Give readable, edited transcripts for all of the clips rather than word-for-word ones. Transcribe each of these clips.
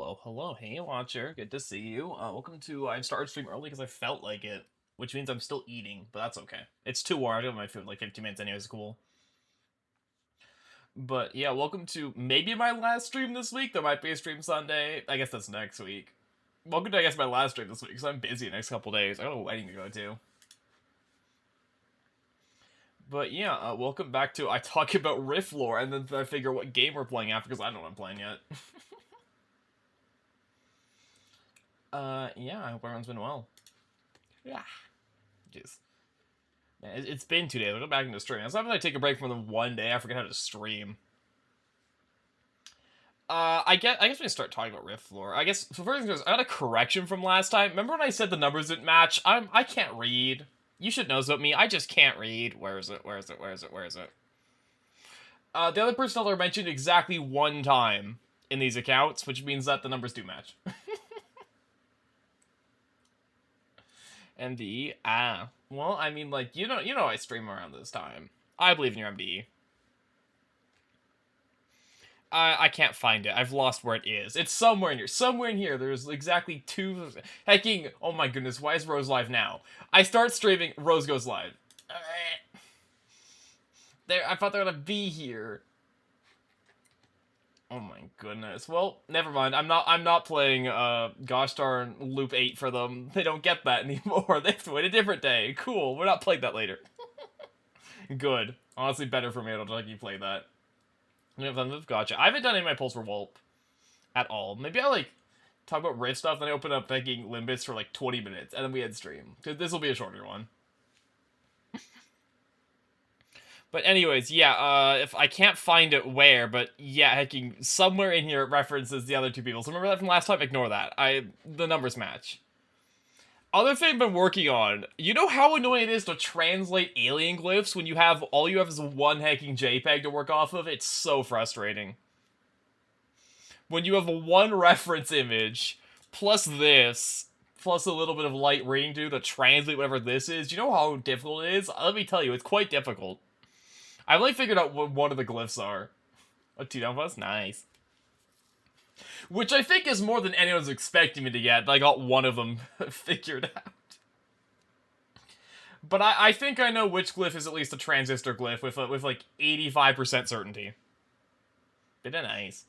Hello, hey watcher, good to see you. Welcome to, I started stream early because I felt like it, which means I'm still eating, but that's okay. It's too warm, I got my food in like 15 minutes anyway, it's cool. But yeah, welcome to maybe my last stream this week, there might be a stream Sunday, I guess that's next week. Welcome to, I guess, my last stream this week, because I'm busy the next couple days, I got a wedding to go to. But yeah, welcome back to, I talk about Rift lore, and then I figure what game we're playing after, because I don't know what I'm playing yet. Yeah, I hope everyone's been well. Yeah. Jeez. Yeah, it's been 2 days. I'll go back into streaming. Sometimes I take a break from them one day. I forget how to stream. I guess we start talking about Rift lore. I guess, so first things, I got a correction from last time. Remember when I said the numbers didn't match? I can't read. You should know this about me. I just can't read. Where is it? The other person I mentioned exactly one time in these accounts, which means that the numbers do match. MDE? Well, I mean, like, you know I stream around this time. I believe in your MDE. I can't find it. I've lost where it is. It's somewhere in here. Somewhere in here. There's exactly two... Hecking... Oh my goodness, why is Rose live now? I start streaming, Rose goes live. There, I thought they were gonna be here. Oh my goodness. Well, never mind. I'm not playing gosh darn Loop 8 for them. They don't get that anymore. They have to wait a different day. Cool. We're not playing that later. Good. Honestly, better for me. I don't think you play that. Gotcha. I haven't done any of my Pulse Revolt at all. Maybe I like talk about Rift stuff, then I open up thinking Limbus for like 20 minutes, and then we end stream. Because this will be a shorter one. But anyways, yeah, if I can't find it where, but yeah, hacking somewhere in here it references the other two people. So remember that from last time? Ignore that. The numbers match. Other thing I've been working on, you know how annoying it is to translate alien glyphs when all you have is one hacking JPEG to work off of? It's so frustrating. When you have one reference image, plus this, plus a little bit of light reading to translate whatever this is, you know how difficult it is? Let me tell you, it's quite difficult. I've only figured out what one of the glyphs are. A 2 down plus? Nice. Which I think is more than anyone's expecting me to get, but I got one of them figured out. But I think I know which glyph is at least a transistor glyph with like 85% certainty. Bit of nice.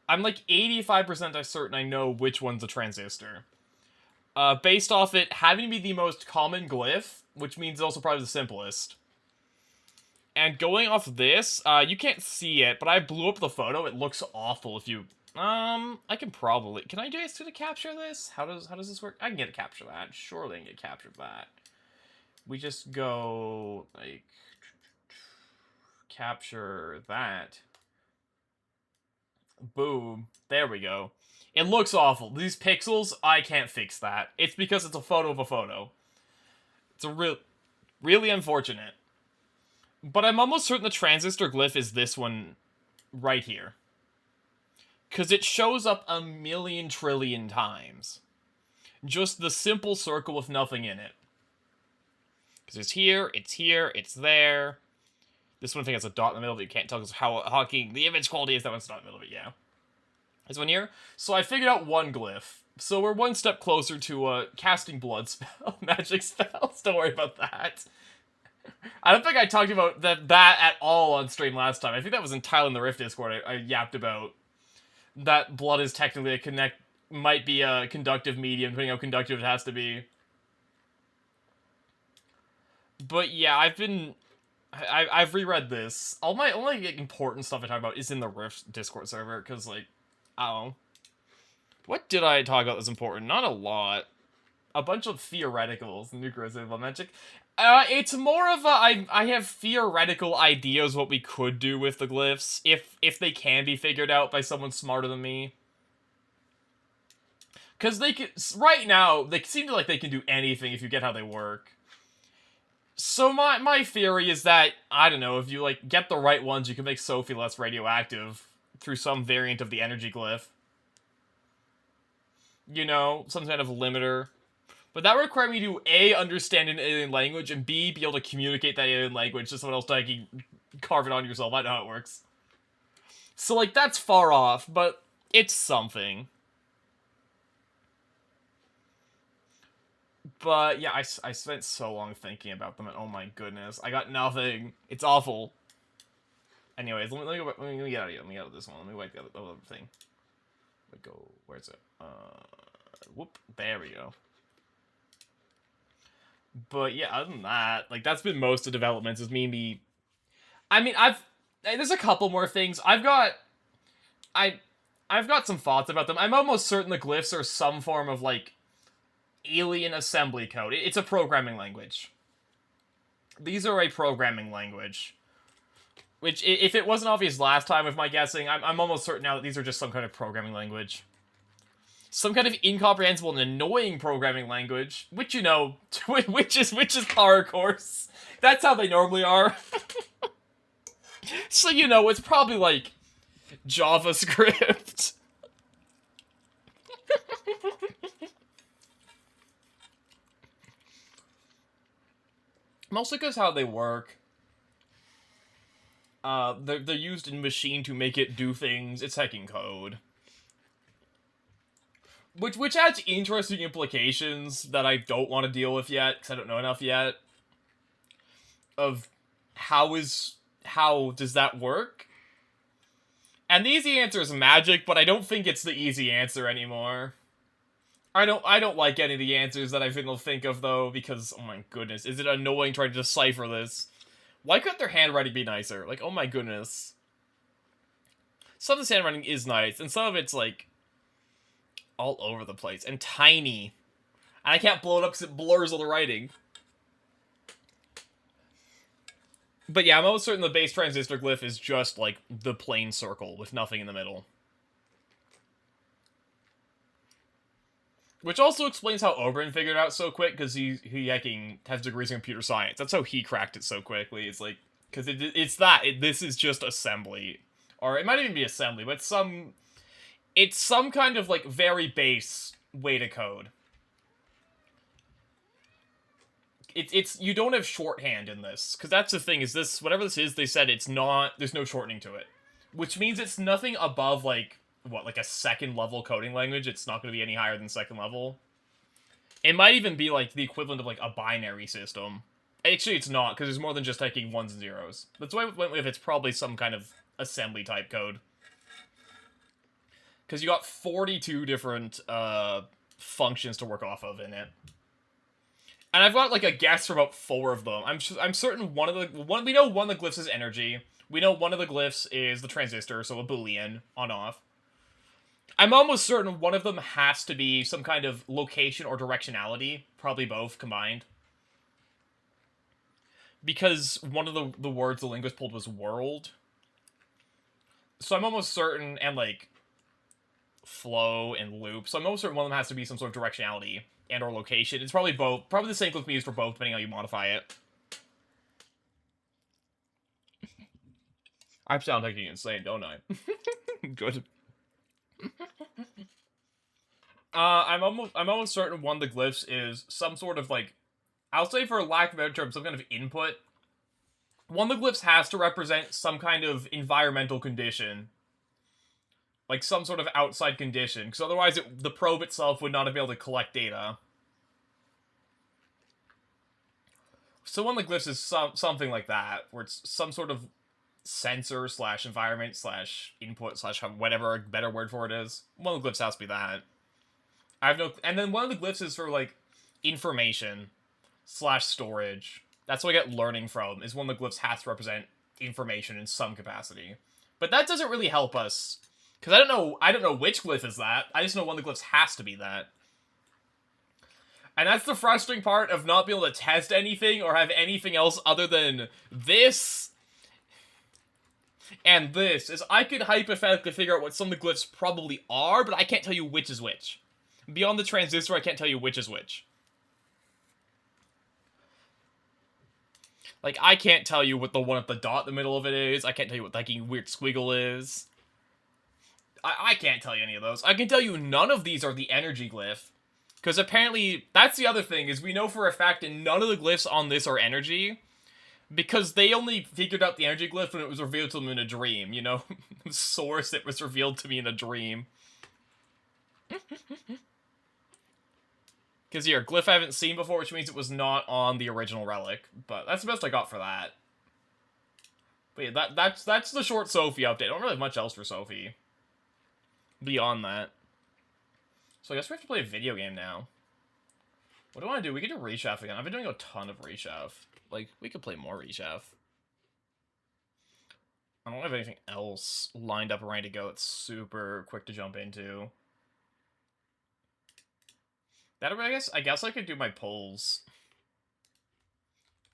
I'm like 85% certain I know which one's a transistor. Based off it having to be the most common glyph, which means also probably the simplest. And going off this, you can't see it, but I blew up the photo. It looks awful if you... I can probably... Can I do it to capture this? How does this work? I can get to capture that. Surely I can get capture that. We just go, like... Capture that. Boom. There we go. It looks awful. These pixels, I can't fix that. It's because it's a photo of a photo. It's really unfortunate. But I'm almost certain the transistor glyph is this one right here. Because it shows up a million trillion times. Just the simple circle with nothing in it. Because it's here, it's there. This one thing has a dot in the middle, but you can't tell because how hawking the image quality is. That one's not in the middle of it, yeah. This one here. So I figured out one glyph. So we're one step closer to casting blood spell, magic spells. Don't worry about that. I don't think I talked about that at all on stream last time. I think that was entirely in the Rift Discord I yapped about. That blood is technically might be a conductive medium, depending how conductive it has to be. But yeah, I've reread this. All my only important stuff I talk about is in the Rift Discord server, because, like, I don't know. What did I talk about that's important? Not a lot. A bunch of theoreticals, nuclear magic. It's more of a, I have theoretical ideas what we could do with the glyphs, if they can be figured out by someone smarter than me. Because right now, they seem to like they can do anything if you get how they work. So my theory is that, I don't know, if you, like, get the right ones, you can make Sophie less radioactive through some variant of the energy glyph. You know, some kind of limiter. But that would require me to A, understand an alien language, and B, be able to communicate that alien language to someone else to like, carve it on yourself. I know how it works. So, like, that's far off, but it's something. But, yeah, I spent so long thinking about them, and oh my goodness, I got nothing. It's awful. Anyways, let me get out of here. Let me get out of this one. Let me wipe the other thing. Let me go. Where's it? Whoop. There we go. But yeah, other than that, like, that's been most of the developments, is me. I mean, there's a couple more things. I've got some thoughts about them. I'm almost certain the glyphs are some form of, like, alien assembly code. It's a programming language. These are a programming language. Which, if it wasn't obvious last time with my guessing, I'm almost certain now that these are just some kind of programming language. Some kind of incomprehensible and annoying programming language, which, you know, which is par course. That's how they normally are. So, you know, it's probably like JavaScript. Mostly because how they work. They're used in machine to make it do things. It's hacking code. Which has interesting implications that I don't want to deal with yet, because I don't know enough yet. Of how does that work? And the easy answer is magic, but I don't think it's the easy answer anymore. I don't like any of the answers that I've been able to think of, though, because, oh my goodness, is it annoying trying to decipher this? Why couldn't their handwriting be nicer? Like, oh my goodness. Some of this handwriting is nice, and some of it's, like, all over the place, and tiny. And I can't blow it up because it blurs all the writing. But yeah, I'm almost certain the base transistor glyph is just, like, the plain circle with nothing in the middle. Which also explains how Oberon figured it out so quick, because he hacking has degrees in computer science. That's how he cracked it so quickly. It's like, because this is just assembly. Or it might even be assembly, but it's some kind of, like, very base way to code. You don't have shorthand in this, because that's the thing, is this, whatever this is, they said it's not, there's no shortening to it. Which means it's nothing above, like, what, like a second level coding language? It's not going to be any higher than second level. It might even be, like, the equivalent of, like, a binary system. Actually, it's not, because there's more than just taking ones and zeros. That's why I went with it's probably some kind of assembly type code. Because you got 42 different, functions to work off of in it. And I've got, like, a guess for about 4 of them. I'm certain we know one of the glyphs is energy. We know one of the glyphs is the transistor, so a boolean, on-off. I'm almost certain one of them has to be some kind of location or directionality. Probably both combined. Because one of the words the linguist pulled was world. So I'm almost certain, and, like, flow and loop. So I'm almost certain one of them has to be some sort of directionality and or location. It's probably both. Probably the same glyph we use for both, depending on how you modify it. I sound like insane, don't I? Good. I'm almost certain one of the glyphs is some sort of, like, I'll say for lack of a better term, some kind of input. One of the glyphs has to represent some kind of environmental condition. Like, some sort of outside condition, because otherwise the probe itself would not have been able to collect data. So one of the glyphs is something like that, where it's some sort of sensor / environment / input / whatever a better word for it is. One of the glyphs has to be that. And then one of the glyphs is for, like, information / storage. That's what I get learning from, is one of the glyphs has to represent information in some capacity. But that doesn't really help us, because I don't know which glyph is that. I just know one of the glyphs has to be that. And that's the frustrating part of not being able to test anything or have anything else other than this and this, is I could hypothetically figure out what some of the glyphs probably are, but I can't tell you which is which. Beyond the transistor, I can't tell you which is which. Like, I can't tell you what the one at the dot in the middle of it is. I can't tell you what that weird squiggle is. I can't tell you any of those. I can tell you none of these are the energy glyph. Because apparently, that's the other thing, is we know for a fact that none of the glyphs on this are energy. Because they only figured out the energy glyph when it was revealed to them in a dream, you know? Source, it was revealed to me in a dream. Because your glyph I haven't seen before, which means it was not on the original relic. But that's the best I got for that. But yeah, that's the short Sophie update. I don't really have much else for Sophie. Beyond that. So I guess we have to play a video game now. What do I want to do? We could do Rechef again. I've been doing a ton of Rechef. Like, we could play more Rechef. I don't have anything else lined up and ready to go that's super quick to jump into. That, I guess I could do my polls.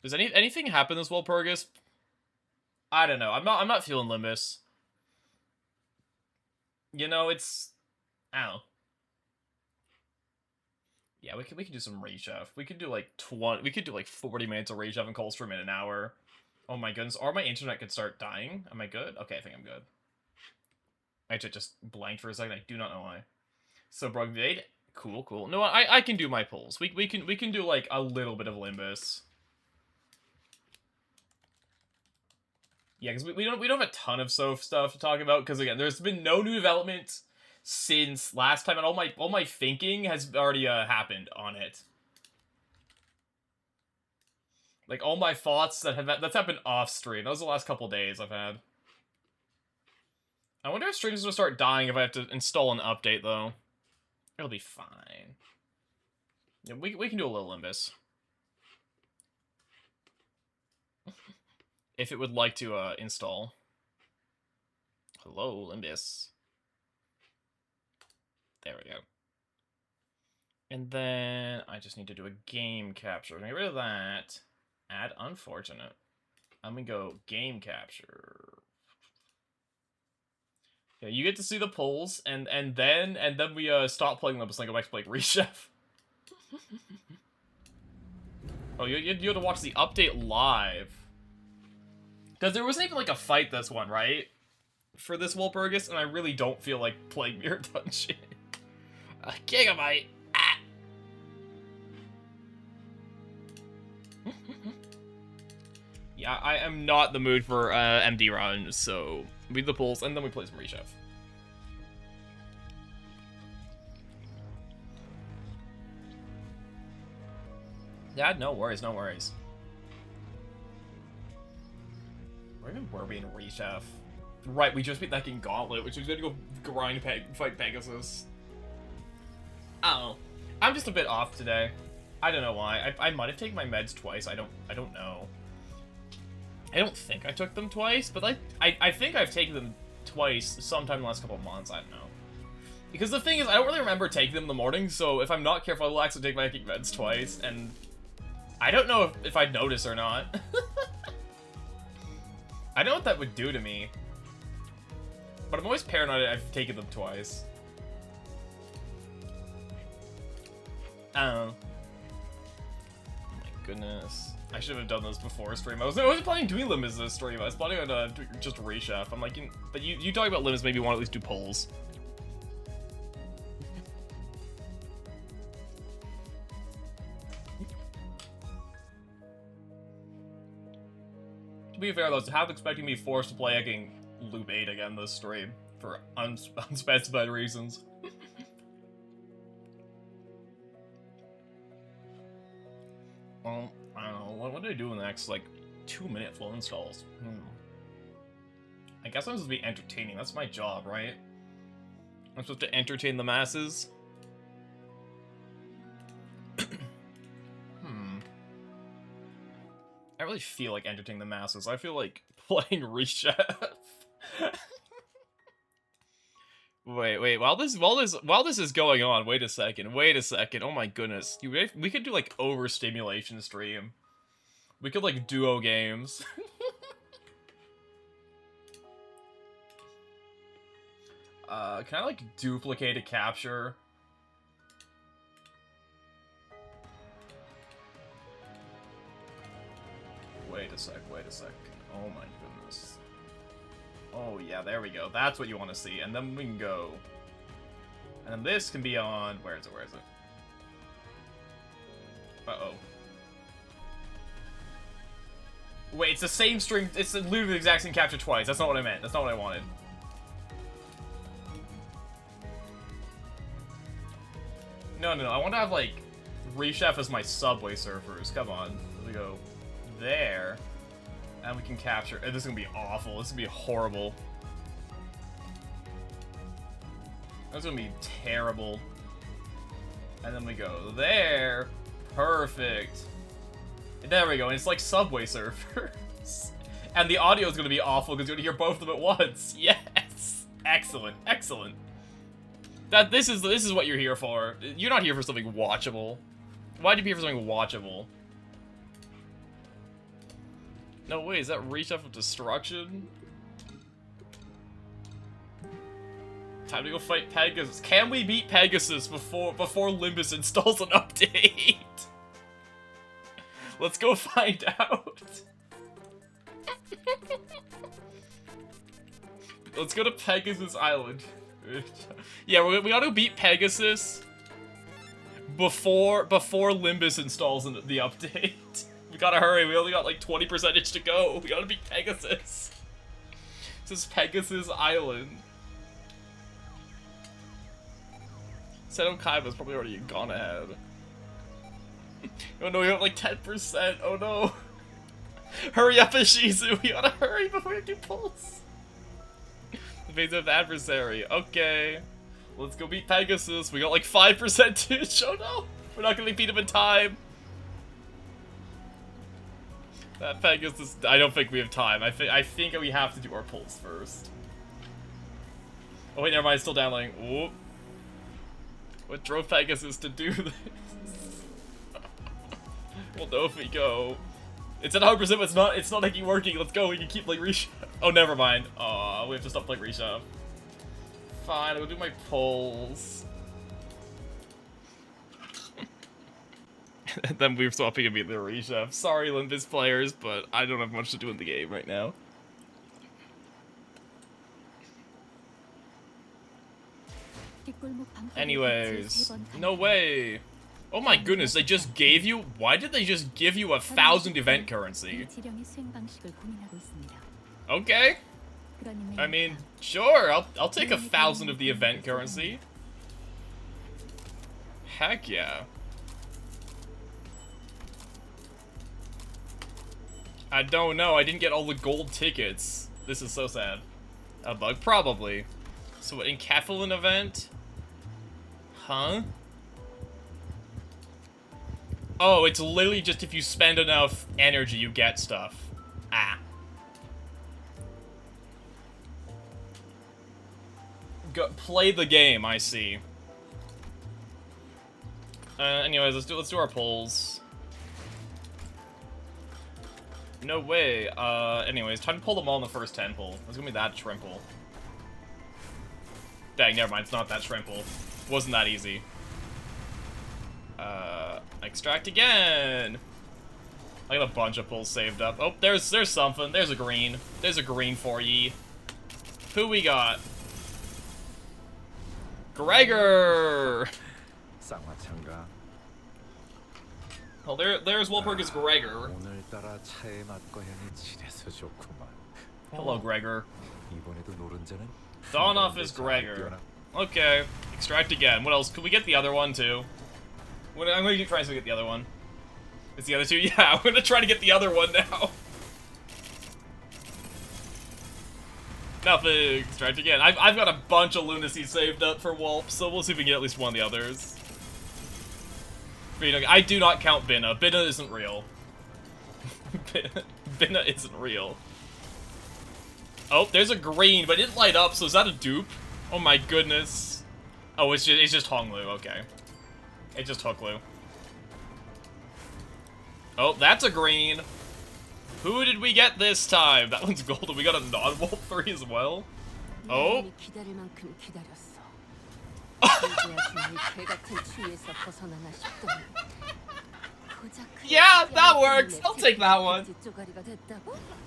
Does anything happen this Walpurgis? I don't know. I'm not feeling Limbus. You know, it's... I don't know. Yeah, we could do some Rechef. We could do like 40 minutes of Rechef and Coldstream in an hour. Oh my goodness. Or my internet could start dying. Am I good? Okay, I think I'm good. I just blanked for a second. I do not know why. So Brugvade, cool. No, I can do my polls. We can do like a little bit of Limbus. Yeah, because we don't have a ton of Soph stuff to talk about. Because again, there's been no new developments since last time, and all my thinking has already happened on it. Like all my thoughts that's happened off stream. That was the last couple days I've had. I wonder if streams will start dying if I have to install an update though. It'll be fine. Yeah, we can do a little Limbus. If it would like to install. Hello, Limbus. There we go. And then I just need to do a game capture. Get rid of that. Add unfortunate. I'm gonna go game capture. Yeah, you get to see the polls, and then we stop playing Limbus and go back to play Rechef. Oh, you had to watch the update live. Because there wasn't even like a fight this one, right? For this Walpurgis, and I really don't feel like playing Mirror Dungeon. A gigabyte. Ah. Yeah, I am not in the mood for MD run, so we do the polls and then we play some Rechef. Yeah, no worries. Where even were we in Rechef? Right, we just beat that in Gauntlet, which was going to go fight Pegasus. I don't know. I'm just a bit off today. I don't know why. I might have taken my meds twice. I don't know. I don't think I took them twice, but I think I've taken them twice sometime in the last couple of months. I don't know. Because the thing is, I don't really remember taking them in the morning, so if I'm not careful, I will actually take my meds twice, and I don't know if I'd notice or not. I know what that would do to me. But I'm always paranoid I've taken them twice. I don't know. Oh my goodness. I should have done this before stream. I wasn't planning on doing Limbus this stream. I was planning on just Rechef. I'm like, but you talk about Limbus, maybe you want to at least do polls. To be fair though, half expecting me forced to play again Loop 8 again this stream for unspecified reasons. Well, I don't know. What do I do in the next, like, 2 minutes while installs? I guess I'm supposed to be entertaining. That's my job, right? I'm supposed to entertain the masses? I really feel like entertaining the masses. I feel like playing Rechef. Wait, while this is going on, wait a second. Oh my goodness. We could do like overstimulation stream. We could like duo games. Can I like duplicate a capture? Wait a sec. Oh my goodness. Oh yeah, there we go. That's what you want to see. And then we can go. And then this can be on... Where is it? Uh-oh. Wait, it's the same string. It's literally the exact same capture twice. That's not what I meant. That's not what I wanted. No, no, no. I want to have, like, Rechef as my Subway Surfers. Come on. We go there. And we can capture. This is going to be awful. This is going to be horrible. That's going to be terrible. And then we go there. Perfect. There we go. And it's like Subway Surfers. And the audio is going to be awful because you're going to hear both of them at once. Yes. Excellent. Excellent. This is what you're here for. You're not here for something watchable. Why'd you be here for something watchable? No way, is that Rechef of Destruction? Time to go fight Pegasus. Can we beat Pegasus before Limbus installs an update? Let's go find out. Let's go to Pegasus Island. Yeah, we gotta beat Pegasus before Limbus installs the update. We gotta hurry. We only got like 20% to go. We gotta beat Pegasus. This is Pegasus Island. Seto Kaiba's probably already gone ahead. Oh no, we have like 10%. Oh no. Hurry up, Ishizu. We gotta hurry before we do pulls. Evasive adversary. Okay. Let's go beat Pegasus. We got like 5% too. Oh no. We're not gonna beat him in time. That Pegasus. I don't think we have time. I think we have to do our pulls first. Oh wait, never mind. It's still downloading. Ooh. What drove Pegasus to do this? We'll know if we go. It's at 100%, but it's not like working. Let's go. We can keep like Reshove. Oh, never mind. Aw, we have to stop like Reshove. Fine, I'll do my pulls. Then we're swapping immediately Reshove. Sorry, Limbus players, but I don't have much to do in the game right now. Anyways, no way. Oh my goodness, they just gave you... Why did they just give you 1,000 event currency? Okay. I mean, sure, I'll take 1,000 of the event currency. Heck yeah. I don't know, I didn't get all the gold tickets. This is so sad. A bug? Probably. So what, encapsulin event? Huh? Oh, it's literally just if you spend enough energy, you get stuff. Ah. Play the game, I see. Anyways, let's do our polls. No way. Anyways, time to pull them all in the first 10 pull. It's gonna be that shrimple. Dang, never mind, it's not that shrimple. Wasn't that easy. Extract again! I got a bunch of pulls saved up. Oh, there's something. There's a green. There's a green for ye. Who we got? Gregor! Oh, there's Wolpergus Gregor. Hello, Gregor. Dawn is Gregor. Okay, extract again. What else? Could we get the other one, too? I'm gonna keep trying to get the other one. It's the other two? Yeah, I'm gonna try to get the other one now. Nothing. Extract again. I've got a bunch of lunacy saved up for Wulp, so we'll see if we can get at least one of the others. I do not count Binna. Binna isn't real. Binna isn't real. Oh, there's a green, but it didn't light up, so is that a dupe? Oh my goodness. Oh, it's just Honglu, okay. It's just Hooklu. Oh, that's a green. Who did we get this time? That one's golden. We got a non-Wolf 3 as well. Oh. Yeah, that works. I'll take that one.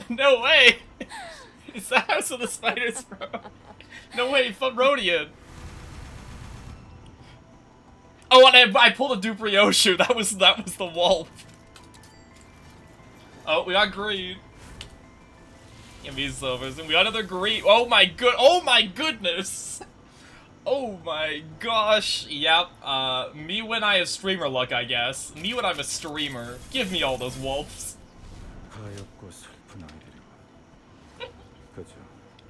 No way. Is that House of the Spiders from? No way, from Rodian. Oh, and I pulled a dupe Ryoshu. That was the Wolf. Oh, we got green. Give me silvers. And we got another green. Oh my goodness. Oh my gosh. Yep. Me when I have streamer luck, I guess. Me when I'm a streamer. Give me all those wolves.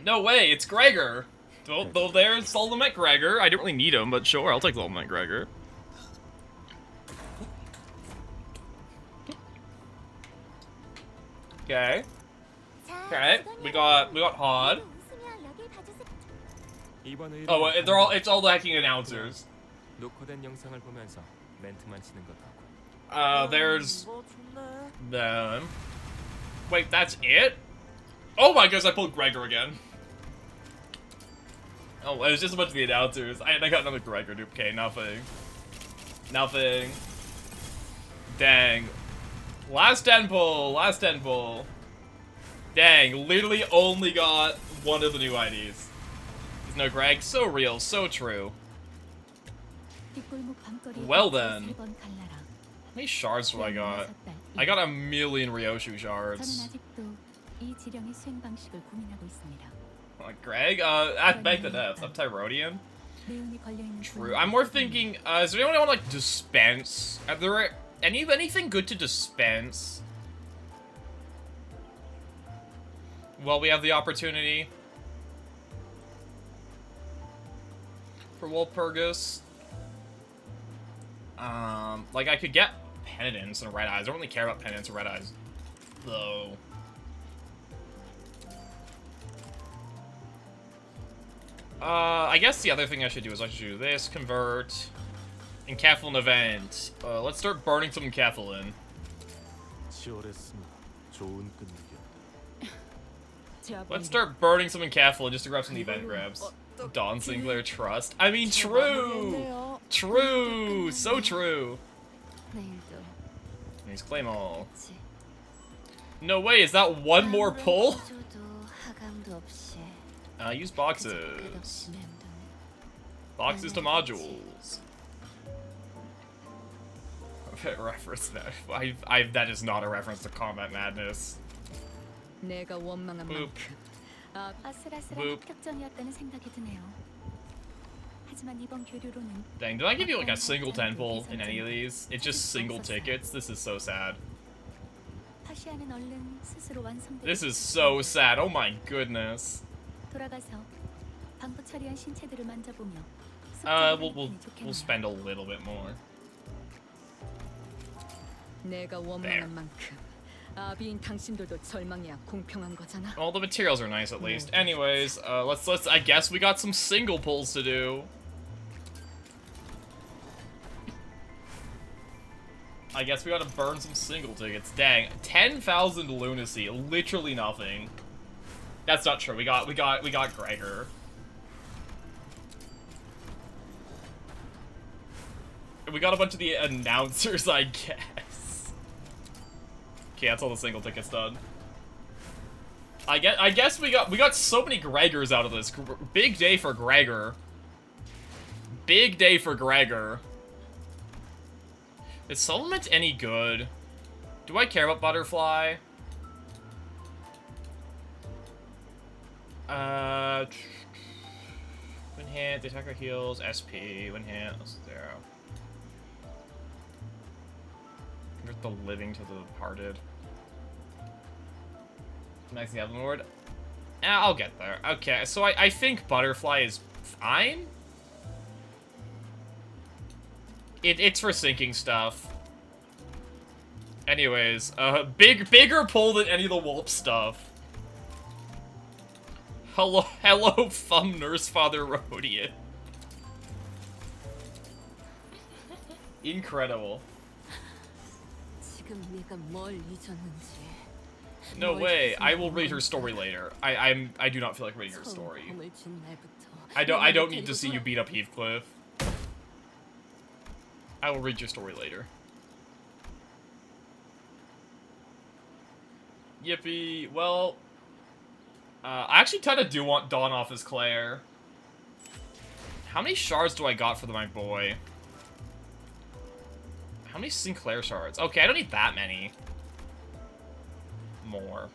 No way, it's Gregor. Though there's Solomon Gregor. I don't really need him, but sure, I'll take Solomon Gregor. Okay. Okay, we got Hod. Oh, it's all the hacking announcers. There's them. Wait, that's it? Oh my goodness, I pulled Gregor again. Oh, it was just a bunch of the announcers. I got another Gregor dupe. Okay, nothing. Nothing. Dang. Last 10 pull. Last 10 pull. Dang, literally only got one of the new IDs. There's no Greg. So real, so true. Well then. How many shards do I got? I got 1,000,000 Ryoshu shards. Greg? At Bank the Depths. I'm Tyrodian. True. I'm more thinking, is there anyone want like dispense? Are there anything good to dispense? Well, we have the opportunity. For Walpurgis. Like I could get Penitence and Red Eyes. I don't really care about Penitence and Red Eyes, though. I guess the other thing I should do is I should do this, convert, Encapsulate event. Let's start burning some Encapsulate. Let's start burning some Encapsulate just to grab some event grabs. Don Sinclair trust. I mean, true! True! So true! He's claim all. No way, is that one more pull? Use boxes. Boxes to modules. Reference that. That is not a reference to Combat Madness. Boop. Boop. Dang, did I give you like a single 10 pull in any of these? It's just single tickets? This is so sad. This is so sad, oh my goodness. We'll spend a little bit more. There. Well, the materials are nice at least. Anyways, let's I guess we got some single pulls to do. I guess we gotta burn some single tickets. Dang, 10,000 lunacy, literally nothing. That's not true. We got Gregor. We got a bunch of the announcers, I guess. Okay, that's all the single tickets done. I guess we got so many Gregors out of this. Big day for Gregor. Big day for Gregor. Is Supplement any good? Do I care about Butterfly? Win hit, the attacker heals, SP, win hit, 0. Convert the living to the departed. Nice the Heaven Lord. I'll get there. Okay, so I think Butterfly is fine. It's for sinking stuff. Anyways, bigger pull than any of the Wulp stuff. Hello, Thumb Nurse Father Rodian. Incredible. No way. I will read her story later. I do not feel like reading her story. I don't need to see you beat up Heathcliff. I will read your story later. Yippee. Well, I actually kind of do want Dawn off as Claire. How many shards do I got for my boy? How many Sinclair shards? Okay, I don't need that many. More.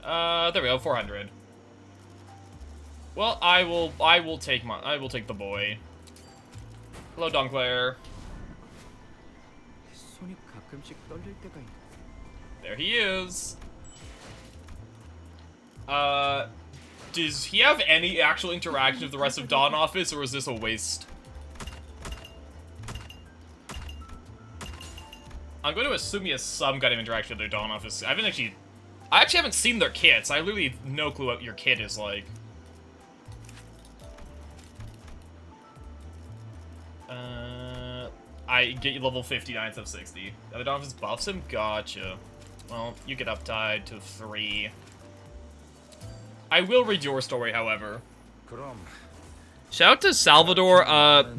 There we go, 400. Well, I will take the boy. Hello, Dunkler. There he is. Does he have any actual interaction with the rest of Dawn Office, or is this a waste? I'm going to assume he has some kind of interaction with their Dawn Office. I actually haven't seen their kits. I literally have no clue what your kit is like. I get you level 59 instead of 60. The Dawn Office buffs him? Gotcha. Well, you get uptied to 3. I will read your story, however. Shout out to Salvador,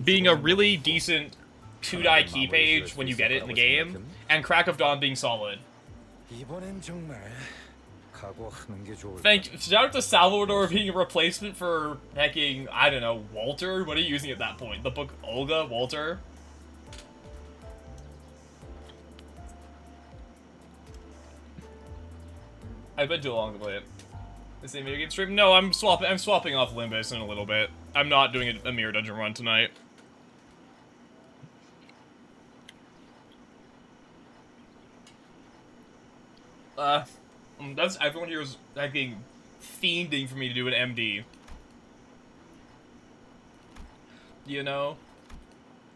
being a really decent 2-die key page when you get it in the game, and Crack of Dawn being solid. Shout out to Salvador being a replacement for hecking, I don't know, Walter? What are you using at that point? The book Olga? Walter? I've been too long to play it. The same video game stream? No, I'm swapping off Limbus in a little bit. I'm not doing a mirror dungeon run tonight. That's everyone here is like being fiending for me to do an MD. You know?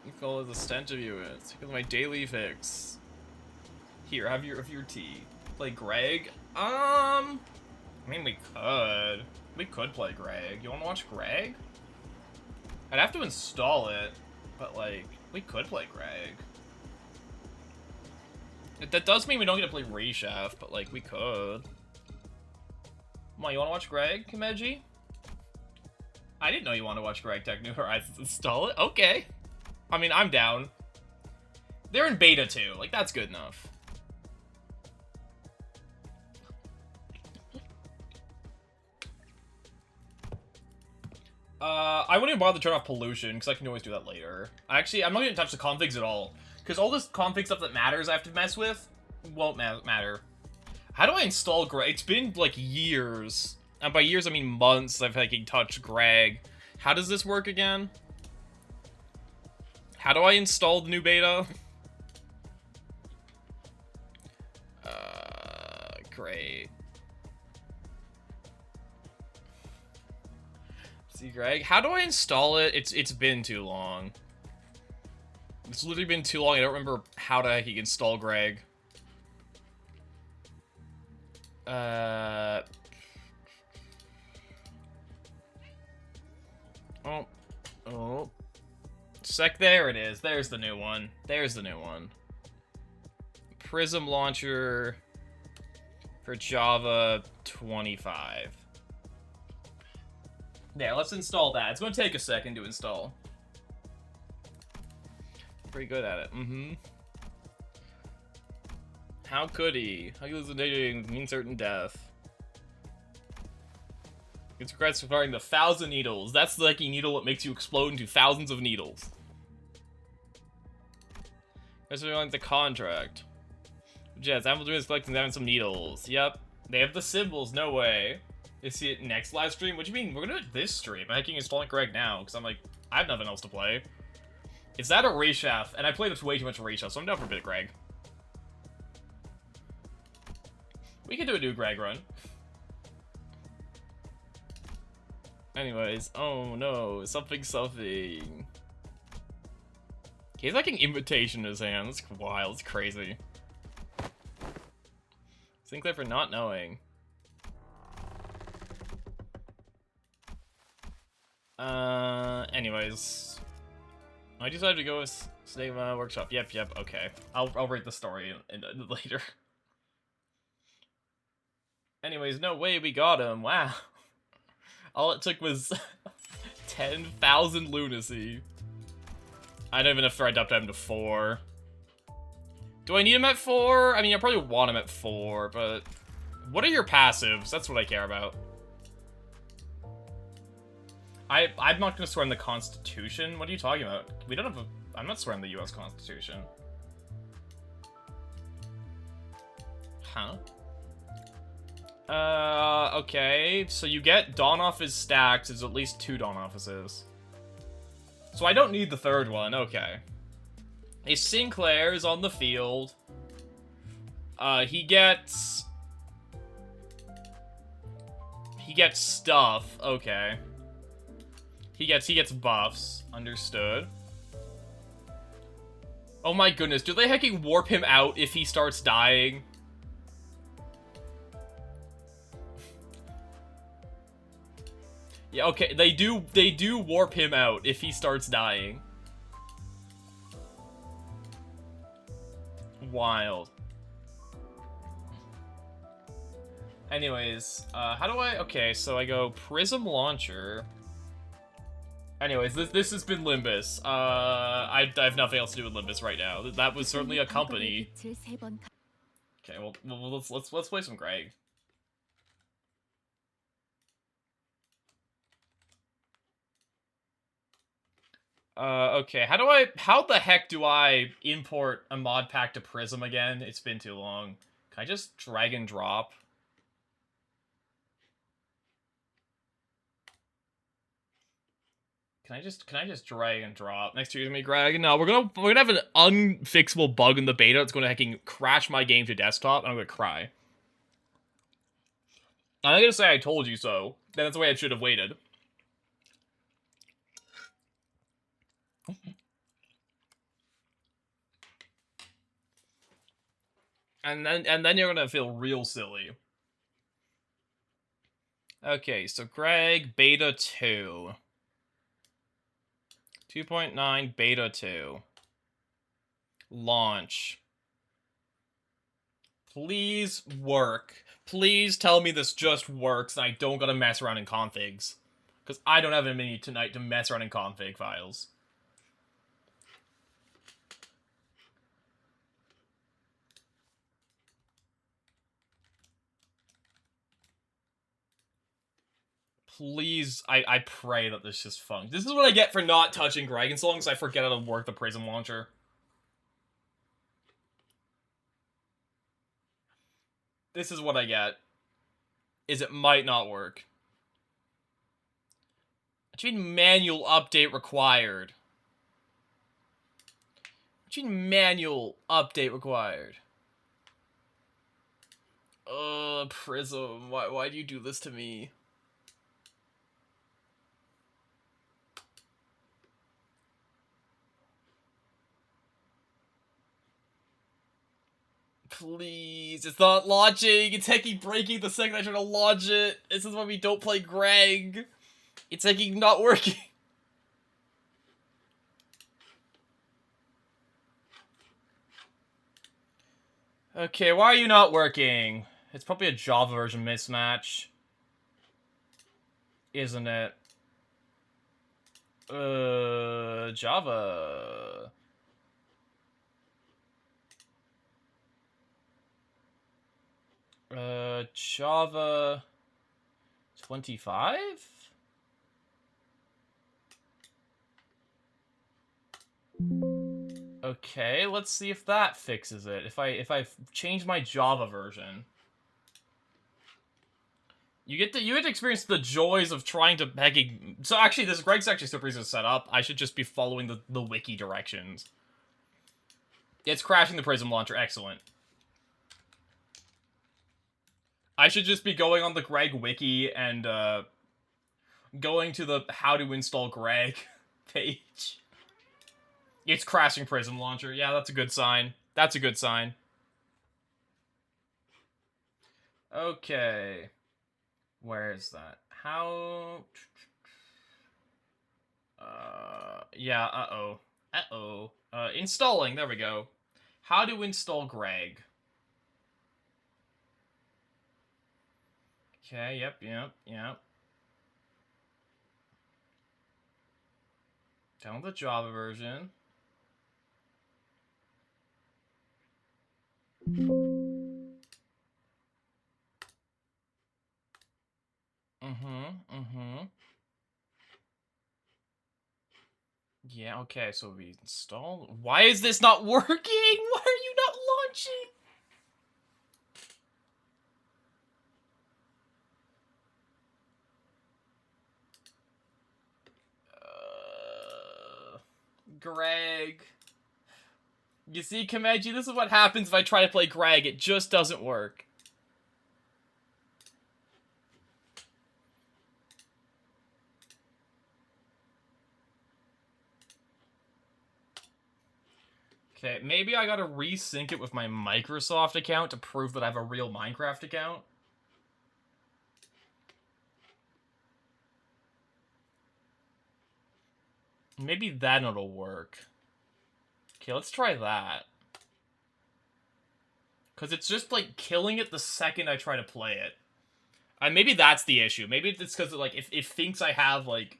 You call it the stench of you. It's because of my daily fix. Here, have your tea. Play Greg? I mean, we could. We could play Greg. You want to watch Greg? I'd have to install it, but, like, we could play Greg. That does mean we don't get to play Reshaf, but, like, we could. Come on, you want to watch Greg, Kimeji? I didn't know you wanted to watch Greg Tech New Horizons. Install it? Okay. I mean, I'm down. They're in beta, too. Like, that's good enough. I wouldn't even bother to turn off pollution, because I can always do that later. Actually, I'm not going to touch the configs at all, because all this config stuff that matters I have to mess with won't matter. How do I install Greg? It's been, like, years. And by years, I mean months I've, like, touched Greg. How does this work again? How do I install the new beta? Great. See, Greg, how do I install it? It's been too long. It's literally been too long. I don't remember how to install Greg. Oh. There it is. There's the new one. There's the new one. Prism launcher for Java 25. Yeah, let's install that. It's going to take a second to install. Pretty good at it. How could he? How could he mean certain death? It's regrets regarding the 1,000 needles. That's like a needle that makes you explode into thousands of needles. That's like the contract. Jets, I'm doing is collecting having some needles. Yep. They have the symbols, no way. They see it next live stream? What do you mean? We're gonna do it this stream. I'm making installing Greg now, because I'm like, I have nothing else to play. Is that a Reshaf? And I played way too much Reshaf, so I'm down for a bit of Greg. We can do a new Greg run. Anyways, oh no, something. He's like an invitation in his hand. That's wild, it's crazy. Sinclair for not knowing. Anyways. I decided to go with Snigma Workshop. Yep, okay. I'll read the story later. Anyways, no way we got him. Wow. All it took was 10,000 lunacy. I don't even know if I upped him to 4. Do I need him at 4? I mean, I probably want him at 4, but... What are your passives? That's what I care about. I'm not gonna swear in the Constitution. What are you talking about? We don't have a... I'm not swearing the US Constitution. Huh? Okay. So you get Dawn Office stacks. There's at least 2 Dawn Offices. So I don't need the 3rd one. Okay. A Sinclair is on the field. He gets stuff. Okay. He gets buffs. Understood. Oh my goodness, do they hecking warp him out if he starts dying? Yeah, okay, they do warp him out if he starts dying. Wild. Anyways, how do I... Okay, so I go Prism Launcher. Anyways, this has been Limbus. I have nothing else to do with Limbus right now. That was certainly a company. Okay, well let's play some Greg. Okay, how the heck do I import a mod pack to Prism again? It's been too long. Can I just drag and drop? Can I just drag and drop next to me, Greg? No, we're gonna have an unfixable bug in the beta. It's gonna hacking crash my game to desktop, and I'm gonna cry. I'm not gonna say I told you so. That's the way I should have waited. And then you're gonna feel real silly. Okay, so Greg, beta 2. 2.9 beta 2. Launch. Please work. Please tell me this just works and I don't gotta mess around in configs. Because I don't have a minute tonight to mess around in config files. Please, I pray that this just funks. This is what I get for not touching Greg, and so long as I forget how to work the Prism Launcher. This is what I get. Is it might not work. What do you mean manual update required? What do you mean manual update required? Prism, why do you do this to me? Please, it's not launching. It's hecking breaking the second I try to launch it. This is why we don't play Greg. It's hecking not working. Okay, why are you not working? It's probably a Java version mismatch. Isn't it? Java. Java 25? Okay, let's see if that fixes it. If I change my Java version. You get to experience the joys of trying to hacking. So actually, Greg's actually super easy to set up. I should just be following the wiki directions. It's crashing the Prism Launcher. Excellent. I should just be going on the Greg wiki and going to the how to install Greg page. It's crashing Prism Launcher. Yeah, that's a good sign. That's a good sign. Okay. Where is that? How... yeah, uh-oh. Uh-oh. Installing, there we go. How to install Greg. Okay, yep. Download the Java version. Yeah, okay, so we install... Why is this not working? Why are you not launching? Greg. You see, Kameji, this is what happens if I try to play Greg. It just doesn't work. Okay, maybe I gotta resync it with my Microsoft account to prove that I have a real Minecraft account. Maybe then it'll work. Okay, let's try that. Because it's just, like, killing it the second I try to play it. And maybe that's the issue. Maybe it's because, like, if it thinks I have, like...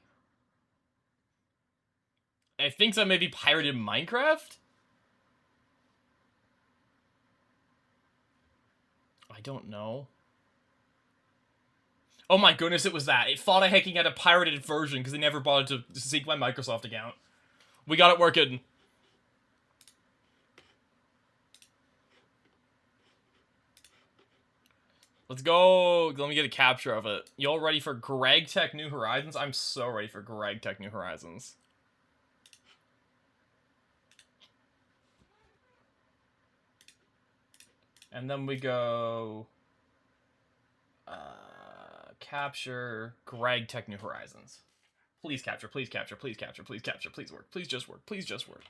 It thinks I maybe pirated Minecraft? I don't know. Oh my goodness, it was that. It thought I hacking had a pirated version because they never bothered to sync my Microsoft account. We got it working. Let's go. Let me get a capture of it. Y'all ready for Greg Tech New Horizons? I'm so ready for Greg Tech New Horizons. And then we go... capture Greg Tech New Horizons. Please capture, please capture, please capture, please capture, please work. Please just work, please just work.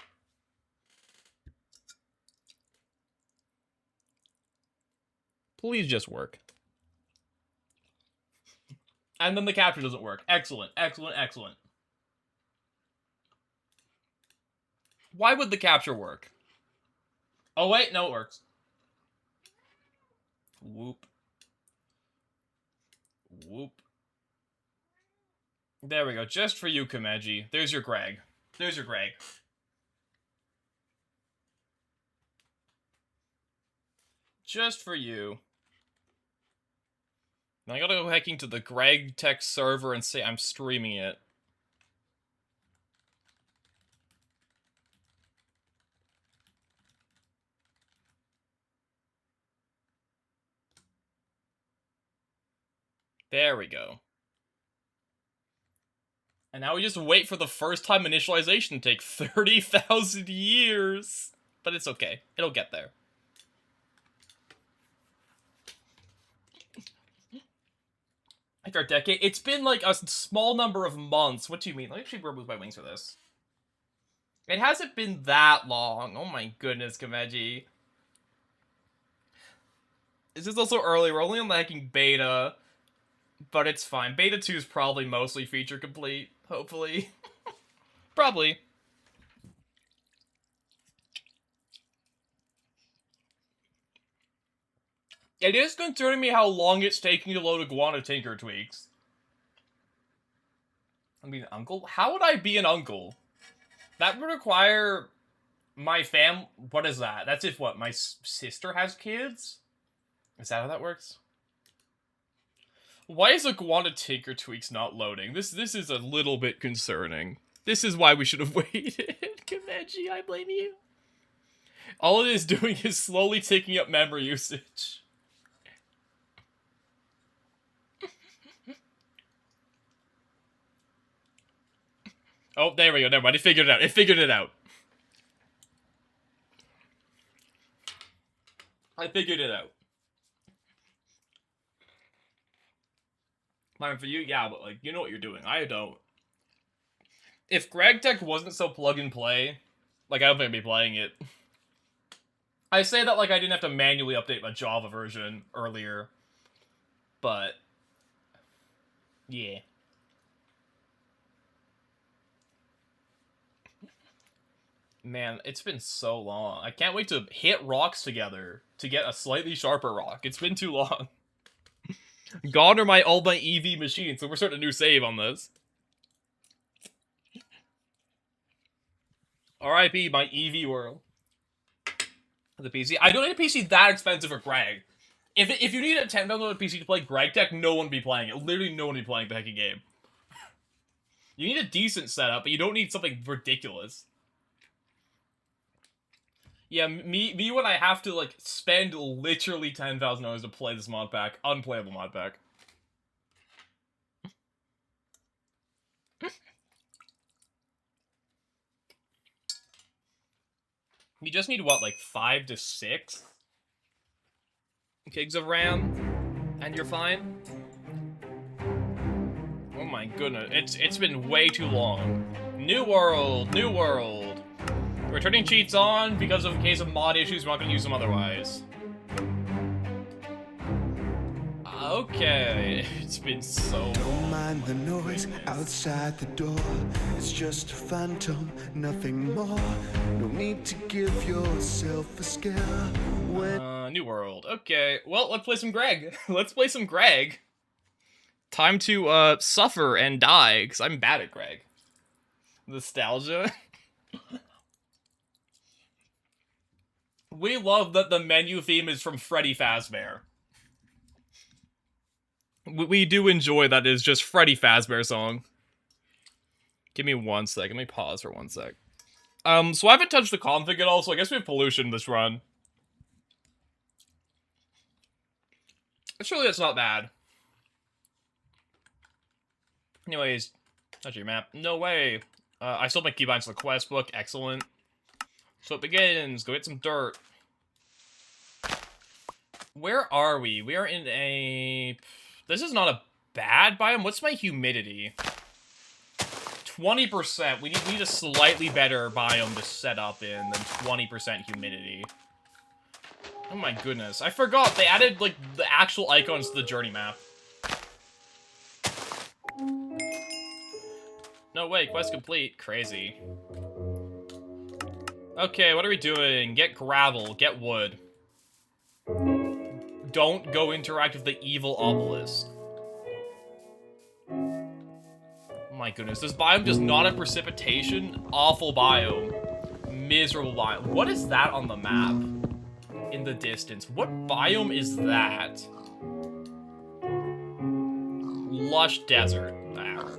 Please just work. And then the capture doesn't work. Excellent, excellent, excellent. Why would the capture work? Oh wait, no, it works. Whoop. Whoop. There we go. Just for you, Kameji. There's your Greg. There's your Greg. Just for you. Now I gotta go hacking to the Greg Tech server and say I'm streaming it. There we go. And now we just wait for the first time initialization to take 30,000 years. But it's okay. It'll get there. After a decade? It's been like a small number of months. What do you mean? Let me actually remove my wings for this. It hasn't been that long. Oh my goodness, Kameji. This is also early. We're only on the hacking beta. But it's fine. Beta 2 is probably mostly feature complete. Hopefully. Probably. It is concerning me how long it's taking to load Iguana Tinker tweaks. I mean, uncle? How would I be an uncle? That would require my fam... What is that? That's if, what, my sister has kids? Is that how that works? Why is Iguana Tinker tweaks not loading? This is a little bit concerning. This is why we should have waited. Kameji, I blame you. All it is doing is slowly taking up memory usage. Oh, there we go. Never mind. It figured it out. It figured it out. I figured it out. Fine for you? Yeah, but, like, you know what you're doing. I don't. If Greg Tech wasn't so plug and play, like, I don't think I'd be playing it. I say that like I didn't have to manually update my Java version earlier. But... yeah. Man, it's been so long. I can't wait to hit rocks together to get a slightly sharper rock. It's been too long. Gone are all my EV machines, so we're starting a new save on this. RIP my EV world. The PC. I don't need a PC that expensive for Greg. If you need a $10 PC to play Greg Tech, no one would be playing it. Literally no one would be playing the heckin' game. You need a decent setup, but you don't need something ridiculous. Yeah, me when I have to, like, spend literally $10,000 to play this mod pack. Unplayable mod pack. You just need, what, like 5 to 6 gigs of RAM, and you're fine? Oh my goodness, it's been way too long. New world, new world. We're turning cheats on because of a case of mod issues. We're not gonna use them otherwise. Okay, it's been so Don't mind the noise outside the door. It's just a phantom, nothing more. No need to give yourself a scare when new world. Okay, well, let's play some Greg. Let's play some Greg. Time to suffer and die, because I'm bad at Greg. Nostalgia. We love that the menu theme is from Freddy Fazbear. We do enjoy that it's just Freddy Fazbear song. Give me 1 sec. Let me pause for 1 sec. So I haven't touched the config at all, so I guess we have pollution this run. Surely that's not bad. Anyways, touch your map. No way. I still have my keybinds for the quest book. Excellent. So it begins. Go get some dirt. Where are we? We are in a... This is not a bad biome. What's my humidity? 20%. We need a slightly better biome to set up in than 20% humidity. Oh my goodness. I forgot. They added, like, the actual icons to the journey map. No way. Quest complete. Crazy. Okay, what are we doing? Get gravel. Get wood. Don't go interact with the evil obelisk. Oh my goodness, this biome does not have precipitation. Awful biome. Miserable biome. What is that on the map? In the distance. What biome is that? Lush desert. Ah.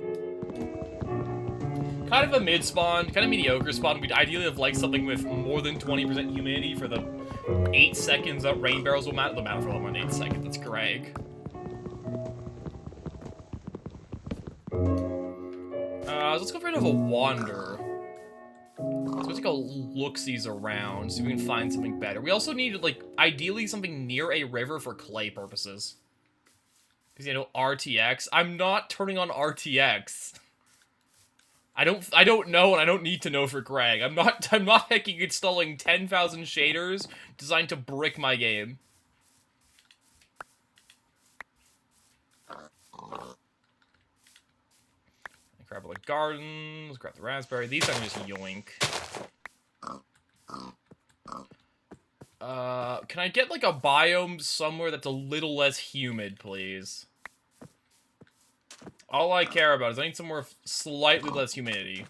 Kind of a mid-spawn, kind of mediocre spawn. We'd ideally have liked something with more than 20% humidity for the 8 seconds that rain barrels will matter. They'll matter for more than 8 seconds. That's Greg. Let's go for a bit of a wander. Let's go take a look-sees around, see if we can find something better. We also need, like, ideally something near a river for clay purposes. Because, you know, RTX. I'm not turning on RTX. I don't know, and I don't need to know for Greg. I'm not hecking installing 10,000 shaders designed to brick my game. Grab all the gardens, grab the raspberry. These I can just yoink. Can I get, like, a biome somewhere that's a little less humid, please? All I care about is I need somewhere slightly less humidity.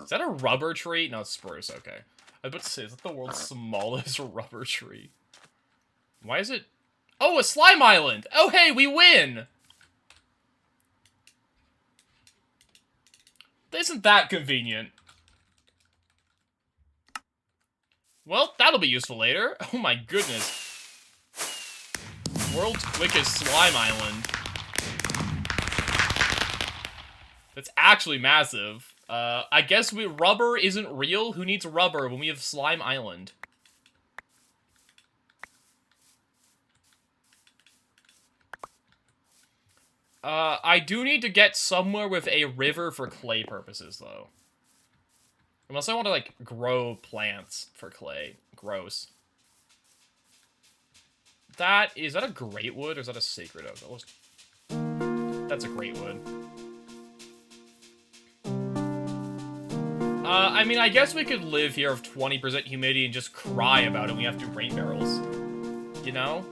Is that a rubber tree? No, it's spruce, okay. I was about to say, is that the world's smallest rubber tree? Why is it... Oh, a slime island! Oh, hey, we win! Isn't that convenient? Well, that'll be useful later. Oh my goodness. World's quickest slime island. That's actually massive. I guess rubber isn't real. Who needs rubber when we have slime island? I do need to get somewhere with a river for clay purposes, though. Unless I want to, like, grow plants for clay. Gross. Is that a great wood, or is that a sacred oak? That's a great wood. I mean, I guess we could live here with 20% humidity and just cry about it. We have to rain barrels. You know?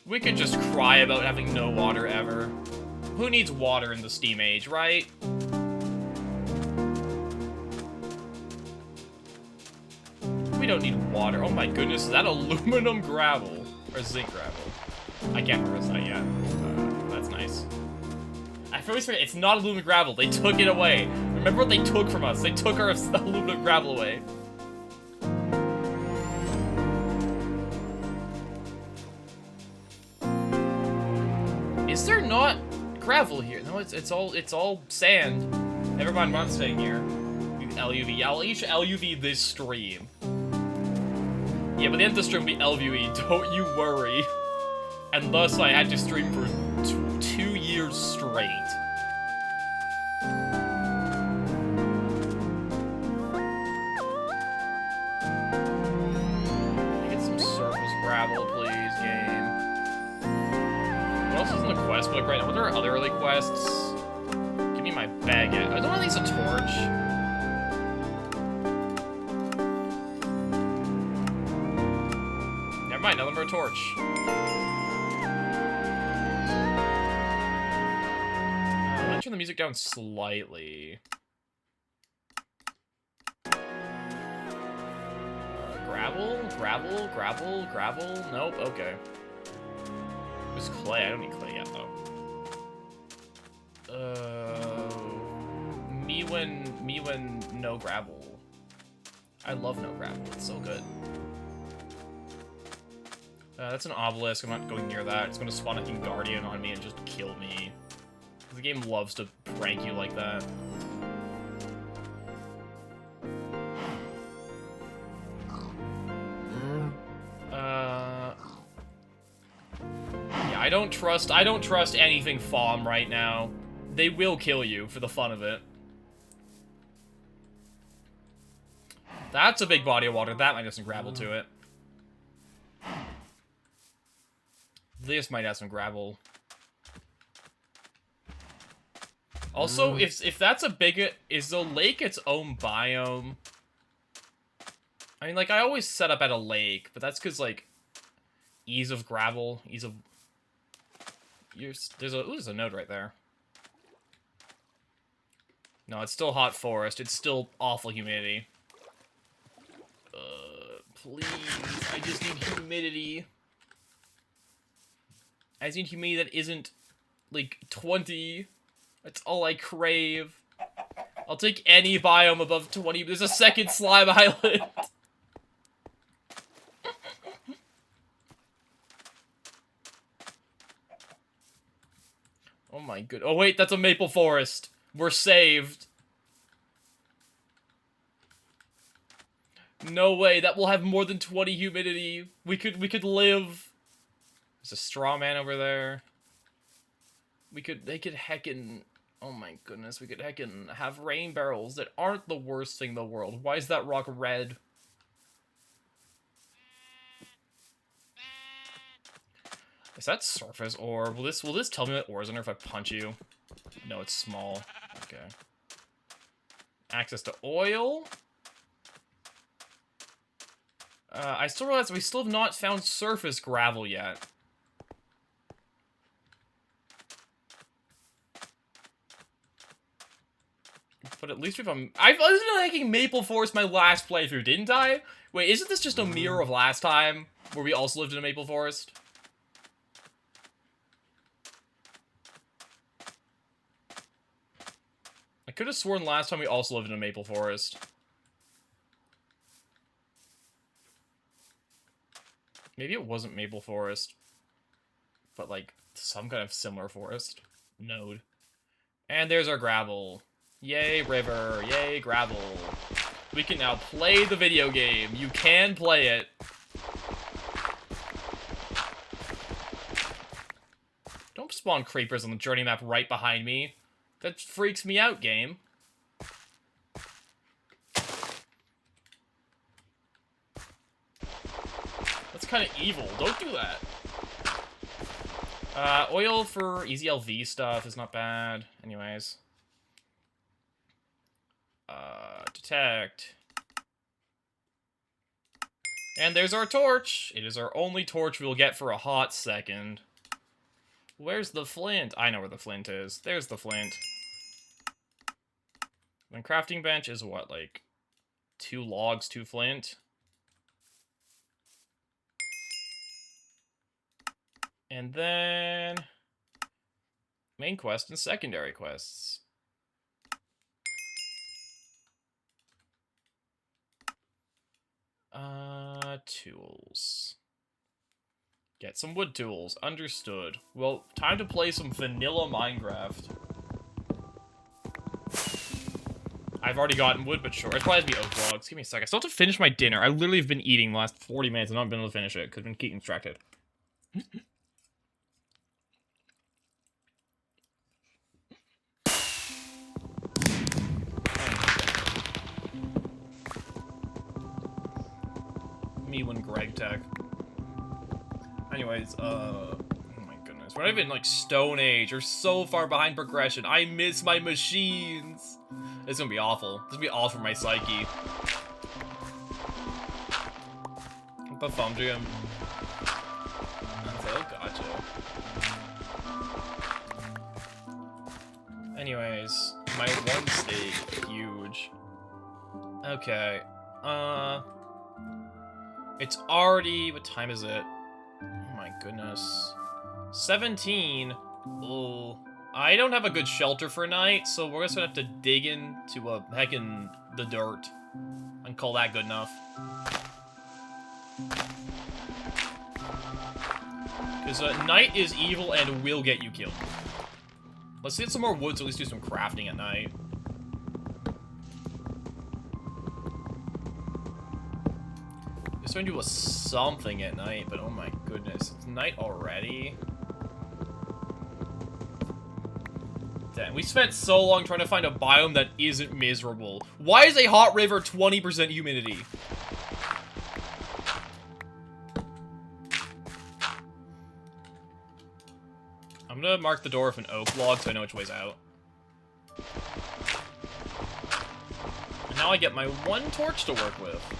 We could just cry about having no water ever. Who needs water in the Steam Age, right? We don't need water. Oh my goodness, is that aluminum gravel? Or zinc gravel? I can't remember that yet. That's nice. I always forget, it's not aluminum gravel. They took it away. Remember what they took from us? They took our aluminum gravel away. Is there not gravel here. No, it's all sand. Never mind, I'm not staying here. LUV. I'll each LUV this stream. Yeah, but the end of the stream will be LUV. Don't you worry. And thus, I had to stream for 2 years straight. Get some surface gravel, please, game. What else is in the quest book right now? What are other early quests? Give me my baguette. I don't want these a torch. Never mind, nothing but a torch. I'm gonna turn the music down slightly. Gravel. Nope, okay. There's clay. I don't need clay yet, though. Me when no gravel. I love no gravel. It's so good. That's an obelisk. I'm not going near that. It's gonna spawn a King Guardian on me and just kill me. The game loves to prank you like that. Yeah, I don't trust anything FOM right now. They will kill you for the fun of it. That's a big body of water. That might have some gravel to it. This might have some gravel. Also, if that's a big... Is the lake its own biome? I mean, like, I always set up at a lake, but that's because, like, ease of gravel, ease of... There's a node right there. No, it's still hot forest. It's still awful humidity. Please. I just need humidity. I just need humidity that isn't, like, 20. That's all I crave. I'll take any biome above 20. There's a second slime island. Oh my good. Oh wait, that's a maple forest. We're saved. No way, that will have more than 20 humidity. We could live. There's a straw man over there. They could heckin', oh my goodness, we could heckin' have rain barrels that aren't the worst thing in the world. Why is that rock red? Is that surface ore? Will this tell me what ore is in there if I punch you? No, it's small. Okay. Access to oil. I still realize we still have not found surface gravel yet. But at least I was making Maple Forest my last playthrough, didn't I? Wait, isn't this just a mirror of last time, where we also lived in a Maple Forest? I could have sworn last time we also lived in a Maple Forest. Maybe it wasn't Maple Forest, but like some kind of similar forest node. And there's our gravel. Yay, river. Yay, gravel. We can now play the video game. You can play it. Don't spawn creepers on the journey map right behind me. That freaks me out, game. That's kind of evil. Don't do that. Oil for easy LV stuff is not bad. Anyways. Detect. And there's our torch. It is our only torch we'll get for a hot second. Where's the flint? I know where the flint is. There's the flint. Then crafting bench is what, like 2 logs, 2 flint? And then main quest and secondary quests. Tools. Get some wood tools. Understood. Well, time to play some vanilla Minecraft. I've already gotten wood, but sure. It's probably has to be oak logs. Give me a sec. I still have to finish my dinner. I literally have been eating the last 40 minutes and I've not been able to finish it because I've been keeping distracted. Me when Greg Tech. Anyways, oh my goodness. We're not even like Stone Age. We're so far behind progression. I miss my machines. It's gonna be awful. This is gonna be awful for my psyche. What the thumb to him? Oh, gotcha. Anyways, my one steak, huge. Okay, it's already, what time is it? Oh my goodness. 17? Oh, I don't have a good shelter for night, so we're just gonna have to dig into a heckin' the dirt and call that good enough. Because night is evil and will get you killed. Let's get some more wood so at least do some crafting at night. Just going to do something at night, but oh my goodness, it's night already. Damn, we spent so long trying to find a biome that isn't miserable. Why is a hot river 20% humidity? I'm gonna mark the door with an oak log so I know which way's out. And now I get my one torch to work with.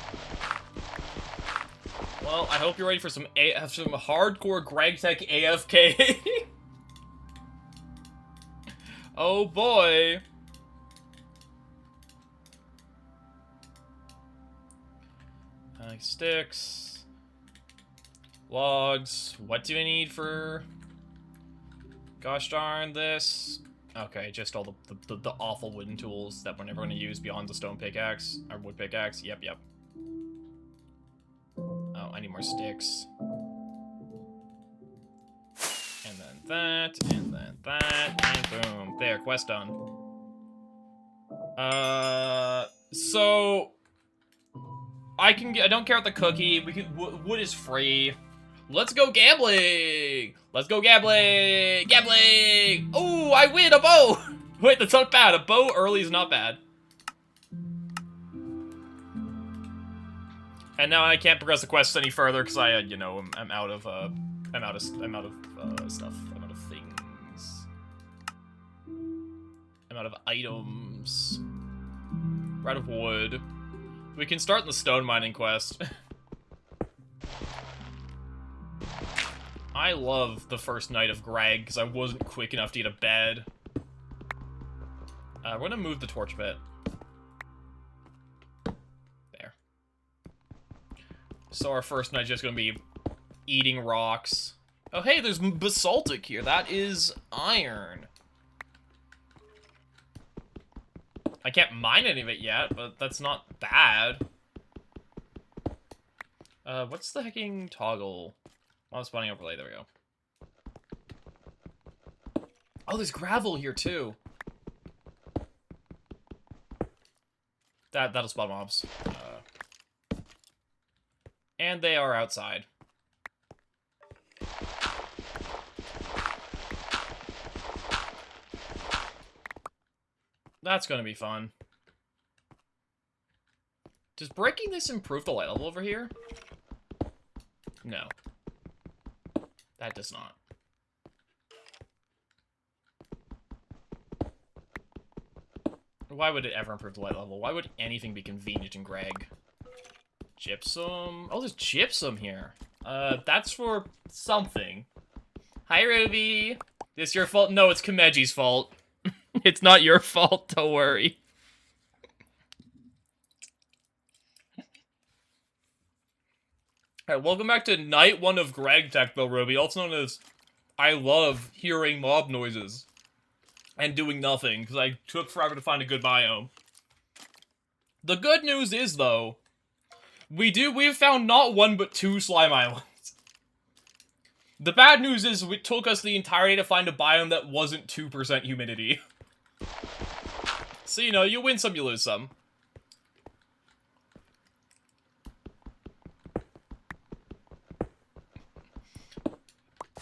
Well, I hope you're ready for some hardcore Greg Tech AFK. Oh boy. Sticks. Logs. What do I need for... Gosh darn this. Okay, just all the awful wooden tools that we're never going to use beyond the stone pickaxe. Or wood pickaxe. Yep, yep. Oh, I need more sticks. And then that, and then that, and boom. There, quest done. So... I don't care about the cookie. We can, wood is free. Let's go gambling! Let's go gambling! Gambling! Oh, I win a bow! Wait, that's not bad. A bow early is not bad. And now I can't progress the quest any further because I, you know, I'm out of stuff. I'm out of things. I'm out of items. We're out of wood. We can start the stone mining quest. I love the first night of Greg because I wasn't quick enough to get a bed. We're gonna move the torch a bit. There. So our first night's just gonna be eating rocks. Oh hey, there's basaltic here. That is iron. I can't mine any of it yet, but that's not bad. What's the hecking toggle? Oh, spawning overlay, there we go. Oh, there's gravel here too. That'll spawn mobs. And they are outside. That's gonna be fun. Does breaking this improve the light level over here? No. That does not. Why would it ever improve the light level? Why would anything be convenient in Greg? Gypsum? Oh, there's gypsum here. That's for something. Hi, Ruby. This your fault? No, it's Kameji's fault. It's not your fault, don't worry. Alright, welcome back to Night 1 of Greg Tech, Bill Ruby, also known as I love hearing mob noises and doing nothing, because I took forever to find a good biome. The good news is, though, we've found not one but 2 slime islands. The bad news is it took us the entire day to find a biome that wasn't 2% humidity. So, you know, you win some, you lose some.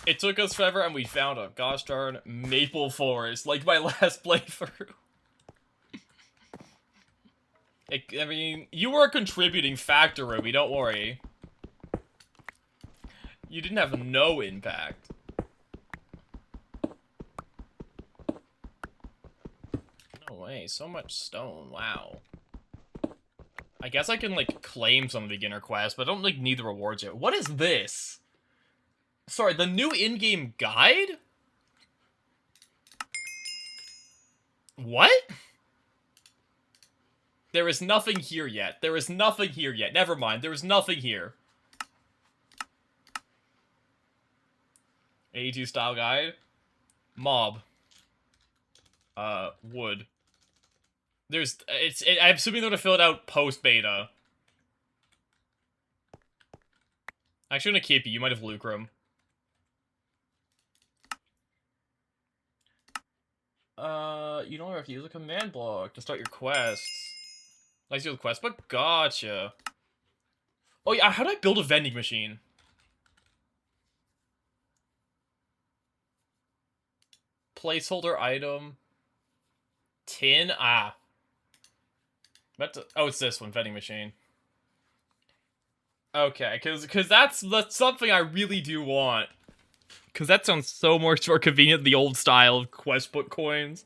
It took us forever, and we found a gosh darn maple forest, like my last playthrough. I mean, you were a contributing factor, Ruby, don't worry. You didn't have no impact. No way, so much stone, wow. I guess I can, like, claim some beginner quests, but I don't, like, need the rewards yet. What is this? Sorry, the new in-game guide? What? There is nothing here yet. There is nothing here yet. Never mind, there is nothing here. 82 style guide. Mob. Wood. I'm assuming they're gonna fill it out post-beta. Actually, I'm gonna keep you. You might have lucrum. You don't have to use a command block to start your quests. Nice use the quest, but gotcha. Oh yeah, how do I build a vending machine? Placeholder item. Tin? Ah. Oh, it's this one, vending machine. Okay, because that's something I really do want. Because that sounds so much more convenient than the old style of quest book coins.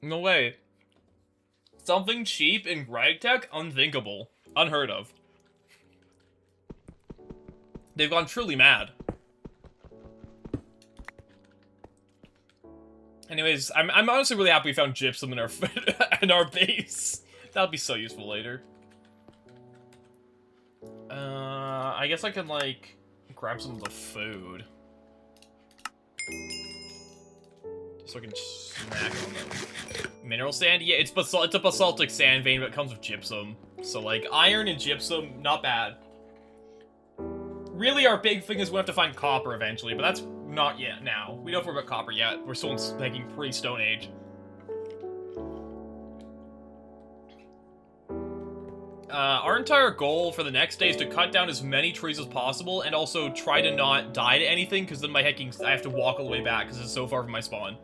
No way. Something cheap in Ragtech? Unthinkable. Unheard of. They've gone truly mad. Anyways, I'm honestly really happy we found gypsum in our in our base. That'll be so useful later. I guess I can, like, grab some of the food. So I can snack on them. Mineral sand? Yeah, it's a basaltic sand vein, but it comes with gypsum. So, like, iron and gypsum, not bad. Really, our big thing is we have to find copper eventually, but that's not yet now. We don't have to worry about copper yet. We're still in, like, pre-Stone Age. Our entire goal for the next day is to cut down as many trees as possible, and also try to not die to anything, because then I have to walk all the way back, because it's so far from my spawn.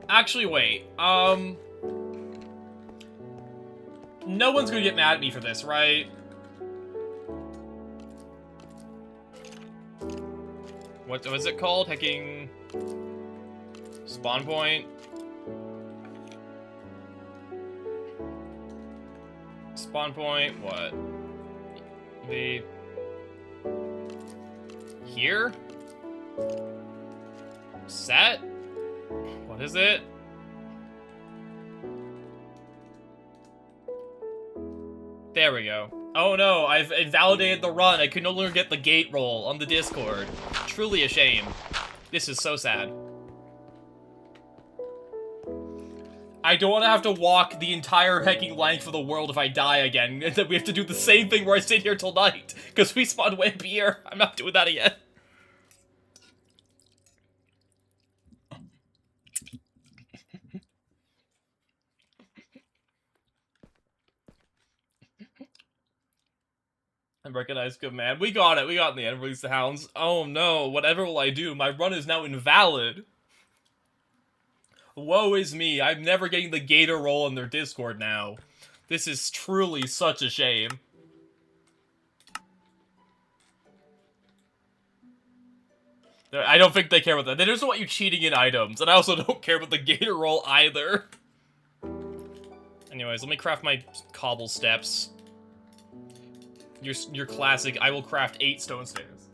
Actually, wait, no one's gonna get mad at me for this, right? What was it called? Hacking... Spawn point? Spawn point, what? Here? Set? What is it? There we go. Oh no, I've invalidated the run. I could no longer get the gate roll on the Discord. Truly a shame. This is so sad. I don't want to have to walk the entire hecking length of the world if I die again. And then we have to do the same thing where I sit here till night. Because we spawned way up here. I'm not doing that again. I recognize command. We got it. We got it in the end. Release the hounds. Oh no. Whatever will I do? My run is now invalid. Woe is me, I'm never getting the gator roll in their Discord now. This is truly such a shame. I don't think they care about that. They just want you cheating in items, and I also don't care about the gator roll either. Anyways, let me craft my cobble steps. Your classic, I will craft 8 stone stairs.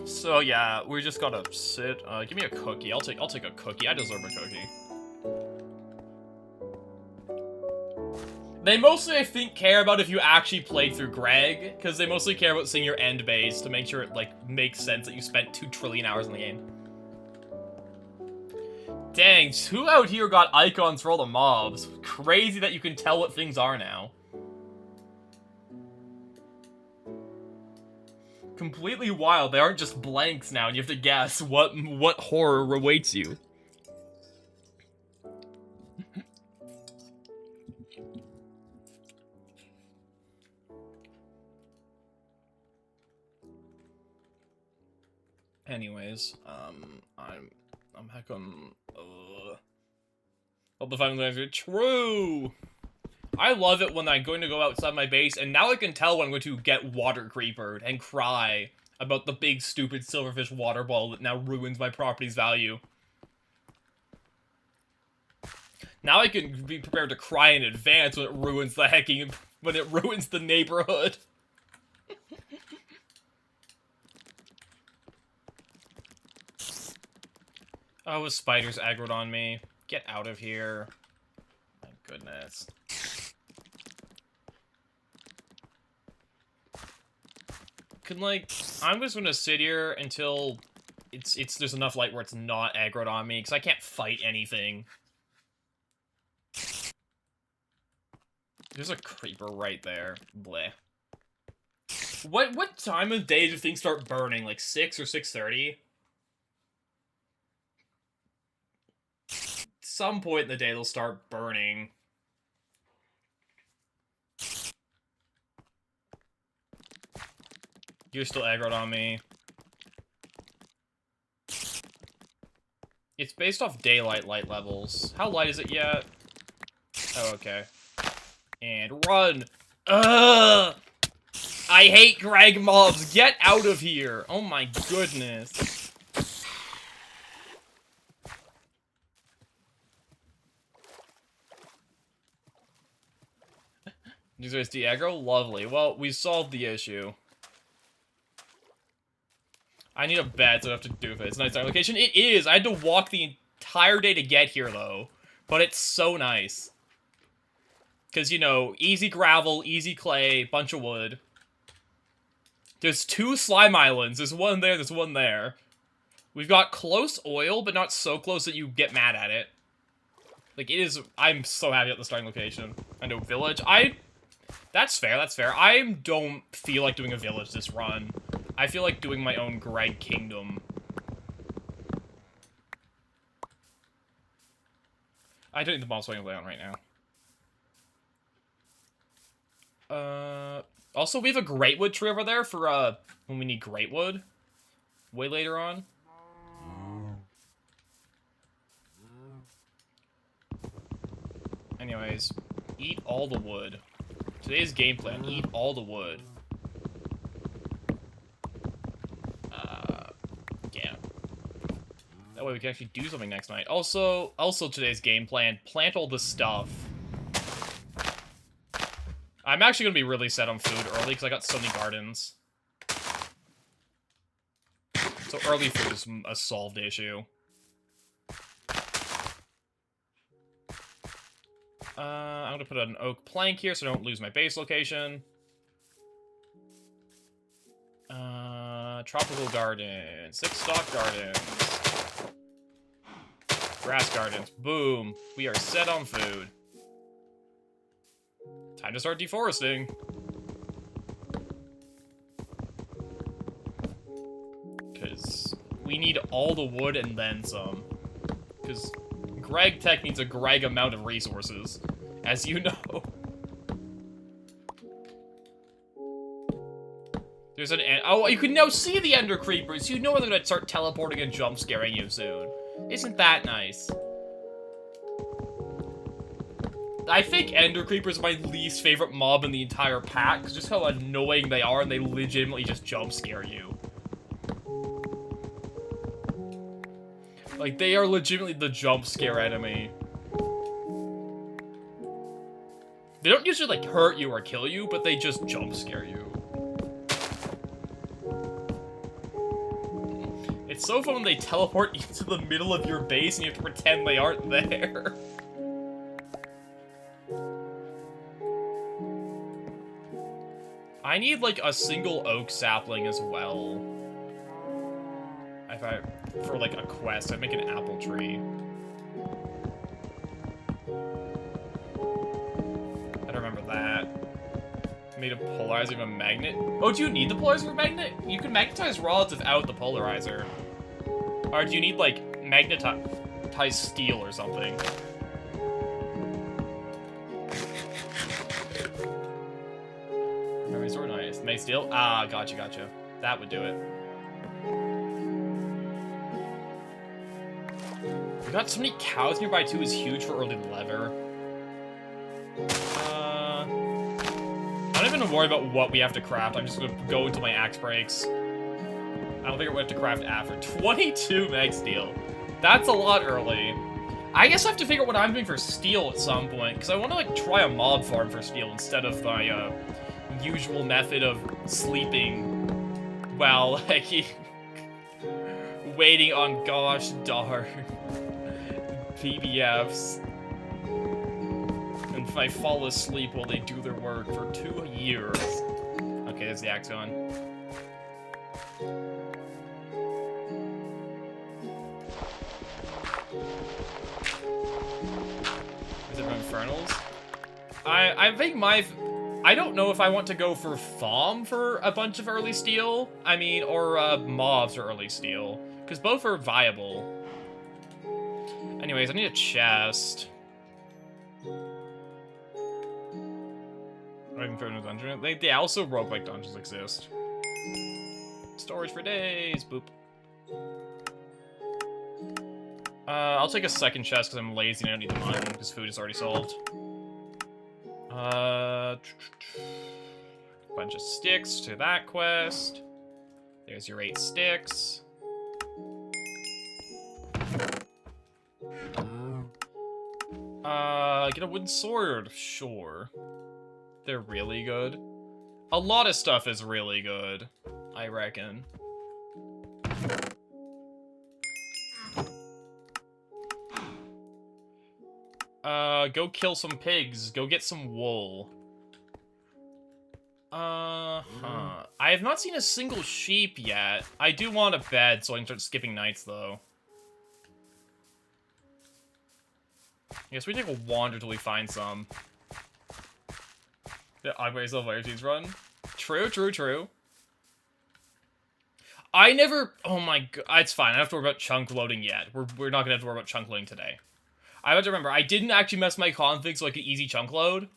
So yeah, we just gotta sit. Give me a cookie. I'll take a cookie. I deserve a cookie. They mostly, I think, care about if you actually played through Greg, because they mostly care about seeing your end base to make sure it, like, makes sense that you spent 2 trillion hours in the game. Dang, who out here got icons for all the mobs? Crazy that you can tell what things are now. completely wild. They aren't just blanks now, and you have to guess what horror awaits you. Anyways, I'm heck on. Hope the final answer true. I love it when I'm going to go outside my base, and now I can tell when I'm going to get water creepered and cry about the big stupid silverfish water ball that now ruins my property's value. Now I can be prepared to cry in advance when it ruins the neighborhood. Oh, a spider's aggroed on me. Get out of here. My goodness. I'm just gonna sit here until there's enough light where it's not aggroed on me, because I can't fight anything. There's a creeper right there. Bleh. What time of day do things start burning? Like 6 or 6:30? Some point in the day they'll start burning. You're still aggroed on me. It's based off daylight light levels. How light is it yet? Oh, okay. And run! Ugh! I hate Greg mobs! Get out of here! Oh my goodness. Users de-aggro? Lovely. Well, we solved the issue. I need a bed, so I have to do it. It's a nice location. It is! I had to walk the entire day to get here, though. But it's so nice. Because, you know, easy gravel, easy clay, bunch of wood. There's 2 slime islands. There's one there, there's one there. We've got close oil, but not so close that you get mad at it. Like, it is... I'm so happy at the starting location. I know village. That's fair, that's fair. I don't feel like doing a village this run. I feel like doing my own Greg Kingdom. I don't need the bomb swing play on right now. Also, we have a greatwood tree over there for, when we need greatwood. Way later on. Anyways, eat all the wood. Today's game plan, eat all the wood. Yeah. That way we can actually do something next night. Also today's game plan, plant all the stuff. I'm actually gonna be really set on food early, because I got so many gardens. So early food is a solved issue. I'm gonna put an oak plank here so I don't lose my base location. Tropical garden. 6 stock gardens. Grass gardens. Boom. We are set on food. Time to start deforesting. Because we need all the wood and then some. Because Greg Tech needs a Greg amount of resources, as you know. There's an oh, you can now see the Ender Creepers. You know they're gonna start teleporting and jump scaring you soon. Isn't that nice? I think Ender Creepers are my least favorite mob in the entire pack, just how annoying they are, and they legitimately just jump scare you. Like, they are legitimately the jump scare enemy. They don't usually, like, hurt you or kill you, but they just jump scare you. It's so fun when they teleport into the middle of your base and you have to pretend they aren't there. I need, like, a single oak sapling as well. For, like, a quest, I'd make an apple tree. I don't remember that. Made a polarizer of a magnet. Oh, do you need the polarizer of a magnet? You can magnetize rods without the polarizer. Or do you need, like, magnetized steel or something? Memory sword, nice. Make steel? Ah, gotcha. That would do it. We got so many cows nearby too is huge for early leather. I'm not even gonna worry about what we have to craft. I'm just gonna go until my axe breaks. I don't think we have to craft after. 22 mag steel. That's a lot early. I guess I have to figure out what I'm doing for steel at some point, because I want to like try a mob farm for steel instead of my usual method of sleeping while like waiting on gosh darn PBFs. And if I fall asleep while they do their work for 2 years. Okay, there's the axe gone. Is it from Infernals? I think I don't know if I want to go for Thom for a bunch of early steel. I mean, or mobs for early steel. Because both are viable. Anyways, I need a chest. Inferno dungeon. They also roguelike dungeons exist. Storage for days. Boop. I'll take a second chest because I'm lazy and I don't need the money because food is already solved. Bunch of sticks to that quest. There's your 8 sticks. Get a wooden sword. Sure. They're really good. A lot of stuff is really good, I reckon. Go kill some pigs. Go get some wool. I have not seen a single sheep yet. I do want a bed so I can start skipping nights, though. I guess we take a wander till we find some. The Agway's of Laertes run. True. I never... Oh my god. It's fine. I don't have to worry about chunk loading yet. We're not gonna have to worry about chunk loading today. I have to remember, I didn't actually mess my config so I could easy chunk load.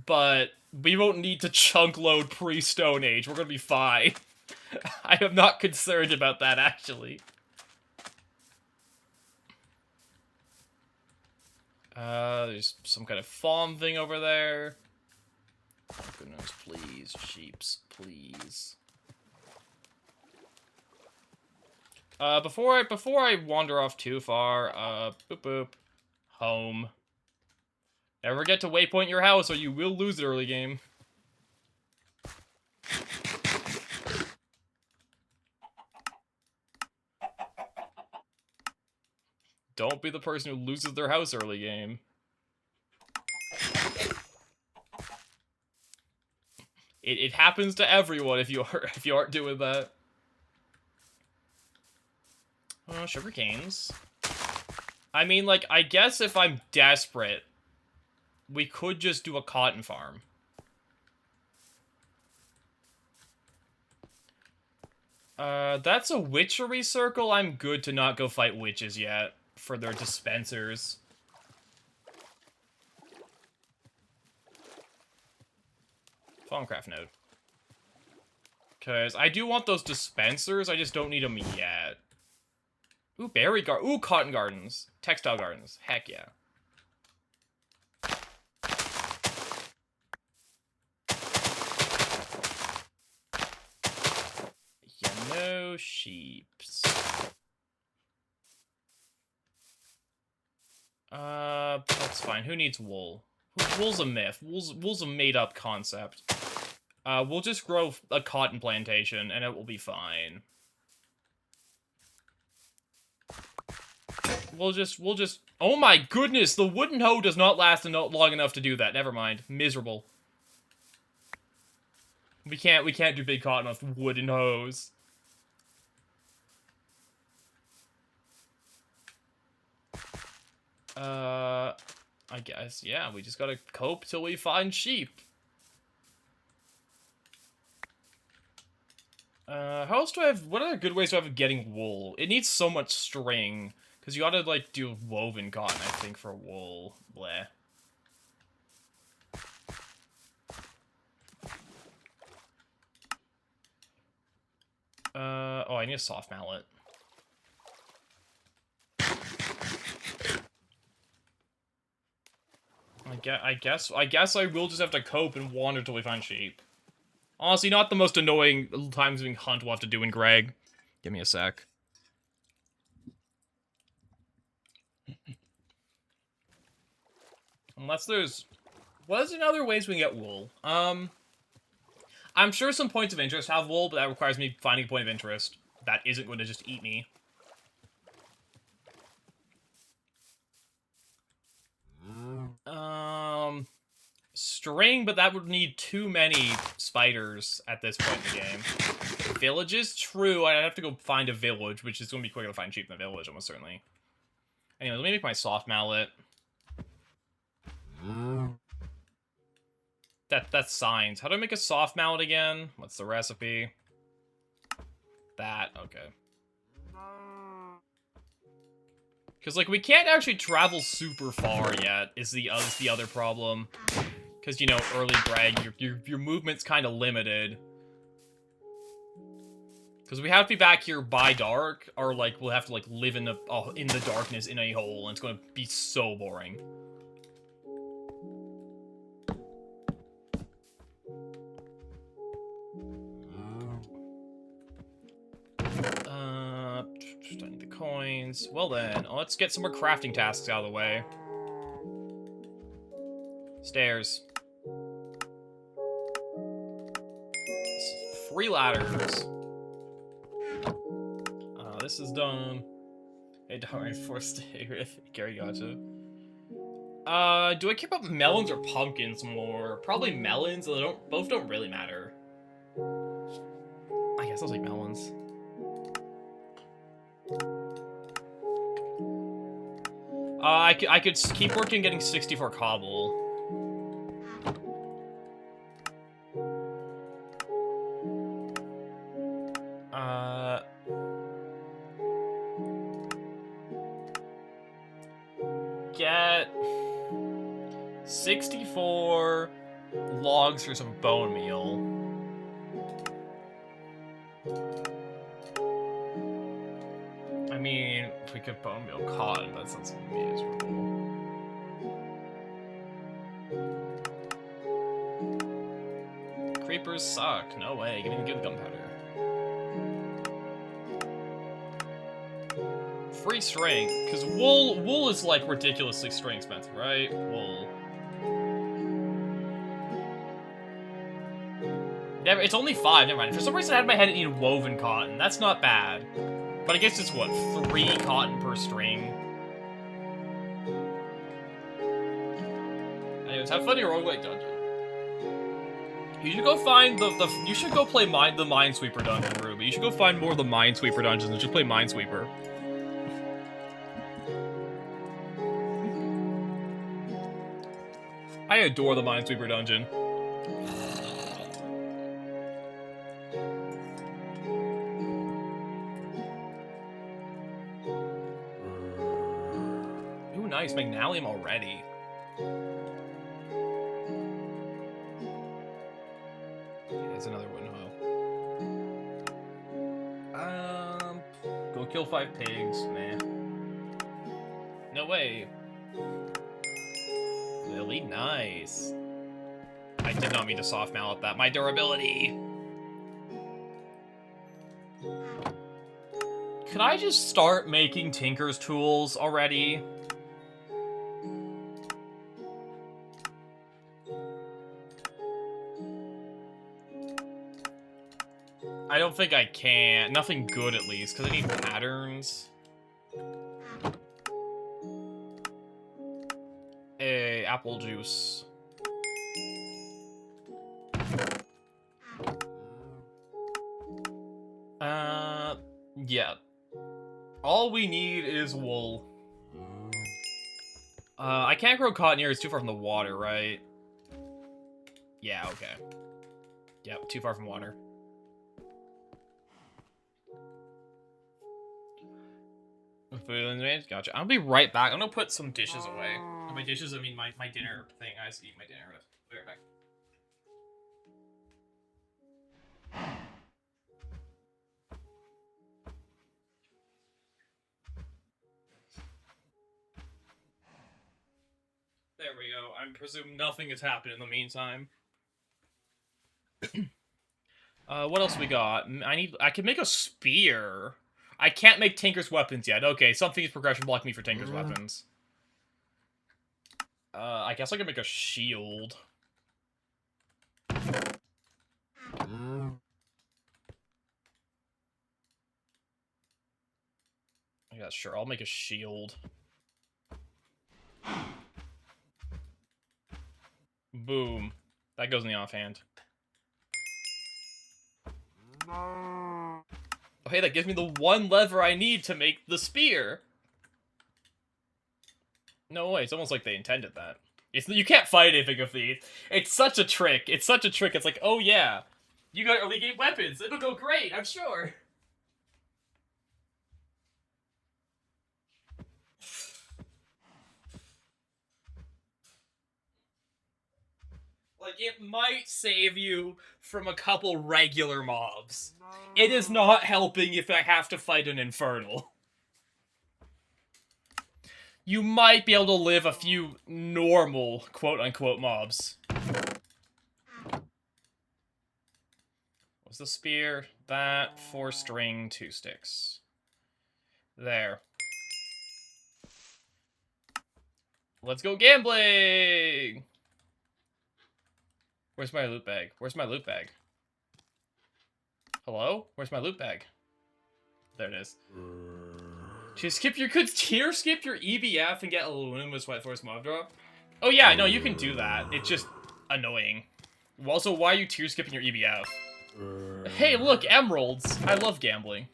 But we won't need to chunk load pre-Stone Age. We're gonna be fine. I am not concerned about that, actually. There's some kind of farm thing over there. Oh goodness, please, sheeps, please. Before I wander off too far, boop boop, home. Never forget to waypoint your house or you will lose it early game. Don't be the person who loses their house early game. It happens to everyone if you aren't doing that. Sugar canes. I mean, like, I guess if I'm desperate, we could just do a cotton farm. That's a witchery circle. I'm good to not go fight witches yet for their dispensers. Farmcraft node. Because I do want those dispensers, I just don't need them yet. Ooh, ooh, cotton gardens. Textile gardens. Heck yeah. Yeah, no sheeps. That's fine. Who needs wool? Wool's a myth. Wool's a made-up concept. We'll just grow a cotton plantation, and it will be fine. We'll just... Oh my goodness! The wooden hoe does not last long enough to do that. Never mind. Miserable. We can't do big cotton with wooden hoes. I guess, yeah, we just gotta cope till we find sheep. How else do I have... What other good ways do I have of getting wool? It needs so much string. Because you gotta, like, do woven cotton, I think, for wool. Bleh. Oh, I need a soft mallet. I guess I will just have to cope and wander till we find sheep. Honestly, not the most annoying time-consuming hunt we'll have to do in Greg. Give me a sec. Unless there's... What is another ways we can get wool? I'm sure some points of interest have wool, but that requires me finding a point of interest that isn't going to just eat me. String, but that would need too many spiders at this point in the game. Villages? True, I'd have to go find a village, which is going to be quicker to find sheep than a village, almost certainly. Anyway, let me make my soft mallet. That's signs. How do I make a soft mallet again? What's the recipe? That, okay. Because, like, we can't actually travel super far yet, is the other problem. Because, you know, early Greg, your movement's kind of limited. Because we have to be back here by dark, or, like, we'll have to, like, live in the darkness in a hole, and it's going to be so boring. I need the coins. Well then, let's get some more crafting tasks out of the way. Stairs. 3 ladders. This is done. Hey, don't worry, forced stay. Gary, gotcha. Do I care about melons or pumpkins more? Probably melons, though both don't really matter. I guess I'll take melons. I could keep working getting 64 cobble. Get 64 logs for some bone meal. I mean, if we could bone meal cotton, that sounds miserable. Creepers suck. No way. Give me the good gunpowder. Free string, because wool is like ridiculously string expensive, right? Wool. It's only 5. Never mind. For some reason, I had in my head it needed woven cotton. That's not bad. But I guess it's, what, 3 cotton per string? Anyways, have fun in your roguelike dungeon. You should go find you should go play the Minesweeper dungeon, Ruby. You should go find more of the Minesweeper dungeons and just play Minesweeper. I adore the Minesweeper dungeon. Ooh, nice. Magnalium already. There's another one, huh? Go kill 5 pigs. Nah. No way. Really nice. I did not mean to soft mallet that. My durability. Could I just start making Tinker's tools already? I don't think I can. Nothing good, at least, because I need patterns. Hey, apple juice. Yeah. All we need is wool. I can't grow cotton here. It's too far from the water, right? Yeah, okay. Yep, too far from water. Gotcha. I'll be right back. I'm gonna put some dishes away. By dishes, I mean my dinner thing. I just eat my dinner. I'll be right back. There we go. I presume nothing has happened in the meantime. What else we got? I can make a spear. I can't make Tinker's weapons yet. Okay, something's progression blocking me for Tinker's weapons. I guess I can make a shield. Yeah, sure, I'll make a shield. Boom. That goes in the offhand. Oh, hey, that gives me the one lever I need to make the spear. No way, it's almost like they intended that. You can't fight anything with these. It's such a trick. It's such a trick. It's like, oh yeah, you got early game weapons. It'll go great, I'm sure. Like, it might save you from a couple regular mobs. It is not helping if I have to fight an Infernal. You might be able to live a few normal, quote-unquote, mobs. What's the spear? That, 4 string, 2 sticks. There. Let's go gambling! Where's my loot bag? Where's my loot bag? Hello? Where's my loot bag? There it is. Skip your EBF and get aluminum with Sweat Force mob drop? Oh yeah, no, you can do that. It's just annoying. Also, why are you tier skipping your EBF? Hey, look, emeralds! I love gambling.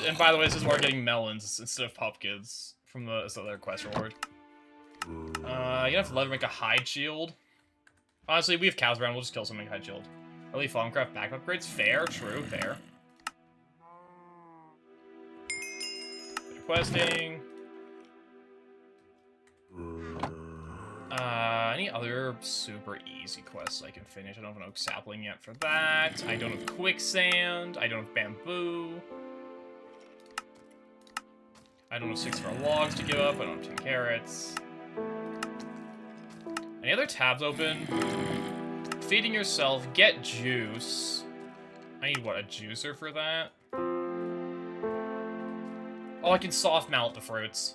And by the way, this is why we're getting melons instead of pumpkins from the other quest reward. You have to let her make a hide shield. Honestly, we have cows around, we'll just kill some and make a hide shield. Early Farmcraft back upgrades? Fair, true, fair. Questing. Any other super easy quests I can finish? I don't have an oak sapling yet for that. I don't have quicksand. I don't have bamboo. I don't have 6 for logs to give up. I don't have 10 carrots. Any other tabs open? Feeding yourself, get juice. I need, what, a juicer for that? Oh, I can soft mount the fruits.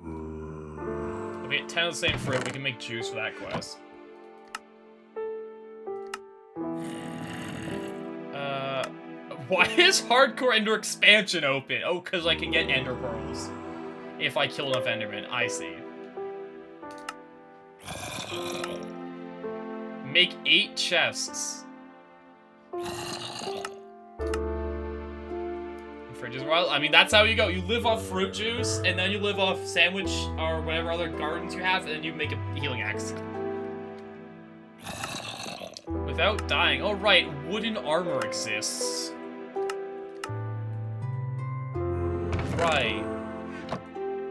If we get 10 of the same fruit, we can make juice for that quest. Why is Hardcore Ender Expansion open? Oh, because I can get Ender Pearls. If I kill enough Endermen, I see. Make 8 chests. Fridges, well, I mean, that's how you go. You live off fruit juice, and then you live off sandwich or whatever other gardens you have, and then you make a healing axe. Without dying. Oh, right, wooden armor exists. Right.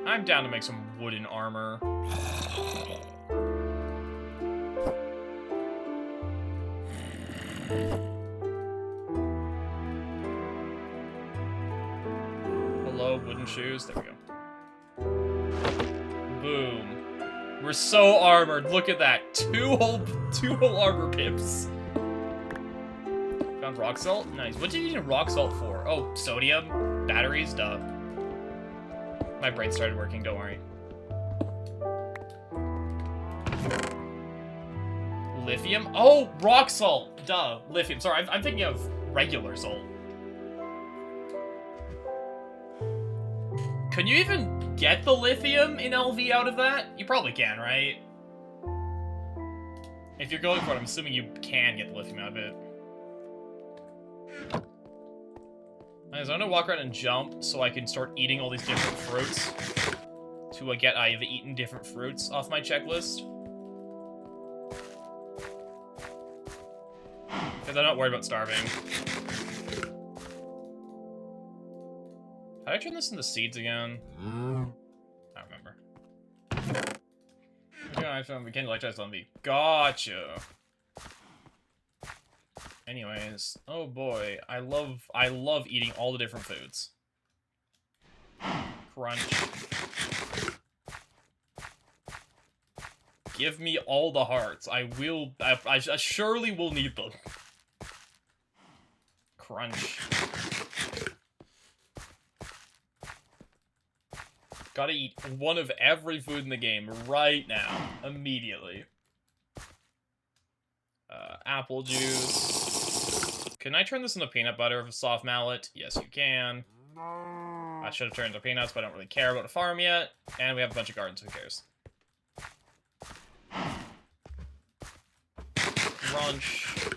I'm down to make some wooden armor. Hello, wooden shoes. There we go. Boom. We're so armored. Look at that. Two whole armor pips. Found rock salt? Nice. What do you need rock salt for? Oh, sodium? Batteries? Duh. My brain started working, don't worry. Lithium? Oh, rock salt! Duh. Lithium. Sorry, I'm thinking of regular salt. Can you even get the lithium in LV out of that? You probably can, right? If you're going for it, I'm assuming you can get the lithium out of it. I'm gonna walk around and jump so I can start eating all these different fruits. To get I've eaten different fruits off my checklist. Because I'm not worried about starving. How did I turn this into seeds again? I don't remember. We can't electrize zombie. Gotcha. Anyways, oh boy, I love eating all the different foods. Crunch. Give me all the hearts. I surely will need them. Crunch. Gotta eat one of every food in the game right now. Immediately. Apple juice. Can I turn this into peanut butter with a soft mallet? Yes, you can. I should have turned it into peanuts, but I don't really care about a farm yet. And we have a bunch of gardens, who cares? Crunch.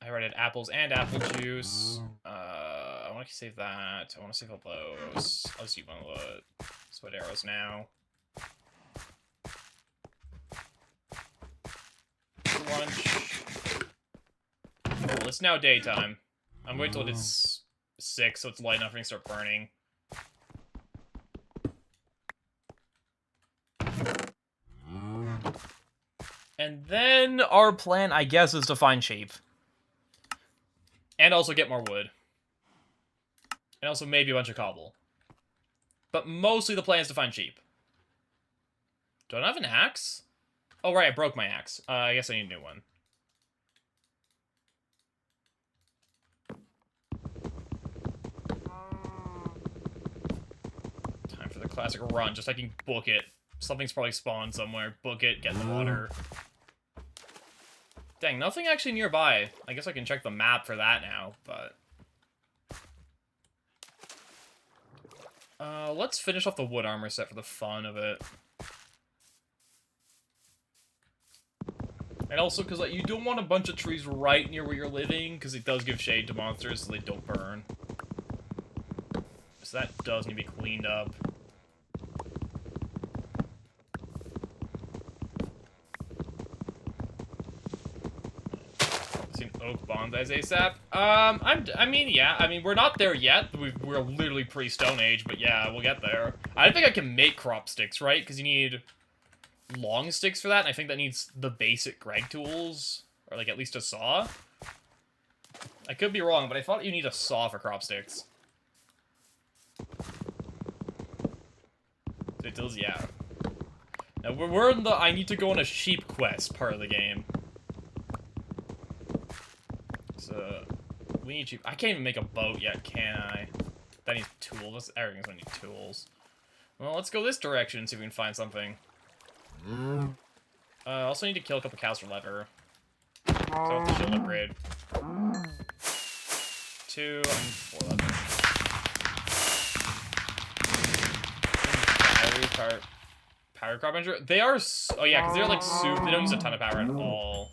I already had apples and apple juice. I want to save that. I want to save all those. I'll just eat one of the sweat arrows now. Crunch. Cool, it's now daytime. I'm waiting till it's 6, so it's light enough for me to start burning. And then our plan, I guess, is to find sheep. And also get more wood. And also maybe a bunch of cobble. But mostly the plan is to find sheep. Do I not have an axe? Oh, right, I broke my axe. I guess I need a new one. Time for the classic run, just so I can book it. Something's probably spawned somewhere. Book it, get in the water. Dang, nothing actually nearby. I guess I can check the map for that now, but... let's finish off the wood armor set for the fun of it. And also, because like, you don't want a bunch of trees right near where you're living, because it does give shade to monsters so they don't burn. So that does need to be cleaned up. Oak bonsais ASAP. I mean, yeah. I mean, we're not there yet. We're literally pre-Stone Age, but yeah, we'll get there. I don't think I can make crop sticks, right? Because you need long sticks for that, and I think that needs the basic Greg tools, or like at least a saw. I could be wrong, but I thought you need a saw for crop sticks. It does, yeah. Now we're in the I need to go on a sheep quest part of the game. So, we need sheep. I can't even make a boat yet, can I? That needs tools. Everything's gonna need tools. Well, let's go this direction and see if we can find something. Also need to kill a couple cows for leather. So I want the shield upgrade. 2 and 4 leather. Power crop injury? They are oh yeah, because they're like soup. They don't use a ton of power at all.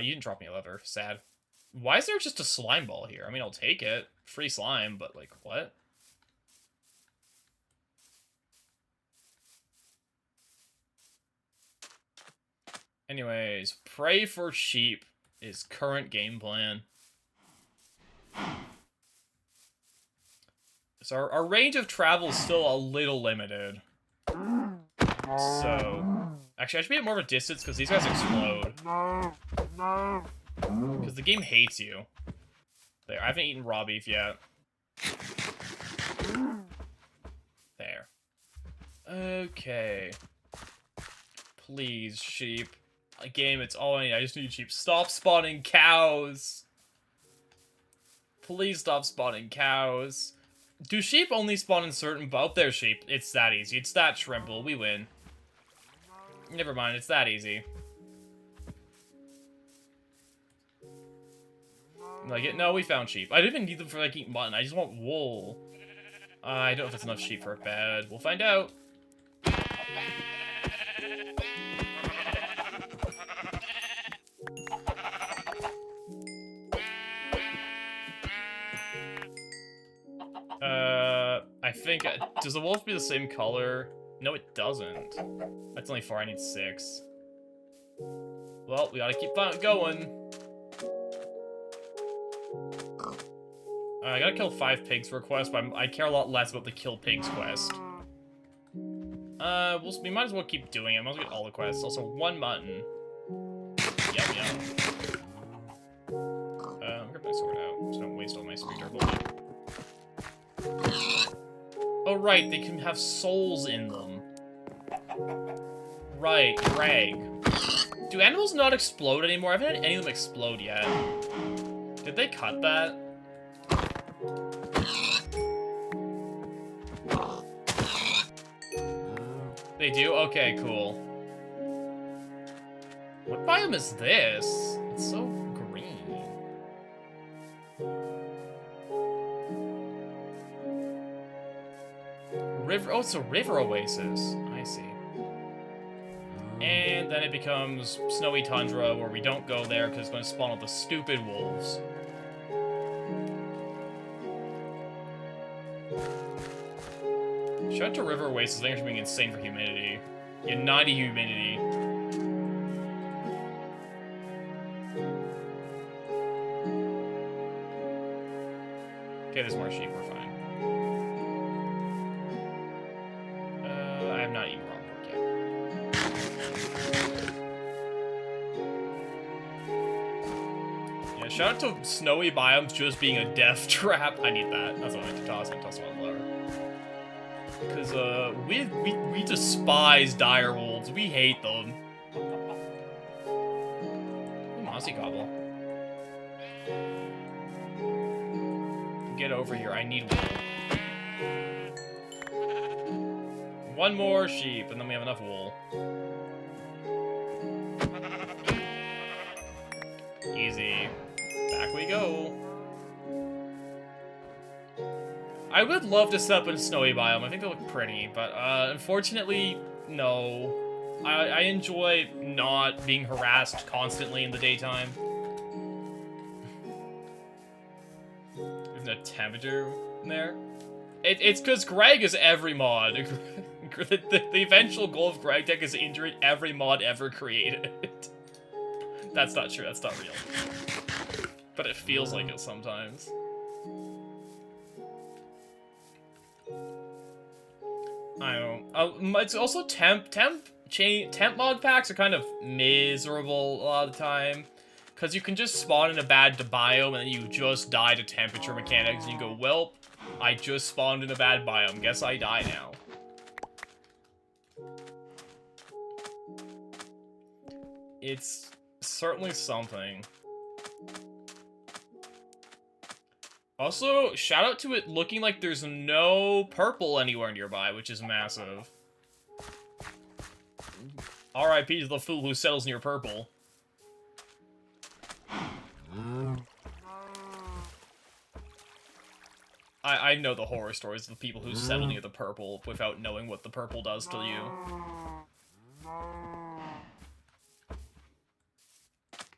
You didn't drop me a lever. Sad. Why is there just a slime ball here? I mean, I'll take it. Free slime, but, like, what? Anyways, pray for sheep is current game plan. So our range of travel is still a little limited. So... Actually, I should be at more of a distance because these guys explode. Because the game hates you. There, I haven't eaten raw beef yet. There. Okay. Please, sheep. Game, it's all I need. I just need sheep. Stop spawning cows! Please stop spawning cows. Do sheep only spawn in certain... Oh, there's sheep. It's that easy. It's that shrimple. We win. Never mind, it's that easy. Like, no, we found sheep. I didn't even need them for, like, eating mutton. I just want wool. I don't know if that's enough sheep for a bed. We'll find out. I think... does the wolf be the same color? No, it doesn't. That's only 4. I need 6. Well, we gotta keep going. I gotta kill 5 pigs for a quest, but I care a lot less about the kill pigs quest. We might as well keep doing it. Might as well get all the quests. Also, 1 mutton. Yum, yum. I'm gonna put my sword out, so I don't waste all my screwdriver bullet. Oh, right, they can have souls in them. Right, Greg. Do animals not explode anymore? I haven't had any of them explode yet. Did they cut that? They do? Okay, cool. What biome is this? It's so green. River. Oh, it's a river oasis. I see. And then it becomes snowy tundra, where we don't go there because it's going to spawn all the stupid wolves. Shout out to River Oasis. I think it's being insane for humidity. Yeah, 90 humidity. Okay, there's more sheep. We're fine. I have not eaten raw pork yet. Yeah, shout out to snowy biomes just being a death trap. I need that. That's what I like to toss. I toss one lower. Because, we despise dire wolves. We hate them. Ooh, Mossy Gobble. Get over here. I need wool. One more sheep, and then we have enough wool. Easy. Back we go. I would love to set up in a snowy biome. I think they look pretty, but unfortunately, no. I enjoy not being harassed constantly in the daytime. There's no temperature in there. It's because Greg is every mod. The eventual goal of Greg Tech is to injure every mod ever created. That's not true. That's not real. But it feels like it sometimes. I don't know. It's also temp mod packs are kind of miserable a lot of the time. Because you can just spawn in a bad biome and then you just die to temperature mechanics and you go, well, I just spawned in a bad biome. Guess I die now. It's certainly something. Also, shout out to it looking like there's no purple anywhere nearby, which is massive. RIP to the fool who settles near purple. I know the horror stories of the people who settle near the purple without knowing what the purple does to you.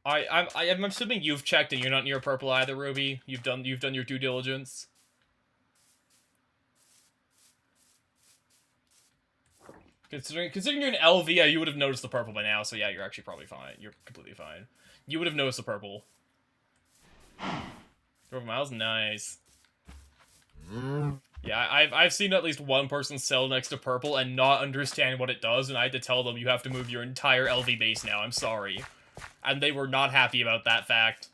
I'm assuming you've checked and you're not near purple either, Ruby. You've done your due diligence. Considering you're an LV, you would have noticed the purple by now. So yeah, you're actually probably fine. You're completely fine. You would have noticed the purple. 12 miles, nice. Yeah, I've seen at least one person settle next to purple and not understand what it does, and I had to tell them you have to move your entire LV base now. I'm sorry. And they were not happy about that fact.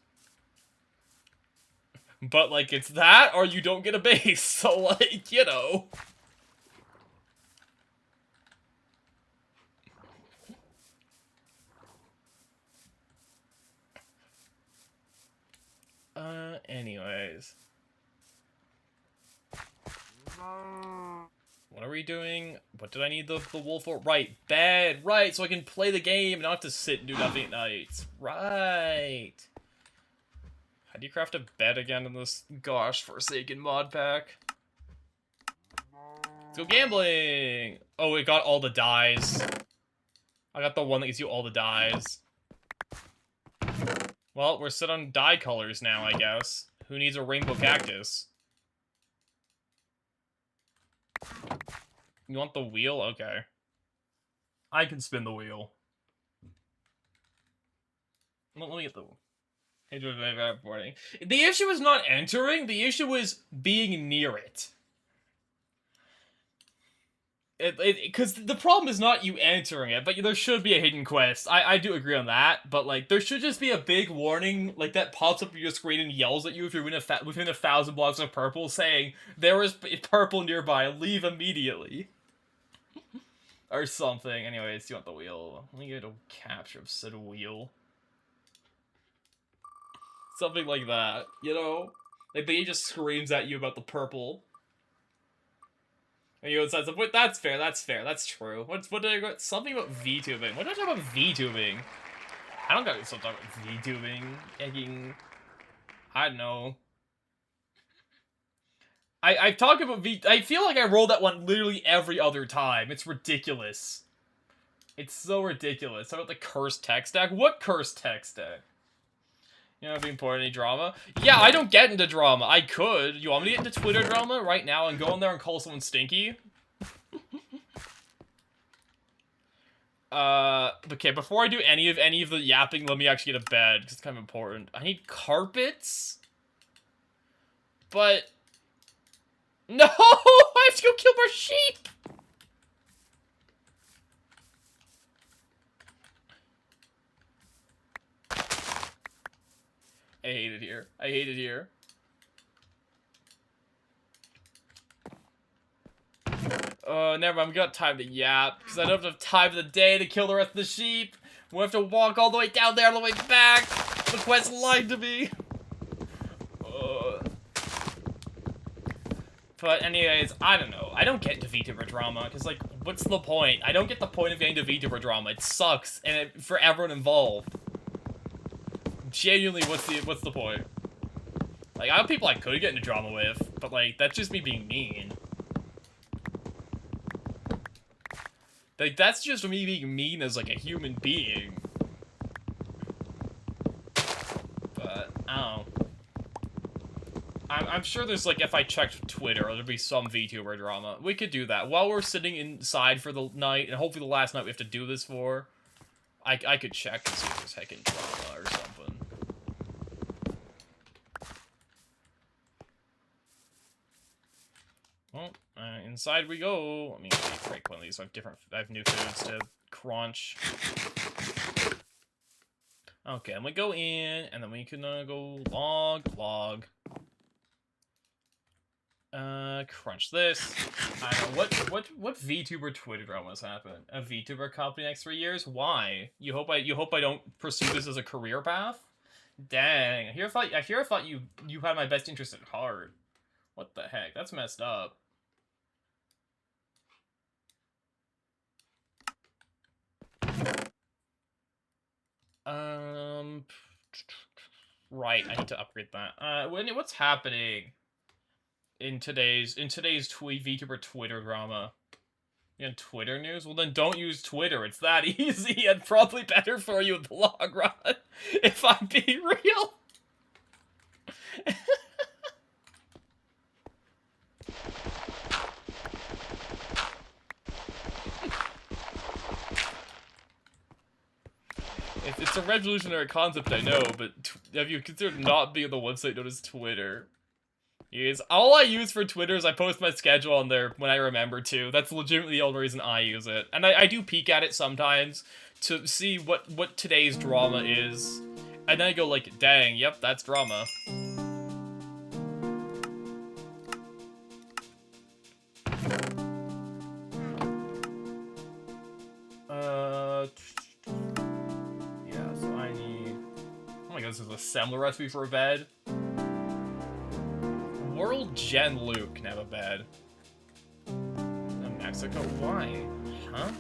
But, like, it's that, or you don't get a base, so, like, you know. Anyways. What are we doing? What did I need the wool for? Right, bed. Right, so I can play the game and not have to sit and do nothing at night. Right. How do you craft a bed again in this gosh forsaken mod pack? Let's go gambling! Oh, it got all the dyes. I got the one that gives you all the dyes. Well, we're set on dye colors now, I guess. Who needs a rainbow cactus? You want the wheel? Okay. I can spin the wheel. Let me get the... The issue is not entering, the issue is being near it. Because the problem is not you entering it, but there should be a hidden quest. I do agree on that, but like there should just be a big warning like that pops up on your screen and yells at you if you're within 1,000 blocks of purple, saying there is purple nearby, leave immediately, or something. Anyways, you want the wheel? Let me get a capture of said wheel. Something like that, you know? Like he just screams at you about the purple. And you says, "Wait, that's fair, that's true." What did I got? Something about VTubing. What did I talk about VTubing? I don't got something about VTubing. I don't know. I've talked about I feel like I roll that one literally every other time. It's ridiculous. It's so ridiculous. How about the cursed tech stack? What cursed tech stack? You know, being part of any drama? Yeah, I don't get into drama. I could. You want me to get into Twitter drama right now and go in there and call someone stinky? Okay, before I do any of the yapping, let me actually get a bed, because it's kind of important. I need carpets? But... No! I have to go kill more sheep! I hate it here. I hate it here. Never mind, we got time to yap, because I don't have time of the day to kill the rest of the sheep. We'll have to walk all the way down there, all the way back. The quest lied to me. But anyways, I don't know. I don't get into VTuber drama, because, like, what's the point? I don't get the point of getting into VTuber drama. It sucks, and for everyone involved. Genuinely, what's the point? Like, I have people I could get into drama with, but, like, that's just me being mean. Like, that's just me being mean as, like, a human being. But, I don't know. I'm sure there's, like, if I checked Twitter, there'd be some VTuber drama. We could do that. While we're sitting inside for the night, and hopefully the last night we have to do this for, I could check and see if there's heckin' drama or something. Well, inside we go. Let me break one of these. I have new foods to crunch. Okay, and we go in, and then we can go log. Crunch this. I don't know, what VTuber Twitter dramas happen? A VTuber company next 3 years? Why? You hope I don't pursue this as a career path? Dang, I thought you had my best interest at heart. What the heck? That's messed up. Right, I need to upgrade that. What's happening in today's VTuber Twitter drama? You know, Twitter news? Well, then don't use Twitter. It's that easy and probably better for you in the long run, if I'm being real. It's a revolutionary concept, I know, but have you considered not being on the website known as Twitter? Yes, all I use for Twitter is I post my schedule on there when I remember to. That's legitimately the only reason I use it. And I do peek at it sometimes to see what today's drama is. And then I go like, dang, yep, that's drama. This is a similar recipe for a bed. World Gen Luke can have a bed. Mexico? Why? Huh?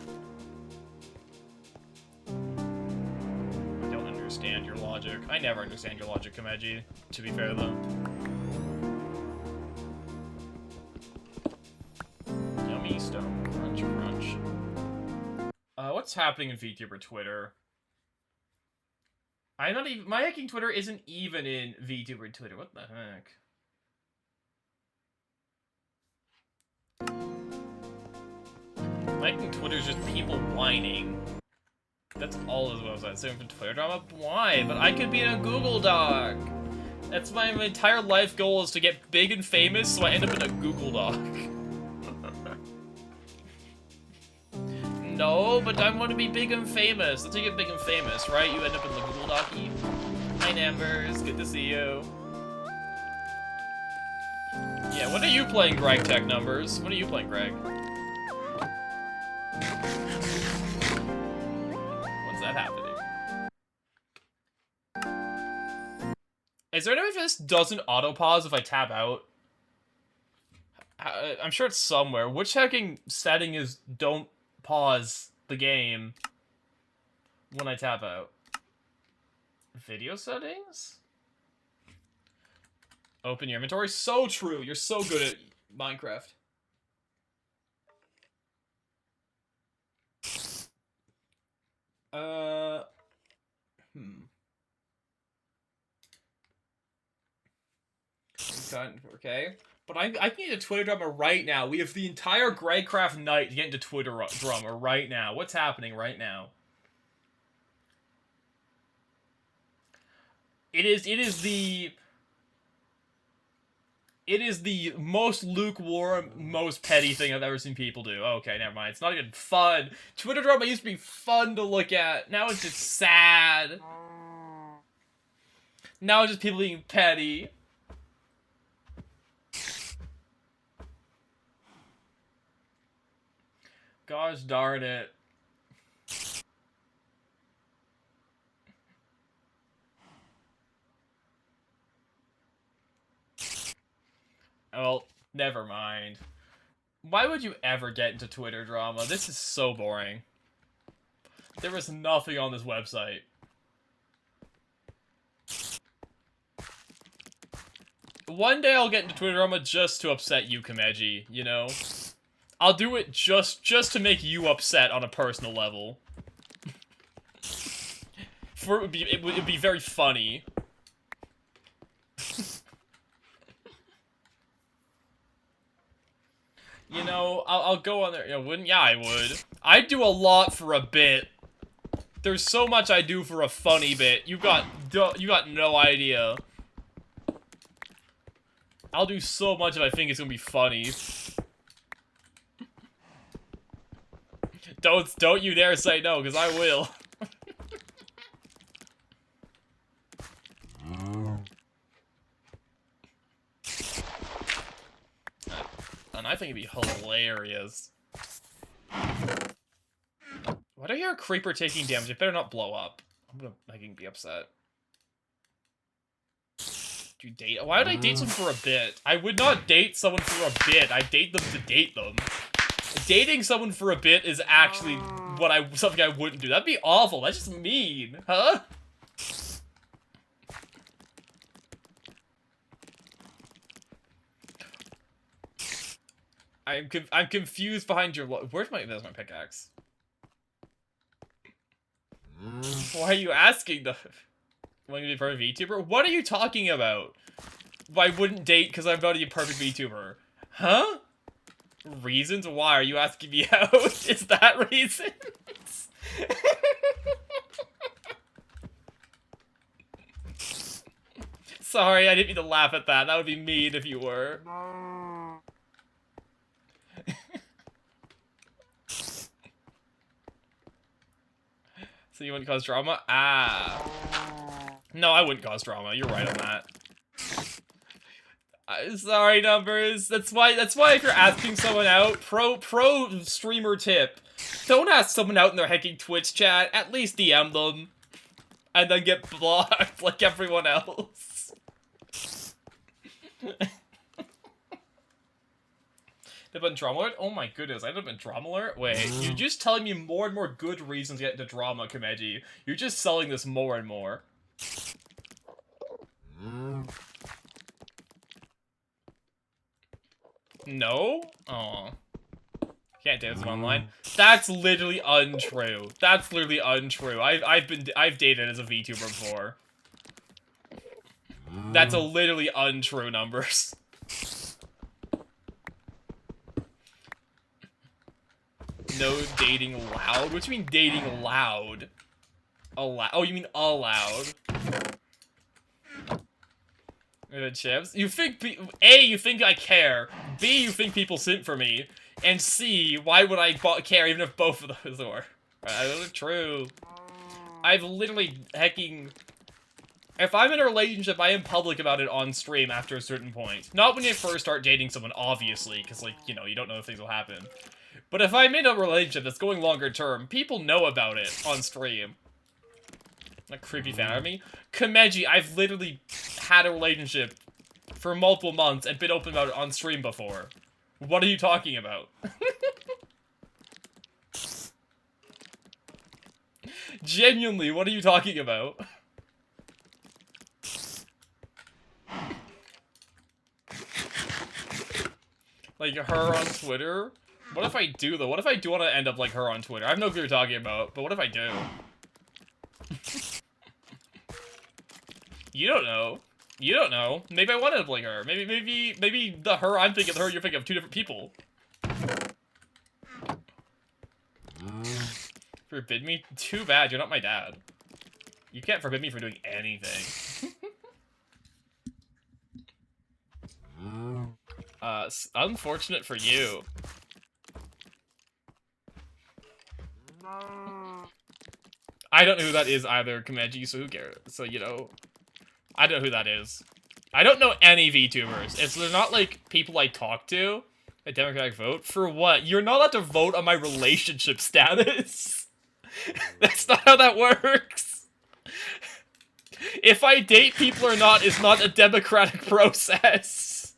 I don't understand your logic. I never understand your logic, Kameji. To be fair, though. Yummy stone. Crunch, crunch. What's happening in VTuber Twitter? I'm not even. My hacking Twitter isn't even in VTuber Twitter. What the heck? My hacking Twitter is just people whining. That's all his website. Same for Twitter drama? Why? But I could be in a Google Doc. That's my entire life goal, is to get big and famous, so I end up in a Google Doc. No, but I want to be big and famous. That's how you get big and famous, right? You end up in the Google Doc-y. Hi, Nambers. Good to see you. Yeah, what are you playing, Greg Tech Numbers? What are you playing, Greg? When's that happening? Is there any way this doesn't auto-pause if I tap out? I'm sure it's somewhere. Which hacking setting is don't pause the game when I tap out? Video settings? Open your inventory? So true. You're so good at Minecraft. Okay. But I need a Twitter drama right now. We have the entire Greycraft night to get into Twitter drama right now. What's happening right now? It is the most lukewarm, most petty thing I've ever seen people do. Okay, never mind. It's not even fun. Twitter drama used to be fun to look at. Now it's just sad. Now it's just people being petty. Gosh darn it. Well, never mind. Why would you ever get into Twitter drama? This is so boring. There is nothing on this website. One day I'll get into Twitter drama just to upset you, Kameji, you know? I'll do it just to make you upset on a personal level. It would be very funny. You know, I'll go on there. You know, wouldn't? Yeah, I would. I'd do a lot for a bit. There's so much I do for a funny bit. You got no idea. I'll do so much if I think it's gonna be funny. Don't you dare say no, because I will. And I think it'd be hilarious. Why do I hear a creeper taking damage? It better not blow up. I'm gonna be upset. Do you date? Why would I date someone for a bit? I would not date someone for a bit. I date them to date them. Dating someone for a bit is actually something I wouldn't do. That'd be awful. That's just mean, huh? I'm confused behind your. There's my pickaxe. Why are you asking the? Want to be a perfect VTuber? What are you talking about? I wouldn't date because I'm about to be a perfect VTuber. Huh? Reasons? Why are you asking me out? Is that reasons? Sorry, I didn't mean to laugh at that. That would be mean if you were. So you wouldn't cause drama? Ah. No, I wouldn't cause drama. You're right on that. Sorry, Numbers. That's why if you're asking someone out, pro streamer tip. Don't ask someone out in their hecking Twitch chat. At least DM them. And then get blocked like everyone else. They've been drama alert? Oh my goodness, I've been drama alert? Wait, you're just telling me more and more good reasons to get into drama, Kameji. You're just selling this more and more. No? Aw. Can't date this online. That's literally untrue. That's literally untrue. I've dated as a VTuber before. That's a literally untrue Numbers. No dating loud? What do you mean dating loud? Oh, you mean allowed? Chips? You think A, you think I care. B, you think people simp for me. And C, why would I care even if both of those were? Those are true. I've literally hecking... If I'm in a relationship, I am public about it on stream after a certain point. Not when you first start dating someone, obviously, because, like, you know, you don't know if things will happen. But if I'm in a relationship that's going longer term, people know about it on stream. A creepy fan of me. Komeji, I've literally had a relationship for multiple months and been open about it on stream before. What are you talking about? Genuinely, what are you talking about? Like, her on Twitter? What if I do, though? What if I do want to end up like her on Twitter? I have no clue what you're talking about, but what if I do? You don't know. You don't know. Maybe I want to end up like her. Maybe the her I'm thinking of, the her you're thinking of, two different people. Forbid me? Too bad, you're not my dad. You can't forbid me from doing anything. Unfortunate for you. I don't know who that is either, Komeji, so who cares? So, you know, I don't know who that is. I don't know any VTubers. They're not, like, people I talk to. A Democratic vote? For what? You're not allowed to vote on my relationship status. That's not how that works. If I date people or not is not a democratic process.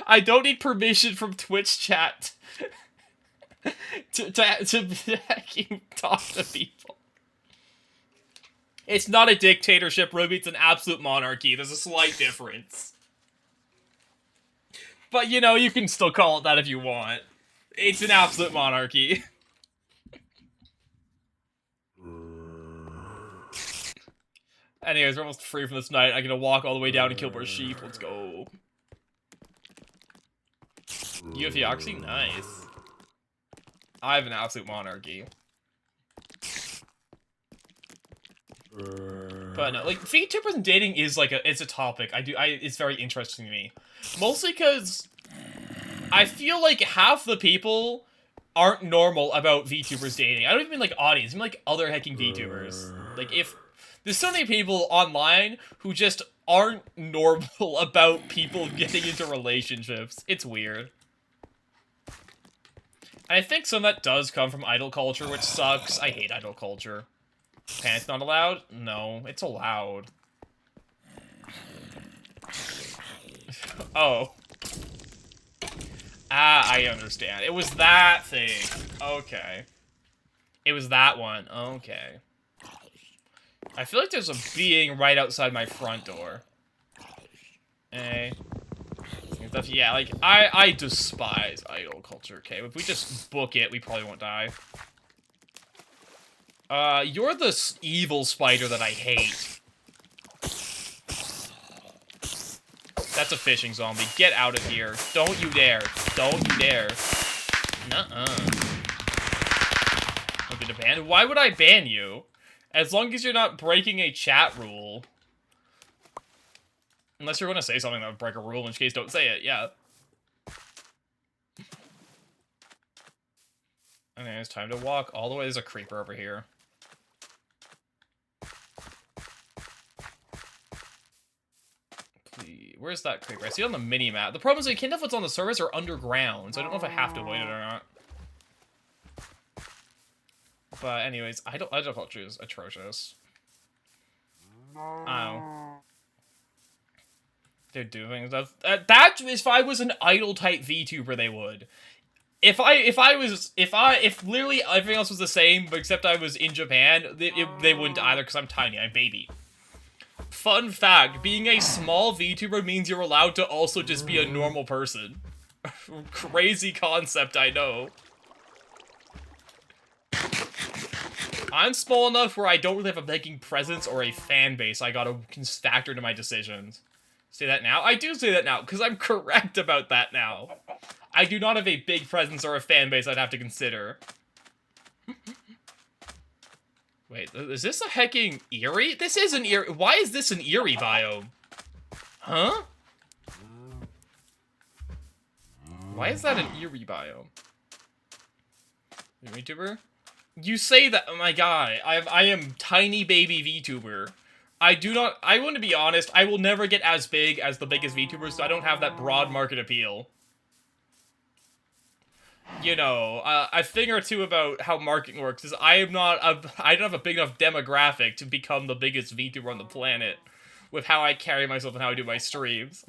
I don't need permission from Twitch chat to talk to people. It's not a dictatorship, Ruby, it's an absolute monarchy. There's a slight difference. But, you know, you can still call it that if you want. It's an absolute monarchy. Anyways, we're almost free from this night. I'm gonna walk all the way down and kill more sheep. Let's go. UFEoxy? Nice. I have an absolute monarchy. But no, like, VTubers and dating is like it's a topic. It's very interesting to me. Mostly because I feel like half the people aren't normal about VTubers dating. I don't even mean like audience, I mean like other hecking VTubers. Like, if there's so many people online who just aren't normal about people getting into relationships. It's weird. And I think some of that does come from idol culture, which sucks. I hate idol culture. Pants not allowed? No, it's allowed. Oh. Ah, I understand. It was that thing. Okay. It was that one. Okay. I feel like there's a being right outside my front door. Eh. Yeah, like, I despise idol culture, okay? If we just book it, we probably won't die. You're the evil spider that I hate. That's a fishing zombie. Get out of here. Don't you dare. Don't you dare. Nuh-uh. I'm gonna ban? Why would I ban you? As long as you're not breaking a chat rule. Unless you're gonna say something that would break a rule, in which case don't say it, yeah. Okay, it's time to walk all the way. There's a creeper over here. Please. Where's that creeper? I see it on the mini-map. The problem is I can't tell if it's on the surface or underground, so I don't know if I have to avoid it or not. But anyways, idol culture is atrocious. Oh. They're doing stuff. That if I was an idol type VTuber, they would. If literally everything else was the same, but except I was in Japan, they wouldn't either because I'm tiny, I'm baby. Fun fact, being a small VTuber means you're allowed to also just be a normal person. Crazy concept, I know. I'm small enough where I don't really have a begging presence or a fan base I gotta factor into my decisions. Say that now? I do say that now, because I'm correct about that now. I do not have a big presence or a fan base I'd have to consider. Wait, is this a hecking Eerie? This is an Eerie. Why is this an Eerie biome? Huh? Why is that an Eerie biome? VTuber? You say that, oh my god, I am tiny baby VTuber. I want to be honest, I will never get as big as the biggest VTubers, so I don't have that broad market appeal. You know, a thing or two about how marketing works is I don't have a big enough demographic to become the biggest VTuber on the planet with how I carry myself and how I do my streams.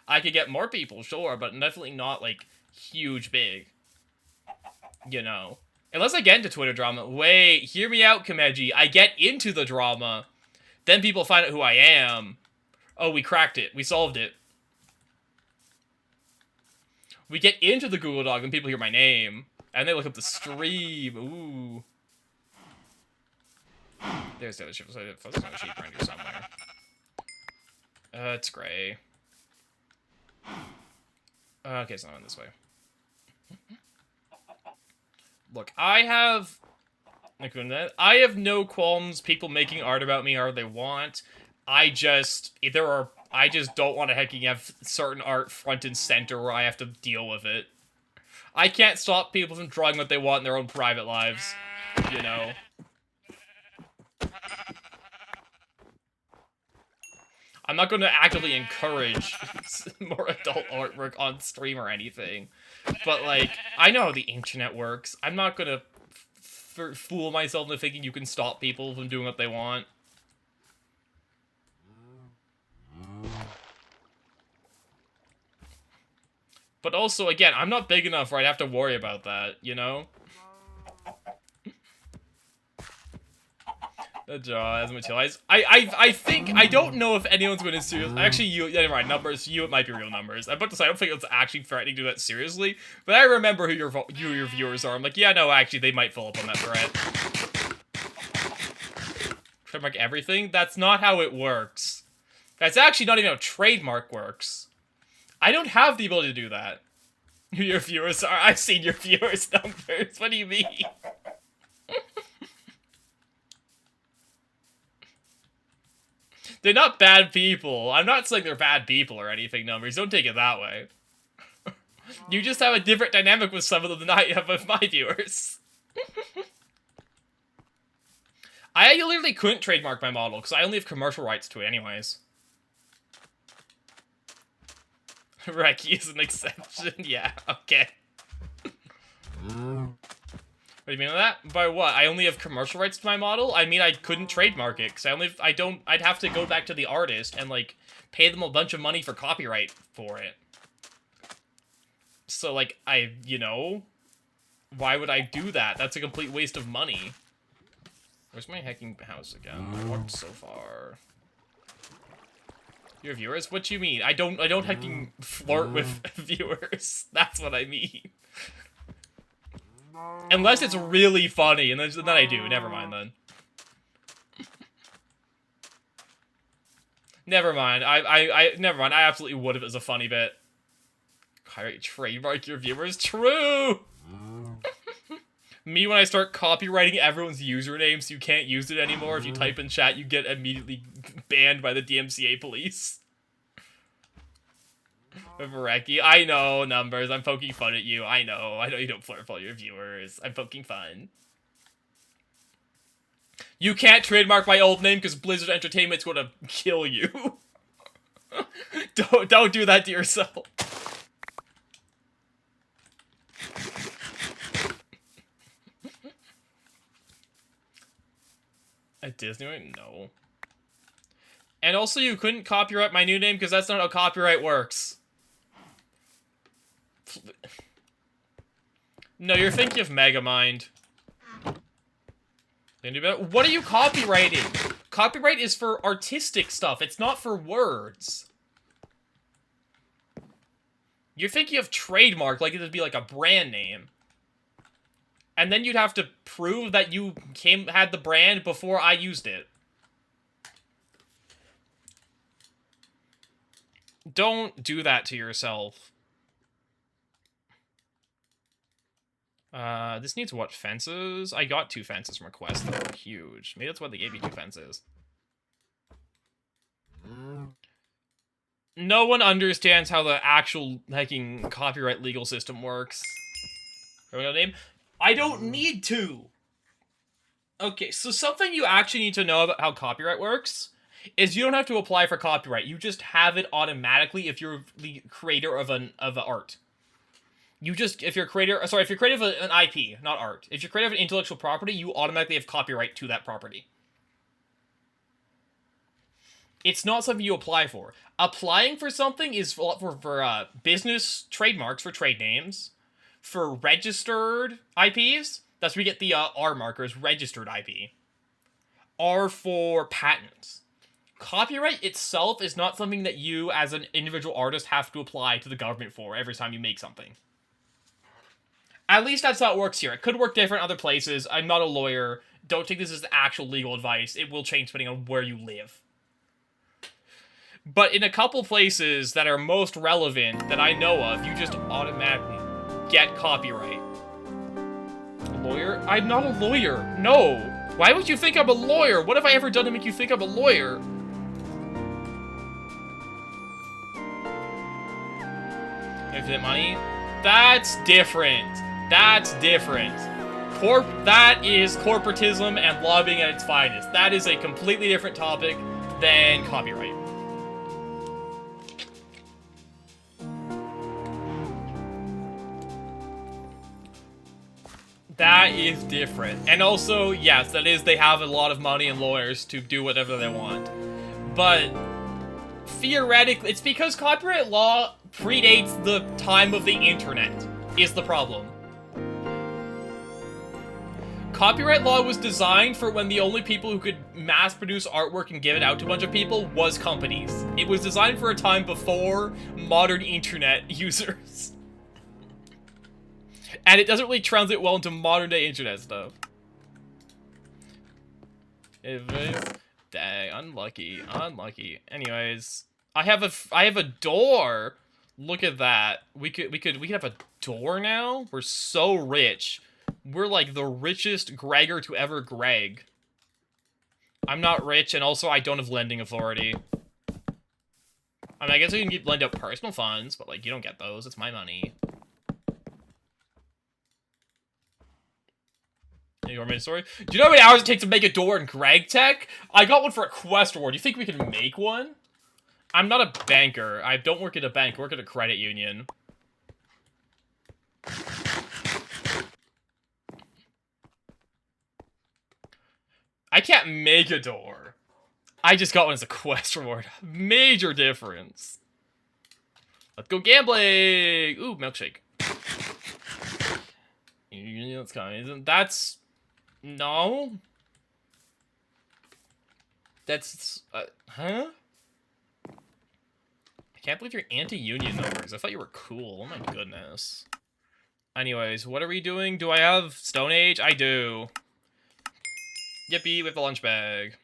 I could get more people, sure, but definitely not, like, huge big. You know. Unless I get into Twitter drama. Wait, hear me out, Kameji. I get into the drama. Then people find out who I am. Oh, we cracked it. We solved it. We get into the Google Doc and people hear my name. And they look up the stream. Ooh. There's the other ship. There's another sheep around here somewhere. It's gray. Okay, it's not on this way. Look, I have no qualms people making art about me however they want. I just don't want to hecking have certain art front and center where I have to deal with it. I can't stop people from drawing what they want in their own private lives, you know. I'm not going to actively encourage more adult artwork on stream or anything. But, like, I know how the internet works. I'm not going to fool myself into thinking you can stop people from doing what they want. But also, again, I'm not big enough where I'd have to worry about that, you know? The jaw has materialized. I think, I don't know if anyone's going to seriously, actually, never mind, numbers, it might be real numbers. I'm about to say, I don't think it's actually threatening to do that seriously, but I remember who your viewers are. I'm like, yeah, no, actually, they might fill up on that threat. Trademark everything? That's not how it works. That's actually not even how trademark works. I don't have the ability to do that. Who your viewers are? I've seen your viewers' numbers. What do you mean? They're not bad people. I'm not saying they're bad people or anything, numbers. Don't take it that way. You just have a different dynamic with some of them than I have with my viewers. I literally couldn't trademark my model, because I only have commercial rights to it anyways. Reki is an exception. Yeah, okay. What do you mean by that? By what? I only have commercial rights to my model? I mean, I couldn't trademark it, because I'd have to go back to the artist and, like, pay them a bunch of money for copyright for it. So, like, you know, why would I do that? That's a complete waste of money. Where's my hacking house again? I walked so far. Your viewers? What do you mean? I don't hacking flirt with viewers. That's what I mean. Unless it's really funny, and then I do. Never mind, then. Never mind. Never mind. I absolutely would if it was a funny bit. Trademark your viewers? True! Me when I start copywriting everyone's username so you can't use it anymore. If you type in chat, you get immediately banned by the DMCA police. Reki, I know, numbers. I'm poking fun at you. I know you don't flirt with all your viewers. I'm poking fun. You can't trademark my old name because Blizzard Entertainment's gonna kill you. Don't do that to yourself. At Disney? No. And also, you couldn't copyright my new name because that's not how copyright works. No, you're thinking of Megamind. What are you copywriting? Copyright is for artistic stuff. It's not for words. You're thinking of trademark like it'd be like a brand name. And then you'd have to prove that you had the brand before I used it. Don't do that to yourself. This needs what, fences? I got 2 fences from a quest that were huge. Maybe that's why they gave me 2 fences. No one understands how the actual hacking copyright legal system works. Everyone got a name? I don't need to! Okay, so something you actually need to know about how copyright works is you don't have to apply for copyright. You just have it automatically if you're the creator of an art. If you're creator of an IP, not art. If you're creator of an intellectual property, you automatically have copyright to that property. It's not something you apply for. Applying for something is for business trademarks, for trade names, for registered IPs. That's where we get the R markers, registered IP. R for patents. Copyright itself is not something that you, as an individual artist, have to apply to the government for every time you make something. At least that's how it works here. It could work different other places. I'm not a lawyer. Don't take this as actual legal advice. It will change depending on where you live. But in a couple places that are most relevant that I know of, you just automatically get copyright. A lawyer? I'm not a lawyer. No. Why would you think I'm a lawyer? What have I ever done to make you think I'm a lawyer? Infinite money? That's different. That's different. That is corporatism and lobbying at its finest. That is a completely different topic than copyright. That is different. And also, yes, that is, they have a lot of money and lawyers to do whatever they want. But theoretically, it's because copyright law predates the time of the internet, is the problem. Copyright law was designed for when the only people who could mass produce artwork and give it out to a bunch of people was companies. It was designed for a time before modern internet users. And it doesn't really translate well into modern day internet stuff. Dang, unlucky. Anyways, I have a door. Look at that. We could have a door now. We're so rich. We're like the richest Gregor to ever Greg. I'm not rich, and also I don't have lending authority. I mean, I guess we can lend out personal funds, but like you don't get those. It's my money. You want me to story? Do you know how many hours it takes to make a door in Greg Tech? I got one for a quest reward. Do you think we can make one? I'm not a banker. I don't work at a bank. I work at a credit union. I can't make a door. I just got one as a quest reward. Major difference. Let's go gambling! Ooh, milkshake. Let's go. That's... No? That's... huh? I can't believe you're anti-union numbers. I thought you were cool. Oh my goodness. Anyways, what are we doing? Do I have Stone Age? I do. Yippee with the lunch bag.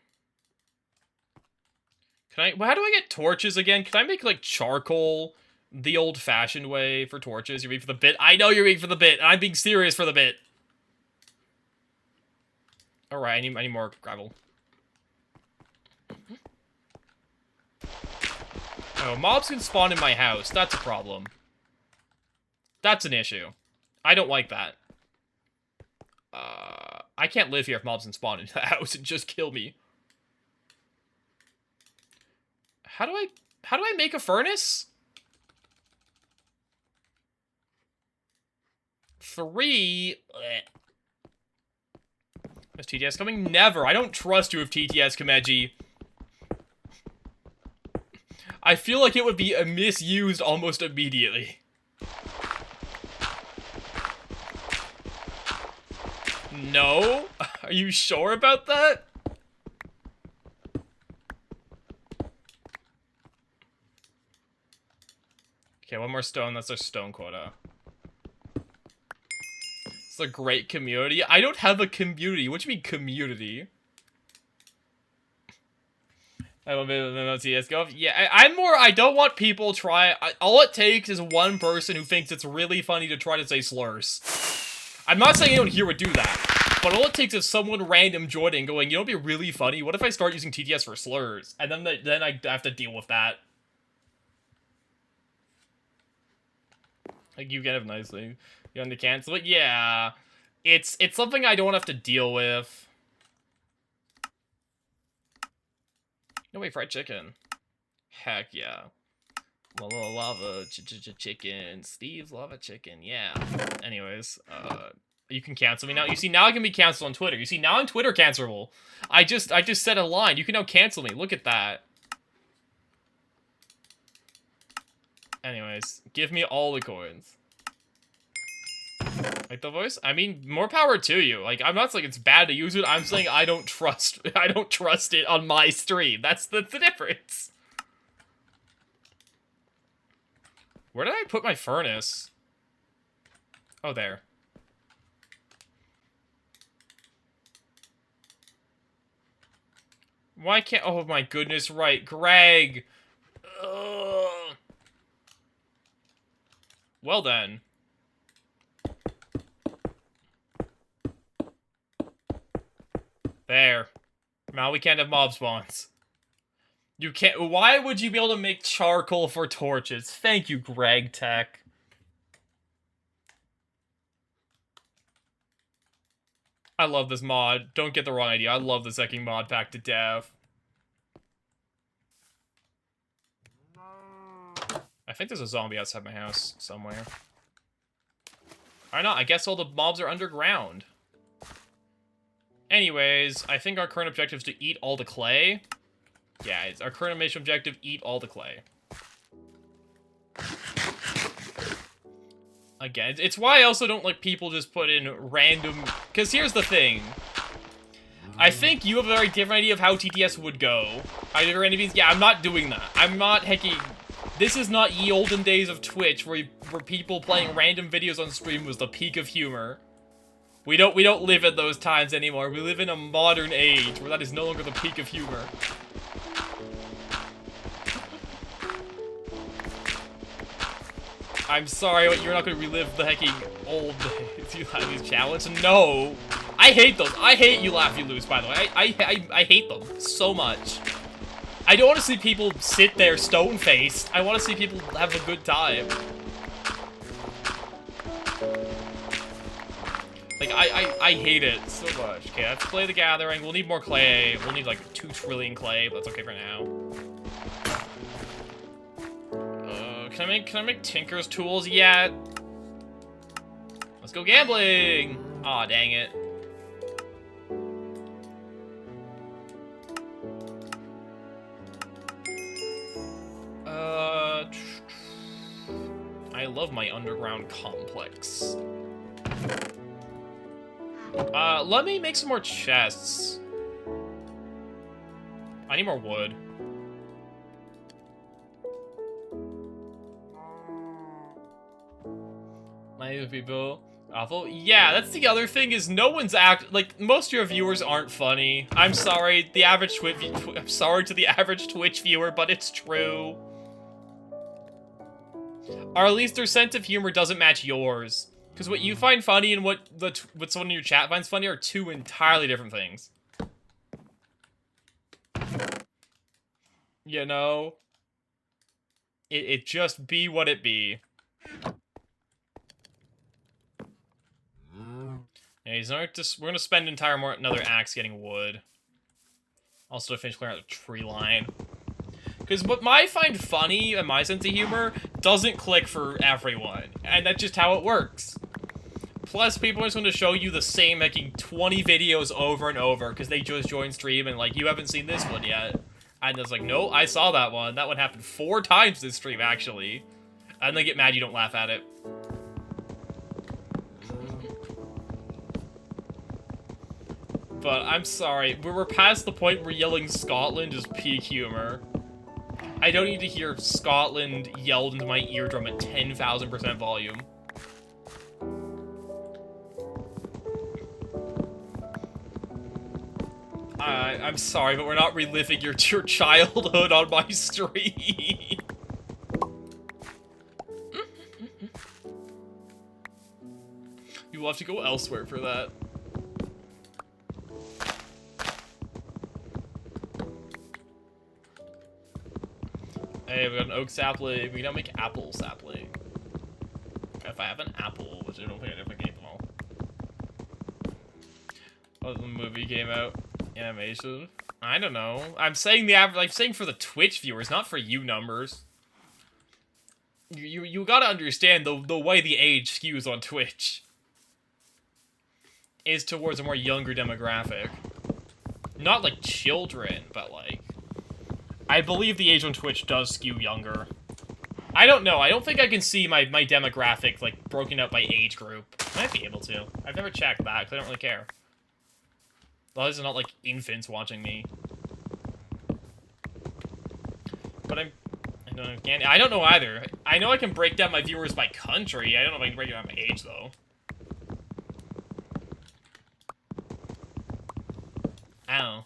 Can I... How do I get torches again? Can I make, like, charcoal the old-fashioned way for torches? You're waiting for the bit? I know you're waiting for the bit. I'm being serious for the bit. Alright, I need more gravel. Oh, mobs can spawn in my house. That's a problem. That's an issue. I don't like that. I can't live here if mobs can spawn into the house and just kill me. How do I make a furnace? 3. Is TTS coming? Never. I don't trust you with TTS, Kameji. I feel like it would be misused almost immediately. No? Are you sure about that? Okay, one more stone. That's our stone quota. It's a great community. I don't have a community. What do you mean community? I want to see us go. Yeah, I don't want people all it takes is one person who thinks it's really funny to try to say slurs. I'm not saying anyone here would do that, but all it takes is someone random joining going, you know, it'd be really funny. What if I start using TTS for slurs? And then I have to deal with that. Like, you kind of nicely. You want to cancel it? Yeah. It's something I don't have to deal with. No way, fried chicken. Heck yeah. Lava chicken. Steve's lava chicken. Yeah. Anyways, you can cancel me now. You see, now I can be canceled on Twitter. You see, now I'm Twitter cancelable. I just set a line. You can now cancel me. Look at that. Anyways, give me all the coins. Like the voice? I mean, more power to you. Like, I'm not saying it's bad to use it. I'm saying I don't trust it on my stream. That's the difference. Where did I put my furnace? Oh, there. Why can't... Oh, my goodness, right. Greg! Ugh. Well, then. There. Now we can't have mob spawns. You can't... Why would you be able to make charcoal for torches? Thank you, Greg Tech. I love this mod. Don't get the wrong idea. I love the second mod pack to death. I think there's a zombie outside my house somewhere. I know. I guess all the mobs are underground. Anyways, I think our current objective is to eat all the clay. Yeah, it's our current mission objective, eat all the clay. Again, it's why I also don't like people just put in random... Because here's the thing. I think you have a very different idea of how TTS would go. Either enemies... Yeah, I'm not doing that. I'm not hecking... This is not ye olden days of Twitch where people playing random videos on stream was the peak of humor. We don't live in those times anymore. We live in a modern age where that is no longer the peak of humor. I'm sorry, but you're not going to relive the hecking old days. You have these challenges? No! I hate those. I hate You Laugh, You Lose, by the way. I hate them so much. I don't want to see people sit there stone-faced. I want to see people have a good time. Like, I hate it so much. Okay, let's play the gathering. We'll need more clay. We'll need, like, 2 trillion clay, but that's okay for now. Can I make Tinker's tools yet? Let's go gambling! Aw, dang it. I love my underground complex. Let me make some more chests. I need more wood. My people awful. Yeah, that's the other thing is no one's like most of your viewers aren't funny. I'm sorry, the average I'm sorry to the average Twitch viewer, but it's true. Or at least their sense of humor doesn't match yours. Because what you find funny and what someone in your chat finds funny are 2 entirely different things. You know? It just be what it be. Yeah, we're gonna spend another axe getting wood. Also to finish clearing out the tree line. Because what I find funny and my sense of humor doesn't click for everyone. And that's just how it works. Plus, people are just going to show you the same, making 20 videos over and over because they just joined stream and, like, you haven't seen this one yet. And it's like, no, I saw that one. That one happened 4 times this stream, actually. And they get mad you don't laugh at it. But I'm sorry, we're past the point where yelling Scotland is peak humor. I don't need to hear Scotland yelled into my eardrum at 10,000% volume. I'm sorry, but we're not reliving your childhood on my stream. You We will have to go elsewhere for that. Hey, we got an oak sapling. We don't make apple sapling. If I have an apple, which I don't think I ever gave them all. Oh, the movie came out. Animation. I don't know. I'm saying the average. I'm saying for the Twitch viewers, not for you numbers. You gotta understand the way the age skews on Twitch is towards a more younger demographic. Not like children, but like I believe the age on Twitch does skew younger. I don't know. I don't think I can see my demographic, like, broken up by age group. I might be able to. I've never checked that, because I don't really care. Well, these are not, like, infants watching me. But I don't know either. I know I can break down my viewers by country. I don't know if I can break it down by age, though. I don't know.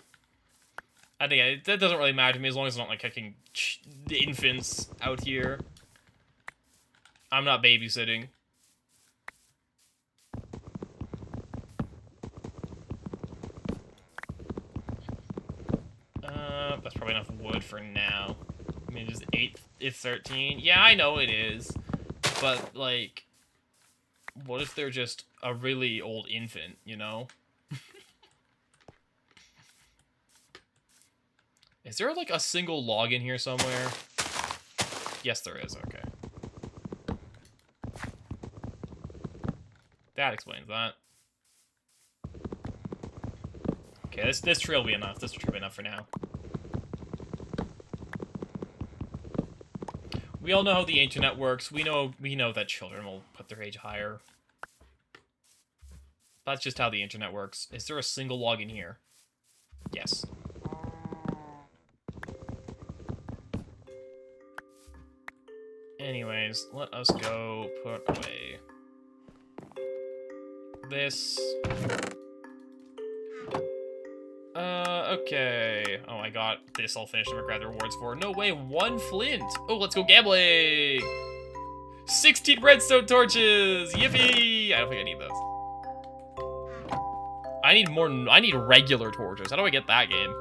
I think that doesn't really matter to me as long as I'm not, like, kicking the infants out here. I'm not babysitting. That's probably enough wood for now. I mean, just 8 is 13. Yeah, I know it is. But, like, what if they're just a really old infant, you know? Is there, like, a single log in here somewhere? Yes, there is. Okay. That explains that. Okay, this tree will be enough. This tree will be enough for now. We all know how the internet works. We know that children will put their age higher. That's just how the internet works. Is there a single log in here? Yes. Anyways, let us go put away this. Okay. Oh, I got this all finished. I'm gonna grab the rewards for. No way, 1 flint. Oh, let's go gambling. 16 redstone torches. Yippee! I don't think I need those. I need more. I need regular torches. How do I get that game?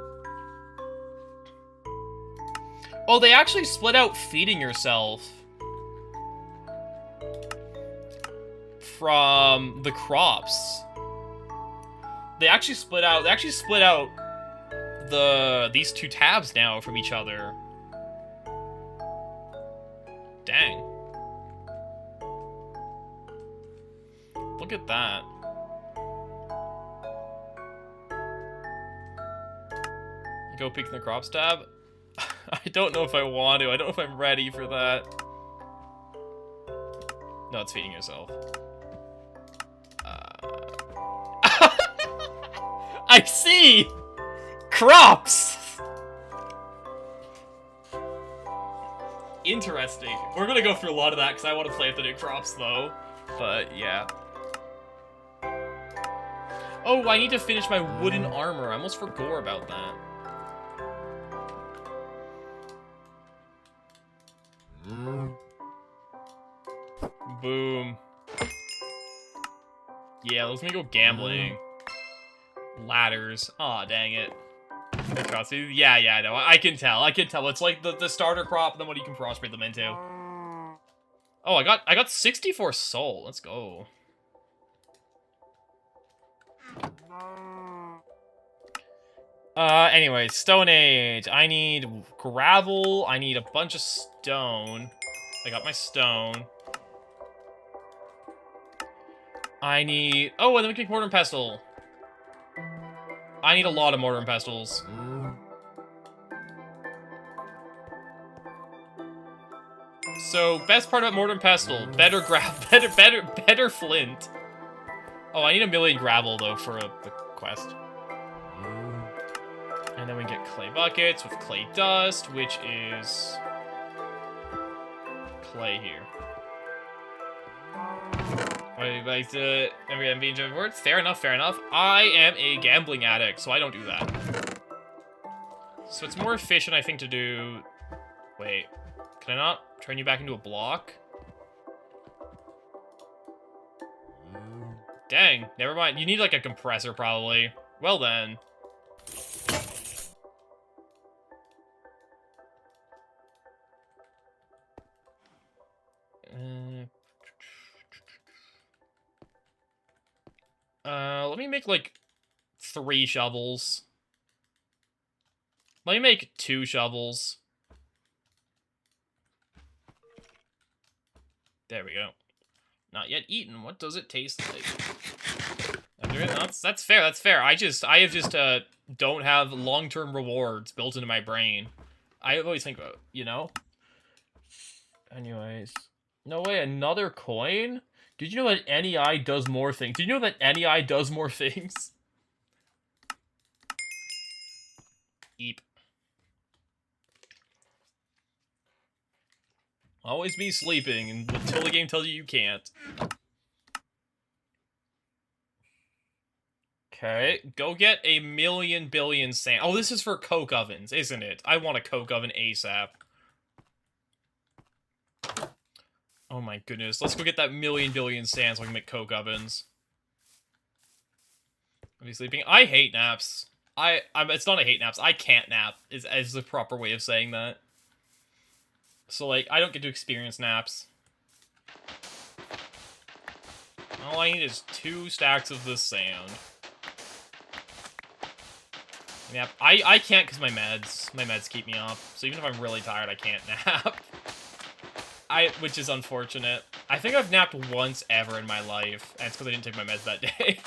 Oh, they actually split out feeding yourself from the crops. They actually split out. These 2 tabs now from each other. Dang. Look at that. Go peek in the crops tab. I don't know if I want to. I don't know if I'm ready for that. No, it's feeding yourself. I see! Crops! Interesting. We're gonna go through a lot of that because I want to play with the new crops, though. But, yeah. Oh, I need to finish my wooden armor. I almost forgot about that. Boom. Yeah, let's go gambling. Ladders. Aw, dang it. Yeah, I know. I can tell. It's like the starter crop, and then what you can crossbreed them into. Oh, I got 64 soul. Let's go. Anyway, Stone Age. I need gravel. I need a bunch of stone. I got my stone. I need... Oh, and then we can mortar and pestle. I need a lot of mortar and pestles. So, best part about mortar and pestle, better flint. Oh, I need 1,000,000 gravel though for the quest. And then we get clay buckets with clay dust, which is clay here. Like I'm being words. Fair enough. I am a gambling addict, so I don't do that. So it's more efficient, I think, to do. Wait, can I not turn you back into a block? Dang, never mind. You need, like, a compressor, probably. Well, then. Let me make, like, 3 shovels. Let me make 2 shovels. There we go. Not yet eaten. What does it taste like? That's fair, that's fair. I have just, don't have long-term rewards built into my brain. I always think about, you know? Anyways. No way, another coin? Did you know that NEI does more things? Did you know that NEI does more things? Eep. Always be sleeping until the game tells you you can't. Okay, go get a million billion sand. Oh, this is for coke ovens, isn't it? I want a coke oven ASAP. Oh my goodness, let's go get that million billion sand so I can make coke ovens. Are you sleeping? I hate naps. It's not I hate naps, I can't nap, is the proper way of saying that. So, like, I don't get to experience naps. All I need is 2 stacks of this sand. Nap. I can't because my meds keep me up. So even if I'm really tired, I can't nap. Which is unfortunate. I think I've napped once ever in my life, and it's because I didn't take my meds that day.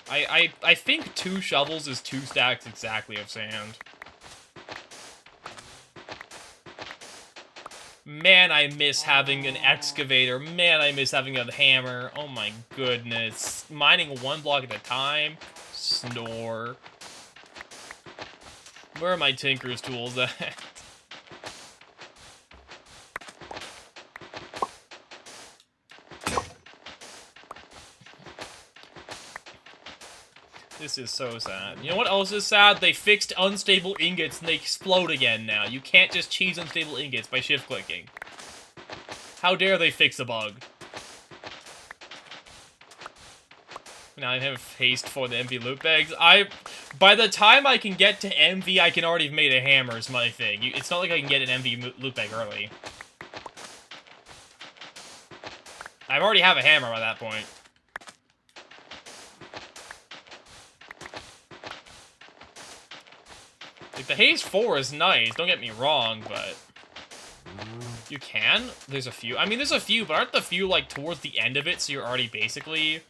I think 2 shovels is 2 stacks exactly of sand. Man, I miss having an excavator. Man, I miss having a hammer. Oh my goodness. Mining 1 block at a time. Snore. Where are my tinker's tools at? This is so sad. You know what else is sad? They fixed unstable ingots and they explode again now. You can't just cheese unstable ingots by shift-clicking. How dare they fix a bug? Now I have haste for the MV loot bags. By the time I can get to MV, I can already have made a hammer is my thing. It's not like I can get an MV loot bag early. I already have a hammer by that point. Like, the haste 4 is nice, don't get me wrong, but... You can? There's a few. I mean, there's a few, but aren't the few, like, towards the end of it, so you're already basically...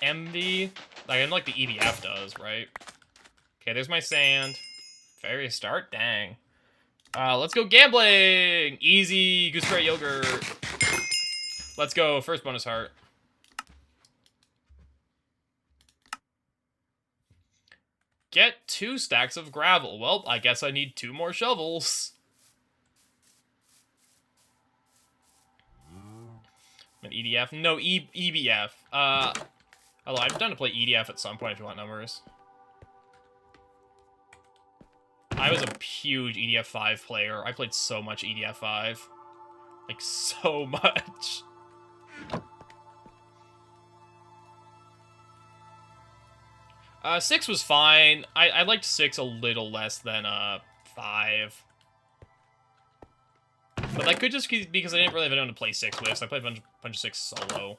MV? Like, like the EDF does, right? Okay, there's my sand. Very start? Dang. Let's go gambling! Easy, gooseberry yogurt. Let's go, first bonus heart. Get 2 stacks of gravel. Well, I guess I need 2 more shovels. An EDF? No, EBF. Although I'm down to play EDF at some point if you want numbers. I was a huge EDF 5 player. I played so much EDF 5. Like, so much. Six was fine. I liked 6 a little less than 5. But that could just be because I didn't really have anyone to play 6 with, so I played a bunch of 6 solo.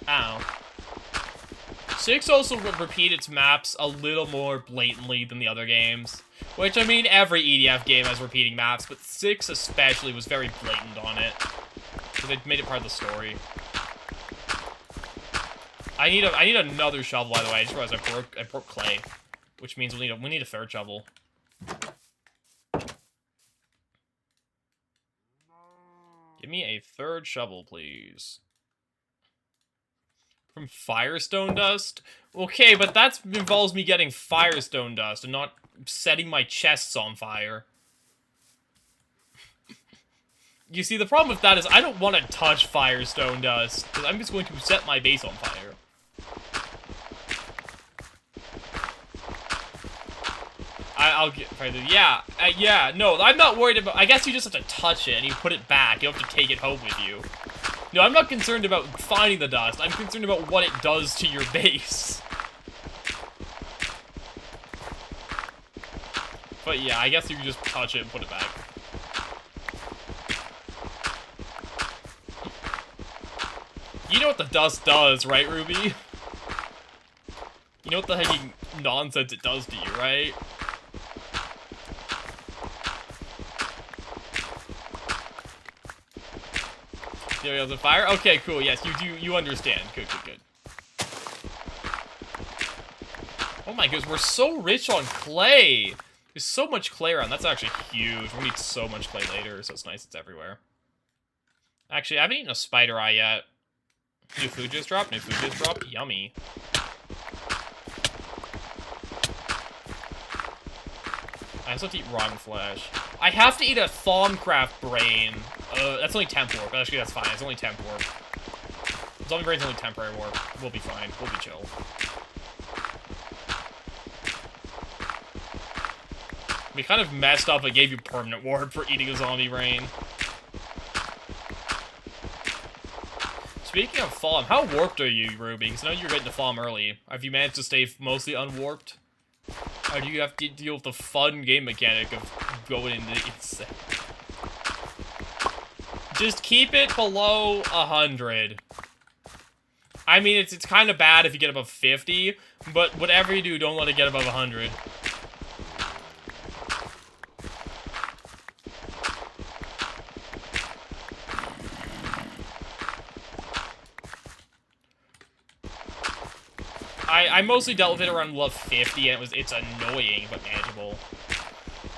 Ow. 6 also repeat its maps a little more blatantly than the other games. Which, I mean, every EDF game has repeating maps, but 6 especially was very blatant on it. Because they made it part of the story. I need another shovel, by the way. I just realized I broke clay. Which means we need a 3rd shovel. Give me a 3rd shovel, please. From Firestone dust? Okay, but that involves me getting Firestone dust and not setting my chests on fire. You see, the problem with that is I don't want to touch Firestone dust, because I'm just going to set my base on fire. I'll get yeah, no, I'm not worried about, I guess you just have to touch it and you put it back. You don't have to take it home with you. No, I'm not concerned about finding the dust. I'm concerned about what it does to your base. But yeah, I guess you can just touch it and put it back. You know what the dust does, right, Ruby? You know what the hecking nonsense it does to you, right? There goes the fire. Okay, cool. Yes, you do. You understand. Good, good, good. Oh my goodness, we're so rich on clay. There's so much clay around. That's actually huge. We need so much clay later, so it's nice it's everywhere. Actually, I haven't eaten a spider eye yet. New food just dropped. New food just dropped. Yummy. I also have to eat rotten flesh. I have to eat a Thaumcraft brain. That's only temp warp. Actually, that's fine. It's only temp warp. Zombie brain's only temporary warp. We'll be fine. We'll be chill. We kind of messed up and gave you permanent warp for eating a zombie brain. Speaking of Falm, how warped are you, Ruby? Because I know you're getting to Falm early. Have you managed to stay mostly unwarped? Or do you have to deal with the fun game mechanic of going into insane? Just keep it below 100. I mean, it's kind of bad if you get above 50, but whatever you do, don't let it get above 100. I mostly dealt with it around level 50, and it's annoying, but manageable.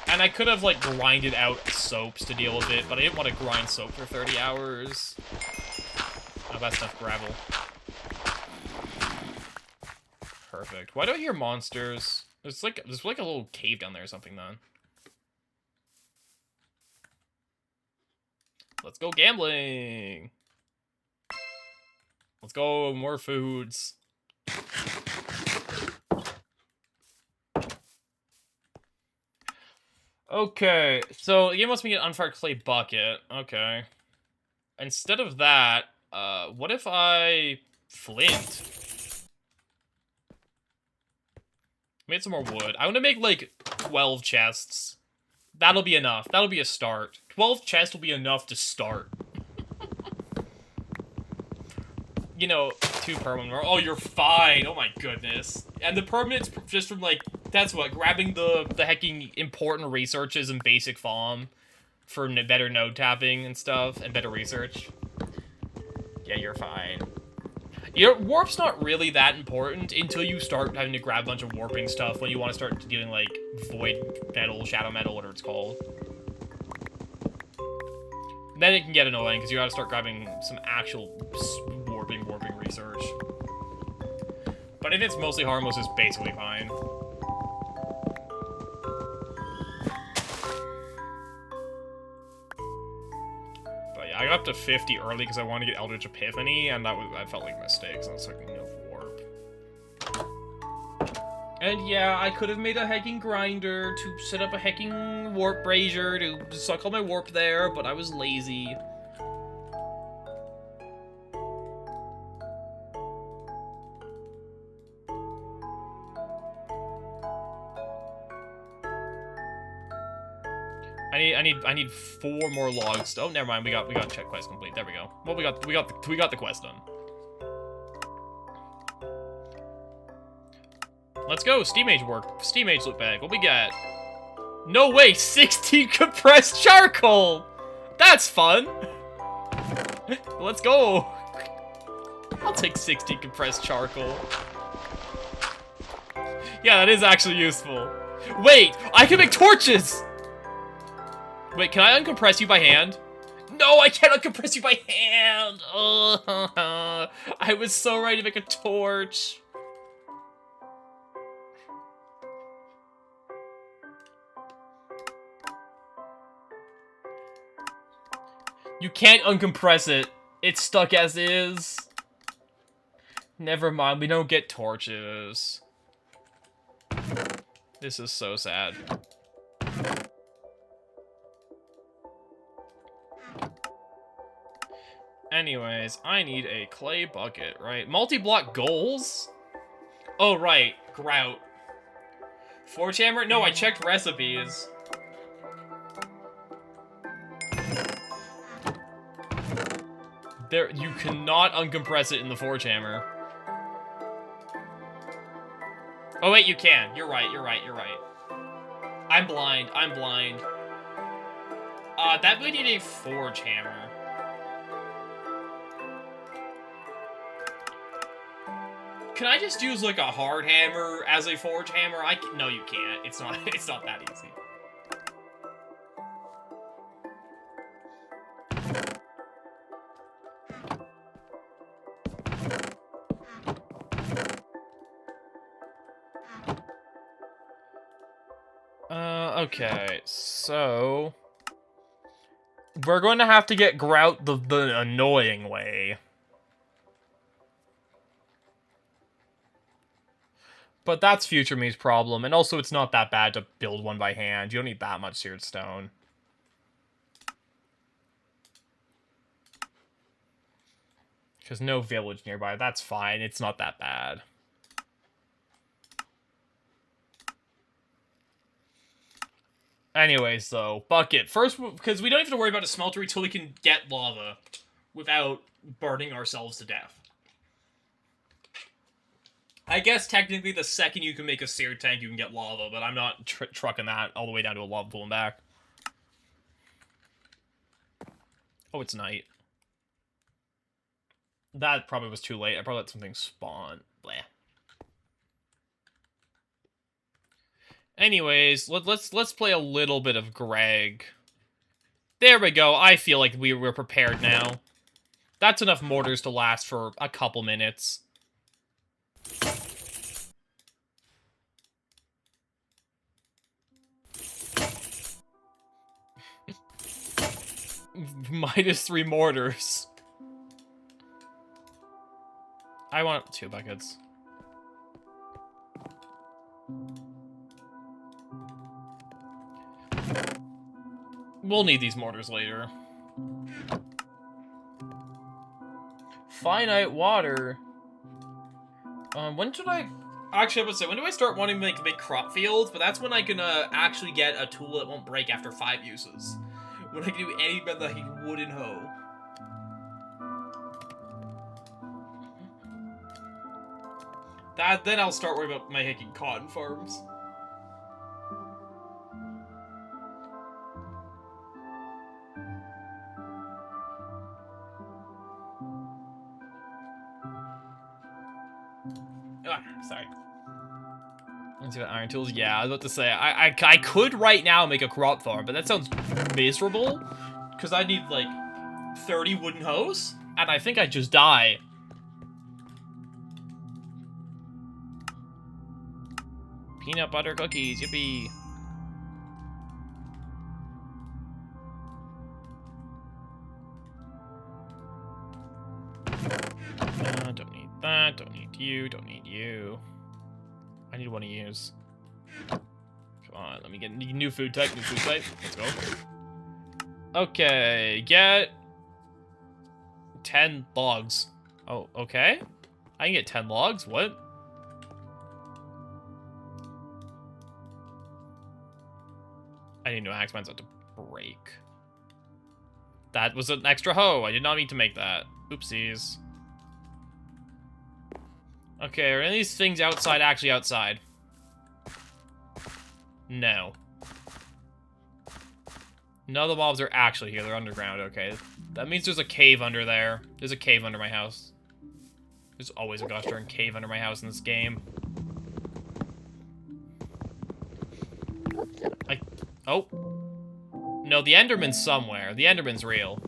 And I could have, like, grinded out soaps to deal with it, but I didn't want to grind soap for 30 hours. Oh, that's enough gravel. Perfect. Why do I hear monsters? There's like a little cave down there or something, then. Let's go gambling! Let's go, more foods. Okay, so the game wants me to get an unfired clay bucket. Okay. Instead of that, what if I flint? Made some more wood. I want to make, like, 12 chests. That'll be enough. That'll be a start. 12 chests will be enough to start. You know, 2 permanent. Oh, you're fine. Oh my goodness. And the permanent's just from, like, that's what, grabbing the hecking important researches in basic FOM for better node tapping and stuff, and better research. Yeah, you're fine. Warp's not really that important until you start having to grab a bunch of warping stuff when you want to start doing, like, void metal, shadow metal, whatever it's called. Then it can get annoying, because you gotta start grabbing some actual warping research. But if it's mostly harmless, it's basically fine. But yeah, I got up to 50 early because I wanted to get Eldritch Epiphany, and that felt like a mistake, so that's like enough warp. And yeah, I could have made a hacking grinder to set up a hacking warp brazier to suck all my warp there, but I was lazy. I need 4 more logs. Oh, never mind. We got check quest complete. There we go. Well, we got the quest done. Let's go. Steam Age work. Steam Age loot bag. What we got? No way. 16 compressed charcoal. That's fun. Let's go. I'll take 60 compressed charcoal. Yeah, that is actually useful. Wait, I can make torches. Wait, can I uncompress you by hand? No, I can't uncompress you by hand! I was so ready to make a torch. You can't uncompress it. It's stuck as is. Never mind, we don't get torches. This is so sad. Anyways, I need a clay bucket, right? Multi-block goals? Oh, right. Grout. Forge hammer? No, I checked recipes. There, you cannot uncompress it in the forge hammer. Oh wait, you can. You're right, you're right, you're right. I'm blind, I'm blind. That would need a forge hammer. Can I just use, like, a hard hammer as a forge hammer? No, you can't. It's not that easy. Okay, so... we're going to have to get grout the annoying way. But that's future me's problem, and also it's not that bad to build one by hand. You don't need that much seared stone. Because no village nearby, that's fine. It's not that bad. Anyways, though, bucket. First, because we don't have to worry about a smeltery till we can get lava without burning ourselves to death. I guess technically the second you can make a seared tank, you can get lava, but I'm not trucking that all the way down to a lava pool and back. Oh, it's night. That probably was too late. I probably let something spawn. Bleh. Anyways, let's play a little bit of Greg. There we go. I feel like we're prepared now. That's enough mortars to last for a couple minutes. -3 mortars. I want 2 buckets. We'll need these mortars later. Finite water. When should I... Actually, I would say, when do I start wanting to make big crop fields? But that's when I can actually get a tool that won't break after 5 uses. When I can do any better like a wooden hoe. Then I'll start worrying about making cotton farms. Sorry. Let's see what iron tools. Yeah, I was about to say, I could right now make a crop farm, but that sounds miserable. Because I need, like, 30 wooden hoes, and I think I'd just die. Peanut butter cookies, yippee. Don't need that, don't need you, don't need you. I need one to use. Come on, let me get new food type, Let's go. Okay, get 10 logs. Oh, okay. I can get 10 logs, what? I need no axe, mine's about to break. That was an extra hoe, I did not mean to make that. Oopsies. Okay, are any of these things outside actually outside? No. None of the mobs are actually here, they're underground, okay. That means there's a cave under there. There's a cave under my house. There's always a gosh darn cave under my house in this game. Oh. No, the Enderman's somewhere. The Enderman's real.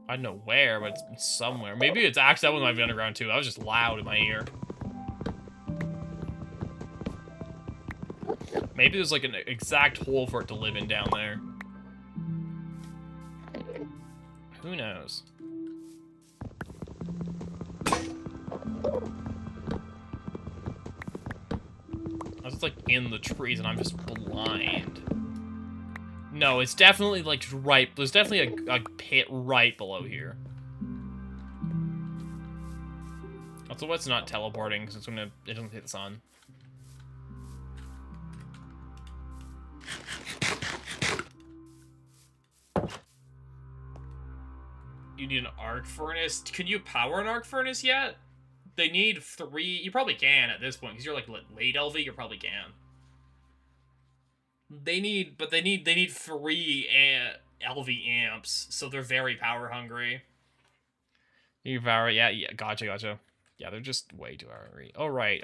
I don't know where, but it's somewhere. Maybe it's actually, that one might be underground too. That was just loud in my ear. Maybe there's like an exact hole for it to live in down there. Who knows? I was just like in the trees and I'm just blind. No, it's definitely, like, right. There's definitely a pit right below here. Also, it's not teleporting, because it doesn't hit the sun. You need an arc furnace. Can you power an arc furnace yet? They need 3. You probably can at this point, because you're, like, late LV, you probably can. They need 3 LV amps, so they're very power hungry. You power, yeah, gotcha. Yeah, they're just way too hungry. Oh right,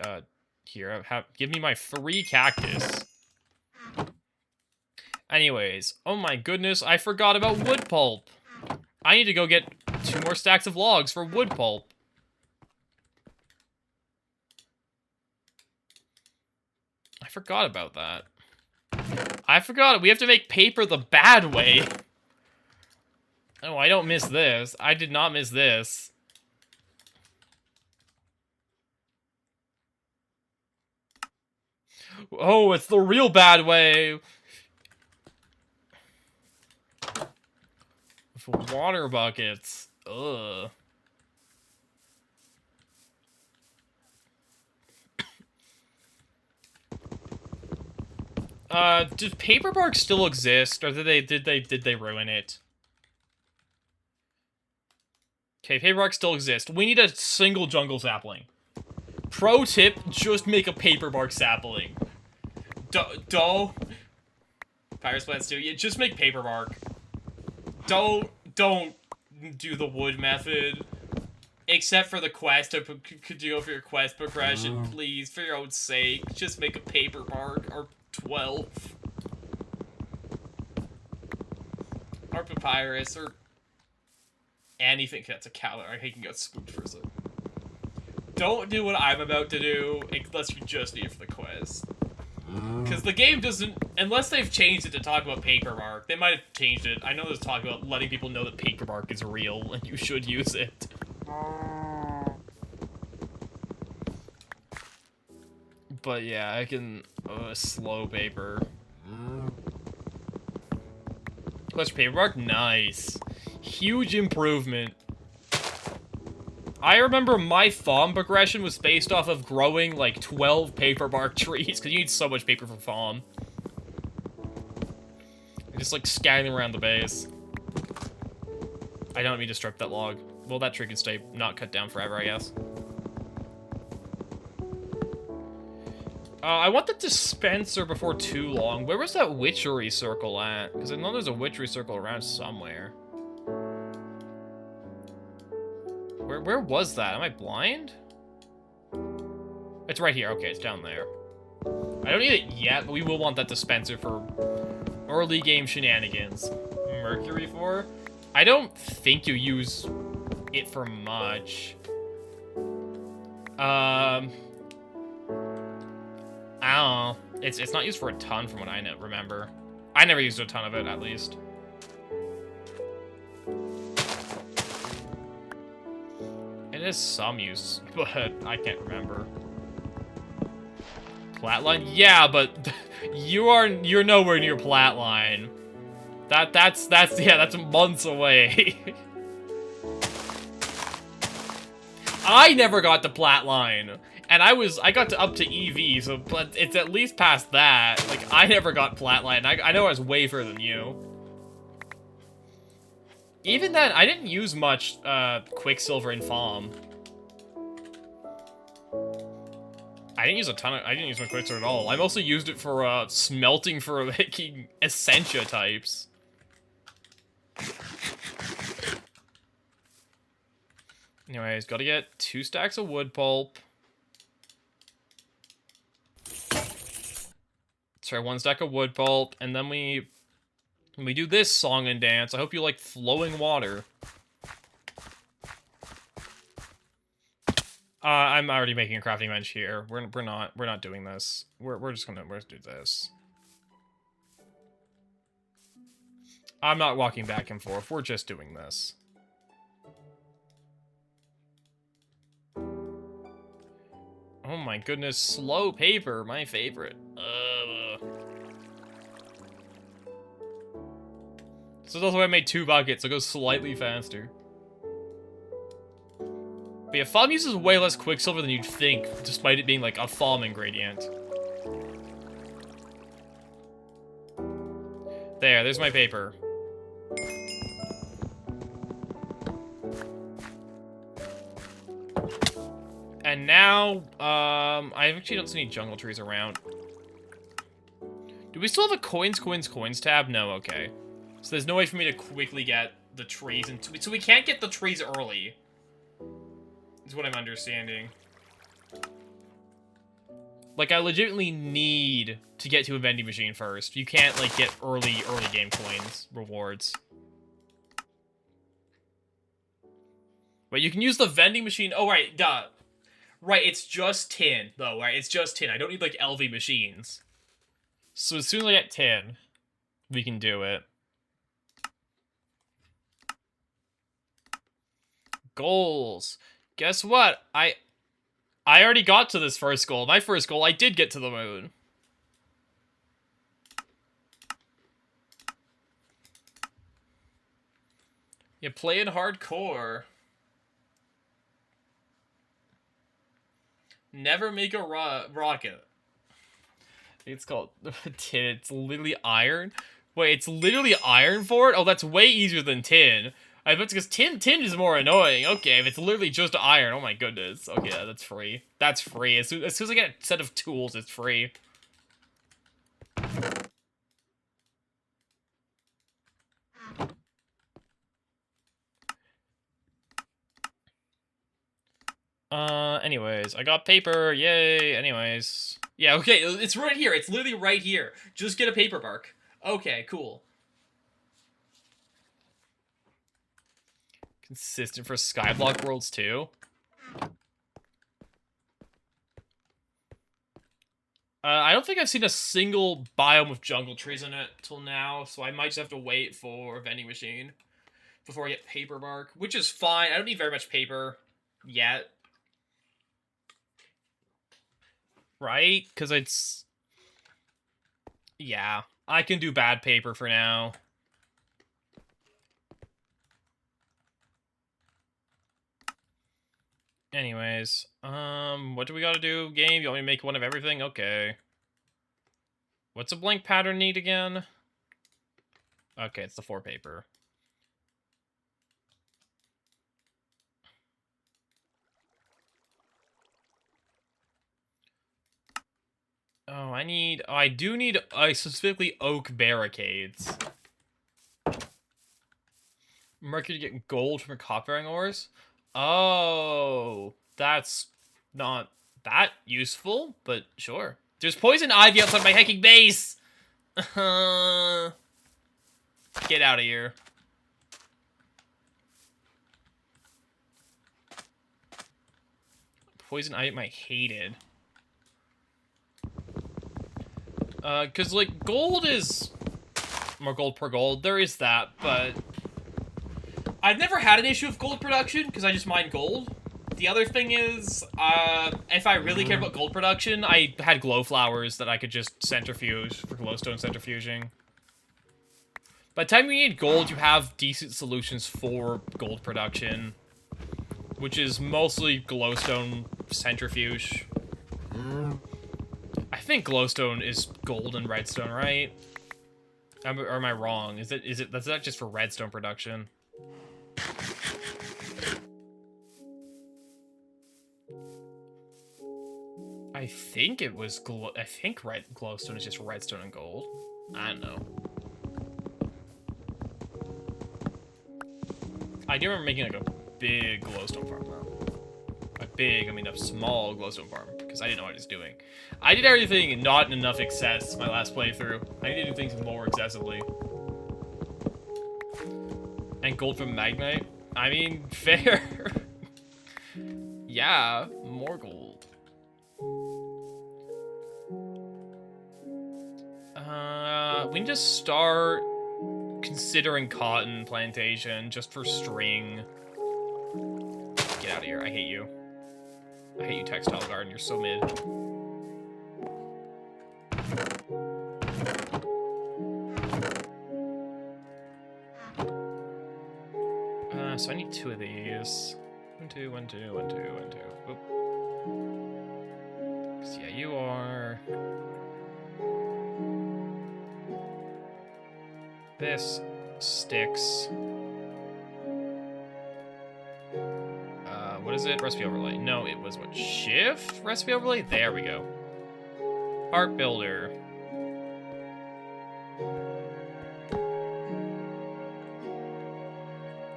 here, give me my 3 cactus. Anyways, oh my goodness, I forgot about wood pulp. I need to go get 2 more stacks of logs for wood pulp. I forgot about that. I forgot. We have to make paper the bad way. Oh, I don't miss this. I did not miss this. Oh, it's the real bad way. For water buckets. Ugh. Does paperbark still exist, or did they ruin it? Okay, paperbark still exists. We need a single jungle sapling. Pro tip: just make a paperbark sapling. Papyrus plants too. Yeah, just make paperbark. Don't do the wood method. Except for the quest, could you go for your quest progression, please, for your own sake? Just make a paperbark, or 12. Or papyrus, or anything. That's a cow. I can get spooked for a second. Don't do what I'm about to do, unless you just need it for the quest. Because the game doesn't... Unless they've changed it to talk about paperbark. They might have changed it. I know there's talk about letting people know that paperbark is real, and you should use it. But yeah, I can... slow paper. Clutch paperbark? Nice. Huge improvement. I remember my farm progression was based off of growing, like, 12 paperbark trees, because you need so much paper for farm. Just, like, scattering around the base. I don't mean to strip that log. Well, that tree can stay not cut down forever, I guess. I want the dispenser before too long. Where was that witchery circle at? Because I know there's a witchery circle around somewhere. Where was that? Am I blind? It's right here. Okay, it's down there. I don't need it yet, but we will want that dispenser for early game shenanigans. Mercury for? I don't think you use it for much. I don't know. It's not used for a ton from what I remember. I never used a ton of it, at least. It is some use, but I can't remember. Platline? Yeah, but you're nowhere near Platline. That's months away. I never got to Platline. And I got up to EV, so but it's at least past that. Like, I never got Platline. I know I was way further than you. Even then, I didn't use much Quicksilver in Farm. I didn't use much Quicksilver at all. I mostly used it for smelting for making Essentia types. Anyways, gotta get 2 stacks of wood pulp. Try 1 stack of wood pulp, and then we do this song and dance. I hope you like flowing water. I'm already making a crafting bench here. We're not doing this. We're just gonna do this. I'm not walking back and forth. We're just doing this. Oh my goodness, slow paper, my favorite. So that's why I made 2 buckets, so it goes slightly faster. But yeah, foam uses way less quicksilver than you'd think, despite it being like a foam ingredient. There's my paper. And now, I actually don't see any jungle trees around. Do we still have a coins tab? No, okay. So there's no way for me to quickly get the trees, and so we can't get the trees early. Is what I'm understanding. Like, I legitimately need to get to a vending machine first. You can't, like, get early game coins rewards. But you can use the vending machine. Oh, right, duh. Right, it's just tin, though, right? It's just tin. I don't need, like, LV machines. So as soon as I get tin, we can do it. Goals. Guess what? I already got to this first goal. My first goal, I did get to the moon. You playing hardcore. Never make a rocket. It's called tin. It's literally iron. Wait, it's literally iron for it? Oh, that's way easier than tin. I bet because tin is more annoying. Okay, if it's literally just iron, oh my goodness. Okay, yeah, that's free. That's free. As soon as I get a set of tools, it's free. Anyways, I got paper. Yay. Anyways. Yeah, okay, it's right here. It's literally right here. Just get a paper bark. Okay, cool. Consistent for Skyblock Worlds too. I don't think I've seen a single biome with jungle trees in it till now, so I might just have to wait for a vending machine before I get paper bark, which is fine. I don't need very much paper yet. Right? Because it's... Yeah, I can do bad paper for now. Anyways, what do we gotta do, game? You want me to make one of everything? Okay. What's a blank pattern need again? Okay, it's the 4 paper. Oh, I do need, specifically oak barricades. Mercury to get gold from copper-bearing ores? Oh, that's not that useful, but sure. There's poison ivy outside my hecking base! Get out of here. Poison ivy, I hated. Cause, like, gold is more gold per gold. There is that, but I've never had an issue with gold production, because I just mine gold. The other thing is, if I really cared about gold production, I had glow flowers that I could just centrifuge for glowstone centrifuging. By the time you need gold, you have decent solutions for gold production, which is mostly glowstone centrifuge. I think glowstone is gold and redstone, right? Or am I wrong? That's not just for redstone production. I think it was glowstone is just redstone and gold. I don't know. I do remember making like a big glowstone farm though. By big, I mean a small glowstone farm, because I didn't know what I was doing. I did everything not in enough excess my last playthrough. I need to do things more excessively. And gold from magnite? I mean, fair. Yeah, more gold. We need to start considering cotton plantation just for string. Get out of here. I hate you. I hate you, Textile Garden. You're so mid. So I need 2 of these. 1, 2, 1, 2, 1, 2, 1, 2. Boop. So yeah, you are. This sticks. What is it? Recipe overlay. No, it was what? Shift? Recipe overlay? There we go. Art builder.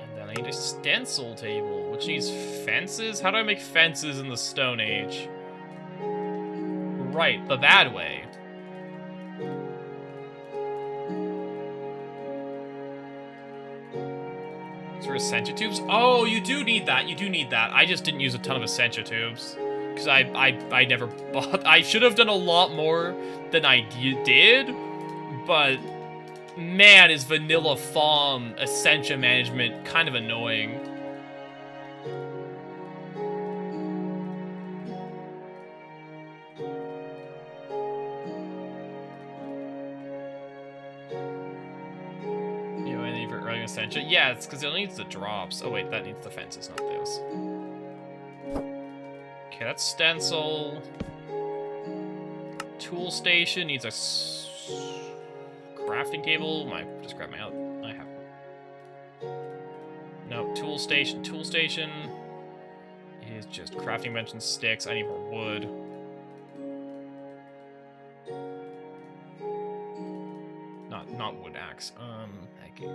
And then I need a stencil table, which needs fences? How do I make fences in the Stone Age? Right, the bad way. For Essentia tubes? Oh, you do need that. You do need that. I just didn't use a ton of Essentia tubes. Because I never bought... I should have done a lot more than I did. But, man, is vanilla farm Essentia management kind of annoying. Essentia? Yeah, it's because it needs the drops. Oh wait, that needs the fences, not this. Okay, that's stencil. Tool station needs a crafting table. Just grab my out. I have. No, tool station. Tool station is just crafting bench and sticks. I need more wood. Not wood axe. I can.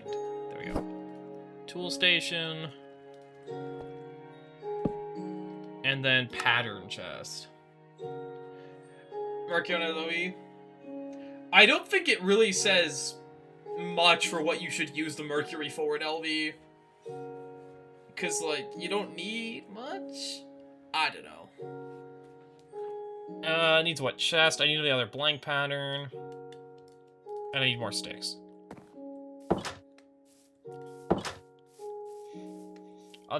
There we go. Tool station. And then pattern chest. Marciona Louis. I don't think it really says much for what you should use the mercury for in LV. Because, like, you don't need much? I don't know. Needs what? Chest. I need the other blank pattern. And I need more sticks.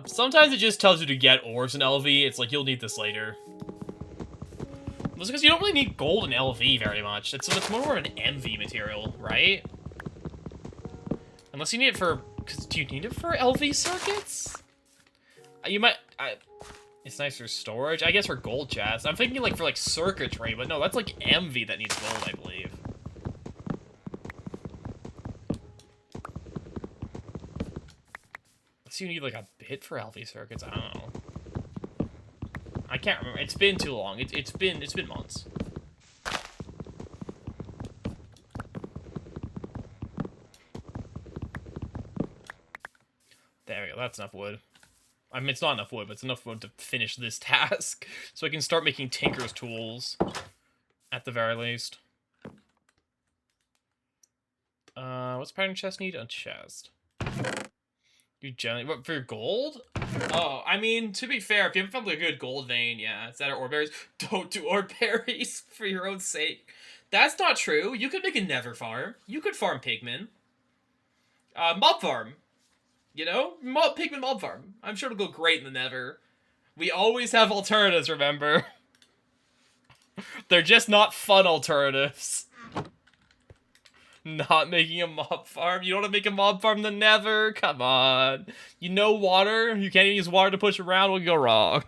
Sometimes it just tells you to get ores in LV. It's like, you'll need this later. That's because you don't really need gold in LV very much. It's more of an MV material, right? Unless you need it for... do you need it for LV circuits? You might... it's nice for storage. I guess for gold chests. I'm thinking, like, for, like, circuitry. But no, that's, like, MV that needs gold, I believe. You need like a bit for LV circuits. I don't know. I can't remember. It's been too long. It's been months. There we go. That's enough wood. I mean, it's not enough wood, but it's enough wood to finish this task, so I can start making Tinker's tools, at the very least. What's pattern chest need? A chest. You generally... What, for gold? Oh, I mean, to be fair, if you haven't found like, a good gold vein, yeah, is that ore berries? Don't do ore berries for your own sake. That's not true. You could make a nether farm. You could farm pigmen. Mob farm. You know? Pigmen mob farm. I'm sure it'll go great in the nether. We always have alternatives, remember? They're just not fun alternatives. Not making a mob farm? You don't want to make a mob farm in the nether? Come on. You know water? You can't even use water to push around? What could go wrong?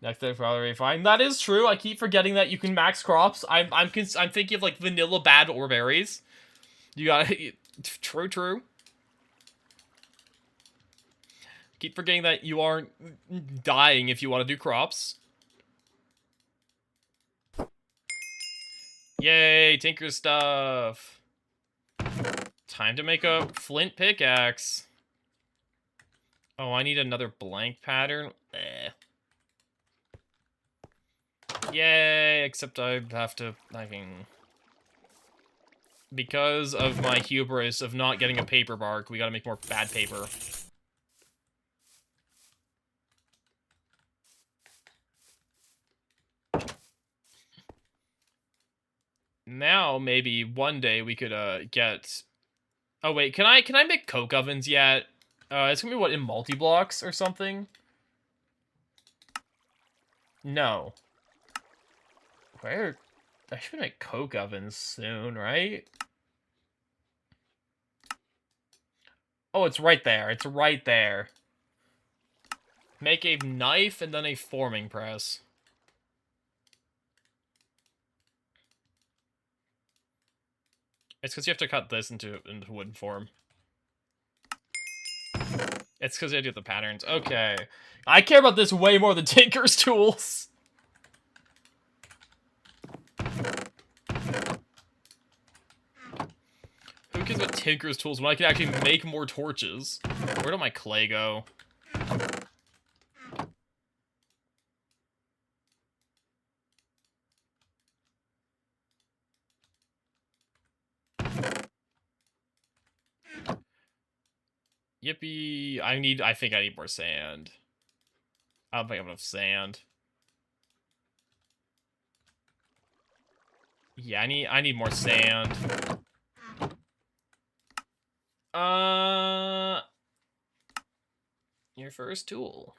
Next day for already fine. That is true. I keep forgetting that you can max crops. I'm thinking of like vanilla bad ore berries. You gotta... True. Keep forgetting that you aren't dying if you want to do crops. Yay, Tinker stuff. Time to make a flint pickaxe. Oh, I need another blank pattern. Yay, except I have to, because of my hubris of not getting a paper bark, we gotta make more bad paper. Now, maybe one day we could, get... Oh, wait, can I make coke ovens yet? It's gonna be, what, in multi-blocks or something? No. Where? I should make coke ovens soon, right? Oh, it's right there. It's right there. Make a knife and then a forming press. It's because you have to cut this into wooden form. It's because I do the patterns. Okay. I care about this way more than Tinker's tools. Who cares about Tinker's tools when I can actually make more torches? Where did my clay go? Yippee. I think I need more sand. I don't think I have enough sand. Yeah, I need more sand. Your first tool.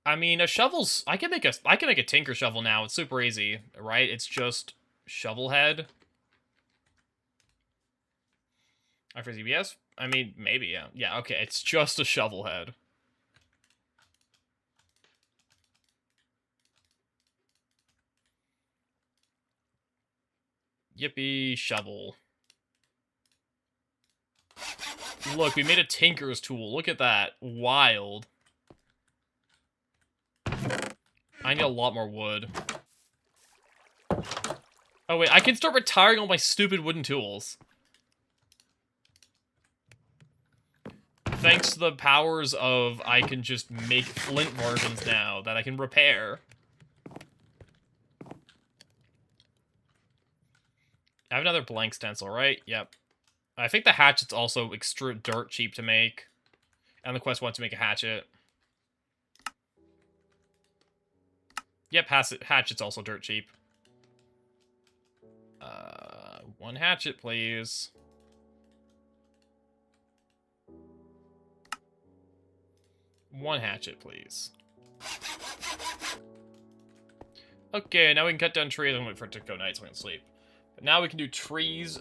I mean, a shovel's... I can make a tinker shovel now. It's super easy, right? It's just shovel head. I for ZBS? I mean, maybe, yeah. Yeah, okay, it's just a shovel head. Yippee, shovel. Look, we made a tinker's tool. Look at that. Wild. I need a lot more wood. Oh, wait, I can start retiring all my stupid wooden tools. Thanks to the powers of I can just make flint versions now that I can repair. I have another blank stencil, right? Yep. I think the hatchet's also extra dirt cheap to make. And the quest wants to make a hatchet. Yep, hatchet's also dirt cheap. One hatchet, please. One hatchet, please. Okay, now we can cut down trees and wait for it to go night so we can sleep. But now we can do trees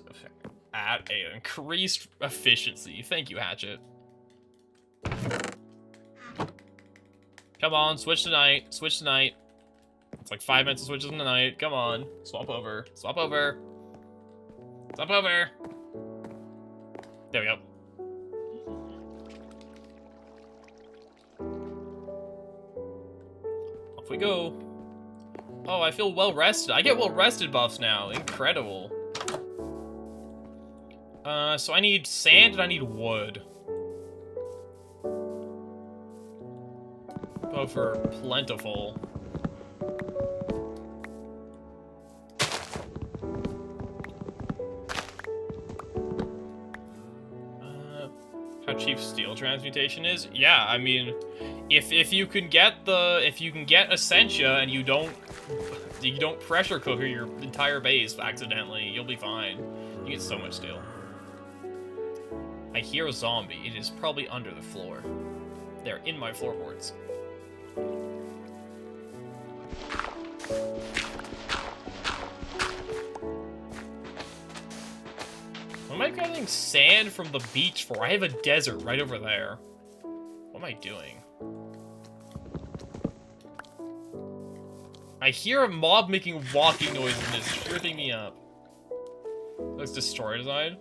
at an increased efficiency. Thank you, hatchet. Come on, switch to night. Switch to night. It's like 5 minutes to switch to night. Come on. Swap over. Swap over. Swap over. There we go. Off we go. Oh, I feel well rested. I get well rested buffs now. Incredible. So I need sand and I need wood. Both are plentiful. How cheap steel transmutation is? Yeah, I mean, if you can get Essentia and you don't pressure cooker your entire base accidentally, you'll be fine. You get so much steel. I hear a zombie. It is probably under the floor. They're in my floorboards. What am I getting sand from the beach for? I have a desert right over there. What am I doing? I hear a mob making walking noises and it's tripping me up. Flux Destroyer design?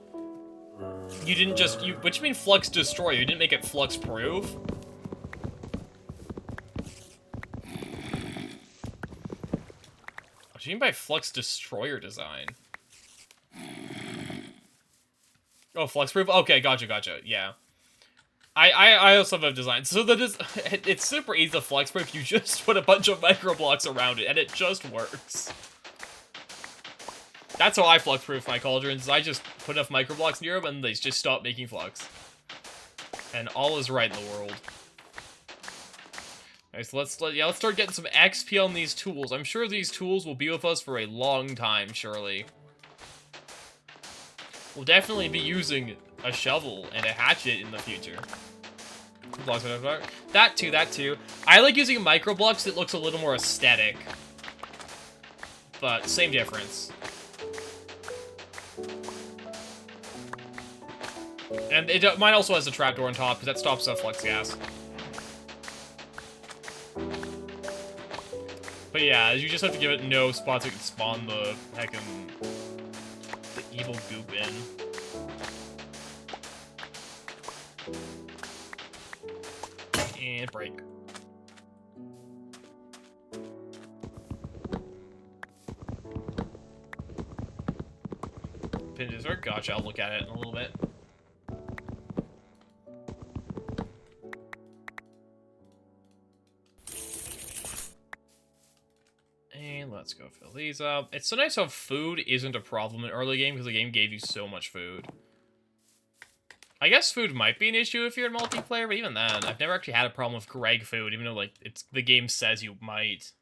You didn't just... what do you mean Flux Destroyer? You didn't make it Flux Proof? What do you mean by Flux Destroyer design? Oh, Flux Proof? Okay, gotcha, yeah. I also have a design. So it's super easy to Flux Proof. You just put a bunch of micro blocks around it, and it just works. That's how I Flux Proof my cauldrons. I just put enough micro blocks near them, and they just stop making flux. And all is right in the world. Alright, so let's start getting some XP on these tools. I'm sure these tools will be with us for a long time, surely. We'll definitely be using a shovel and a hatchet in the future. That too. I like using micro blocks that looks a little more aesthetic. But same difference. And mine also has a trapdoor on top, because that stops flux gas. But yeah, you just have to give it no spots that can spawn the heckin' the evil goop in. And break. Pinches are gotcha, I'll look at it in a little bit. And let's go fill these up. It's so nice how food isn't a problem in early game, because the game gave you so much food. I guess food might be an issue if you're in multiplayer, but even then, I've never actually had a problem with Greg food, even though, like, the game says you might.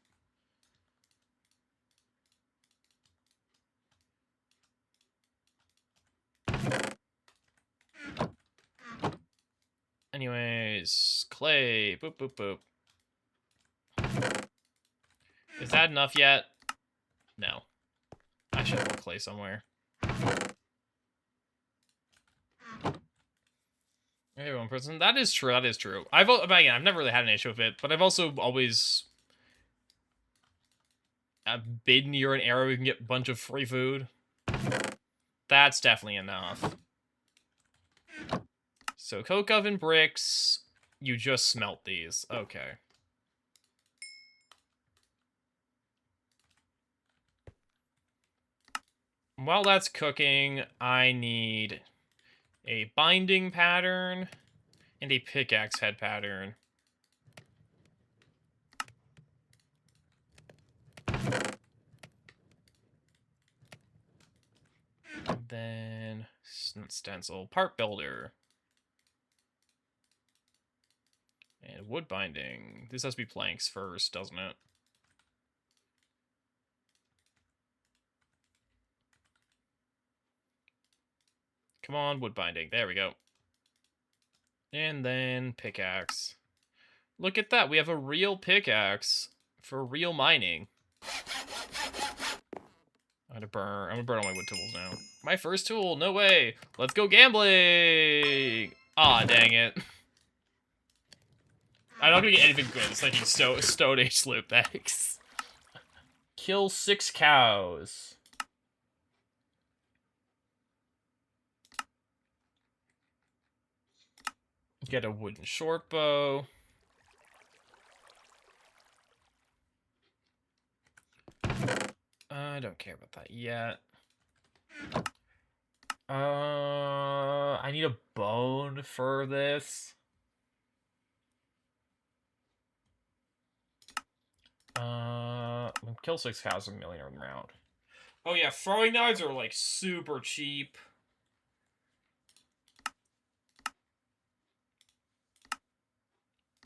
Anyways, clay, boop, boop, boop. Is that enough yet? No. I should have clay somewhere. Hey, one person. That is true. That is true. Again, I've never really had an issue with it, but I've also always been near an area where you can get a bunch of free food. That's definitely enough. So, coke oven bricks. You just smelt these. Okay. While that's cooking, I need a binding pattern and a pickaxe head pattern. And then stencil, part builder. And wood binding. This has to be planks first, doesn't it? Come on, wood binding. There we go. And then pickaxe. Look at that. We have a real pickaxe for real mining. I'm gonna burn all my wood tools now. My first tool. No way. Let's go gambling. Aw, dang it. I'm not gonna get anything good. It's like Stone Age sloop. Thanks. Kill 6 cows. Get a wooden short bow. I don't care about that yet. I need a bone for this. Kill 6 cows, $1 million round. Oh yeah, throwing knives are like super cheap.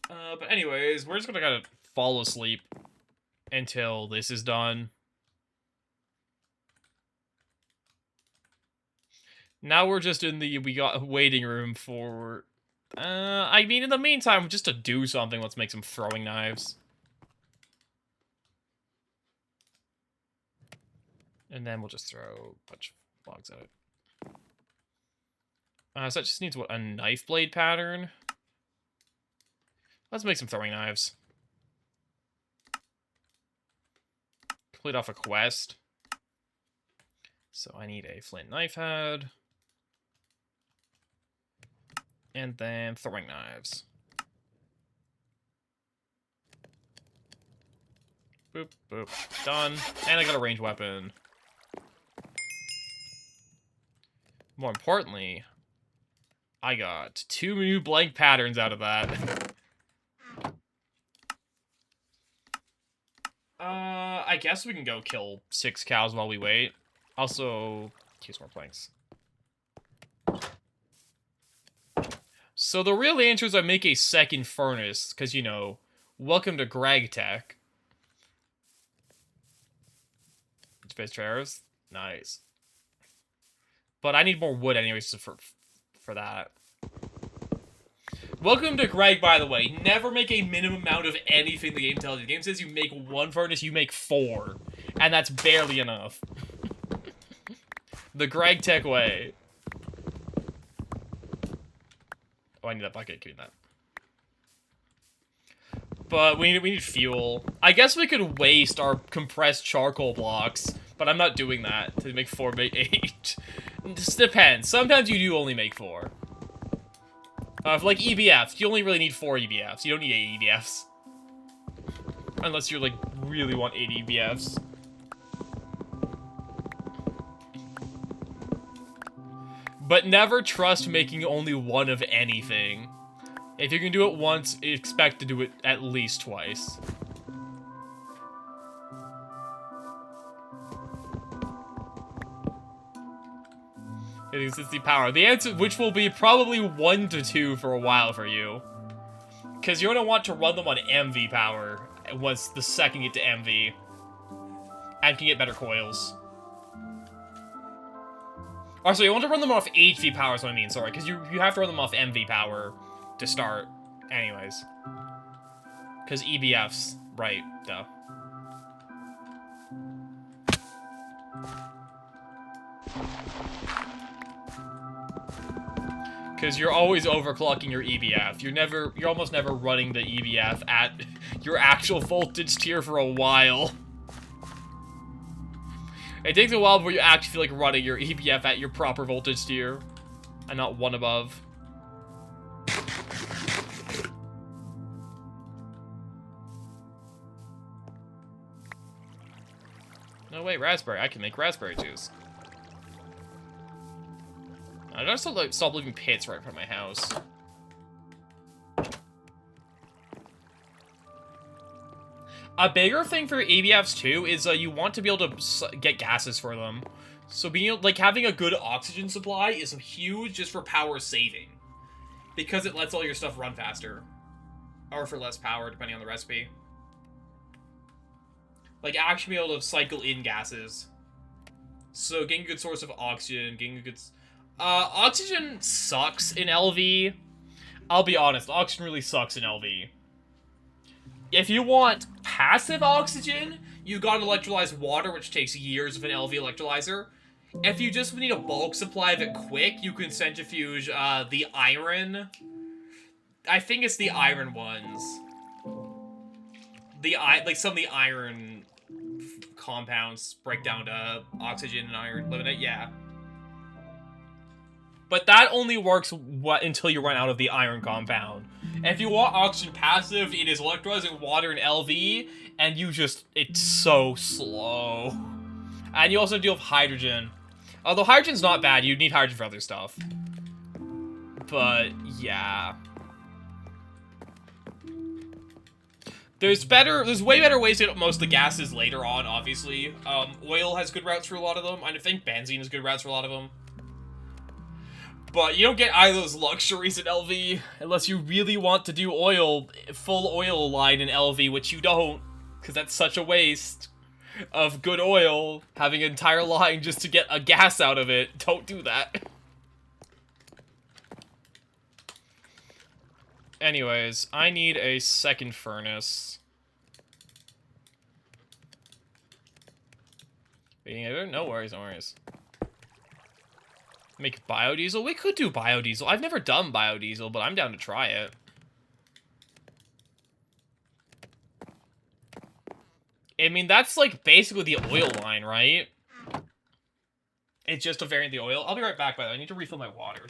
But anyways, we're just gonna kind of fall asleep until this is done. Now we're just in the waiting room for. I mean, in the meantime, just to do something, let's make some throwing knives. And then we'll just throw a bunch of logs at it. So that just needs, what, a knife blade pattern? Let's make some throwing knives. Complete off a quest. So I need a flint knife head. And then throwing knives. Boop, boop. Done. And I got a ranged weapon. More importantly, I got 2 new blank patterns out of that. I guess we can go kill 6 cows while we wait. Also, use more planks. So the real answer is I make a second furnace, because, you know, welcome to Greg Tech. Space trailers? Nice. But I need more wood anyways for that. Welcome to Greg, by the way. Never make a minimum amount of anything the game tells you. The game says you make 1 furnace, you make 4. And that's barely enough. The Greg Tech way. Oh, I need that bucket. Give me that. But we need fuel. I guess we could waste our compressed charcoal blocks, but I'm not doing that to make 4, make 8. It just depends. Sometimes you do only make 4. For like EBFs, you only really need 4 EBFs. You don't need 8 EBFs. Unless you like really want 8 EBFs. But never trust making only 1 of anything. If you can do it once, expect to do it at least twice. Consistency power. The answer, which will be probably 1 to 2 for a while for you. Because you're going to want to run them on MV power once the second you get to MV. And can get better coils. Oh, so you want to run them off HV power is what I mean, sorry. Because you have to run them off MV power to start. Anyways. Because EBFs, right, duh. Because you're always overclocking your EBF. You're almost never running the EBF at your actual voltage tier for a while. It takes a while before you actually feel like running your EBF at your proper voltage tier. And not 1 above. No, wait, raspberry. I can make raspberry juice. I gotta stop leaving pits right in front of my house. A bigger thing for EBFs too is you want to be able to get gases for them. So being able, like having a good oxygen supply is huge just for power saving, because it lets all your stuff run faster, or for less power depending on the recipe. Like actually be able to cycle in gases. So getting a good source of oxygen, getting a good. Oxygen sucks in LV. I'll be honest, oxygen really sucks in LV. If you want passive oxygen, you gotta electrolyze water, which takes years of an LV electrolyzer. If you just need a bulk supply of it quick, you can centrifuge the iron. I think it's the iron ones. Like some of the iron compounds break down to oxygen and iron. Eliminate, yeah. But that only works until you run out of the iron compound. If you want oxygen passive, it is electrolyzing water in LV, and it's so slow. And you also deal with hydrogen. Although hydrogen's not bad, you need hydrogen for other stuff. But, yeah. There's way better ways to get most of the gases later on, obviously. Oil has good routes for a lot of them. I think benzene has good routes for a lot of them. But you don't get either of those luxuries in LV unless you really want to do full oil line in LV, which you don't, because that's such a waste of good oil, having an entire line just to get a gas out of it. Don't do that. Anyways, I need a second furnace. No worries, no worries. Make biodiesel? We could do biodiesel. I've never done biodiesel, but I'm down to try it. I mean, that's like basically the oil line, right? It's just a variant of the oil. I'll be right back, by the way. I need to refill my water.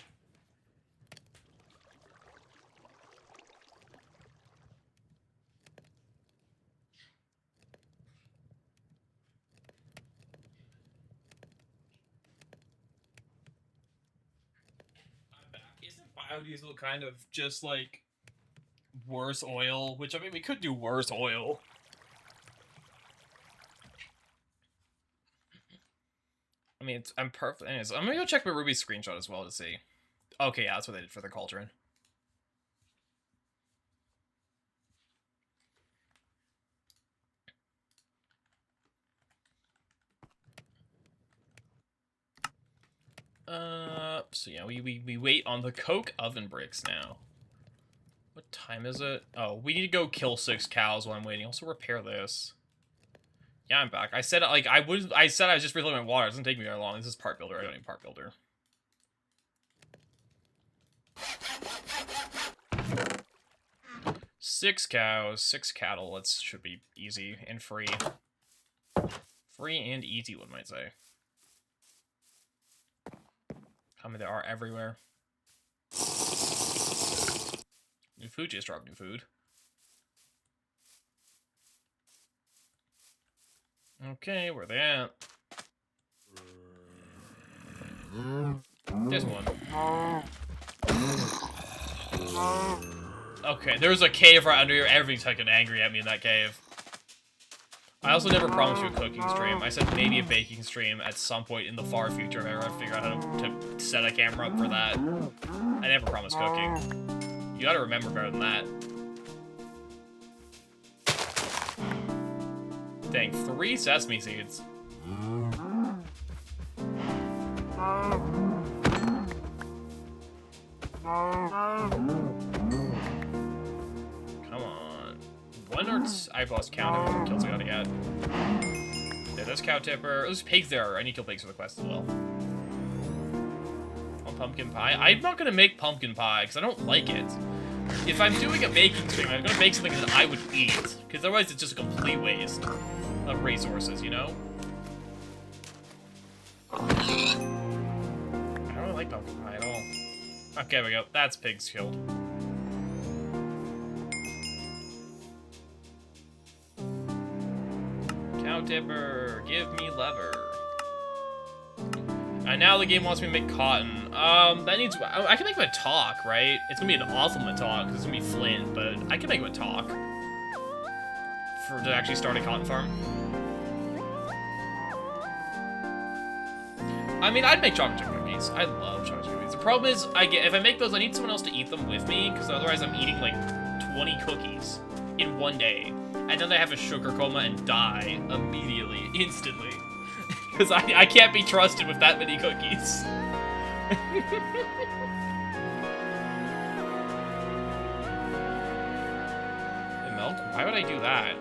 Biodiesel kind of just like worse oil, which I mean we could do worse oil. I mean I'm perfect. Anyways, I'm gonna go check my Ruby screenshot as well to see. Okay, yeah, that's what they did for the cauldron. So yeah, we wait on the coke oven bricks now. What time is it? Oh, we need to go kill 6 cows while I'm waiting. Also repair this. Yeah, I'm back. I said like I said I was just refilling my water. It doesn't take me very long. This is part builder. I don't need part builder. Six cows, 6 cattle. That should be easy and free. Free and easy, one might say. How many there are everywhere. New food just dropped new food. Okay, where they at? There's one. Okay, there's a cave right under here. Everybody's fucking angry at me in that cave. I also never promised you a cooking stream. I said maybe a baking stream at some point in the far future if I ever figure out how to set a camera up for that. I never promised cooking. You gotta remember better than that. Dang, 3 sesame seeds. Come on. One or two. I've lost count of how many kills I gotta get. Yeah, there's cow tipper. There's pigs there. I need to kill pigs for the quest as well. On pumpkin pie. I'm not gonna make pumpkin pie because I don't like it. If I'm doing a baking stream, I'm gonna make something that I would eat. Because otherwise it's just a complete waste of resources, you know? I don't really like pumpkin pie at all. Okay, there we go. That's pigs killed. Cow tipper, give me lever. And now the game wants me to make cotton. That needs. I can make him a talk, right? It's gonna be an awful talk because it's gonna be flint, but I can make him a talk to actually start a cotton farm. I mean, I'd make chocolate chip cookies. I love chocolate chip cookies. The problem is, if I make those, I need someone else to eat them with me, because otherwise I'm eating like 20 cookies in one day, and then I have a sugar coma and die immediately, instantly, because I can't be trusted with that many cookies. The milk? Why would I do that?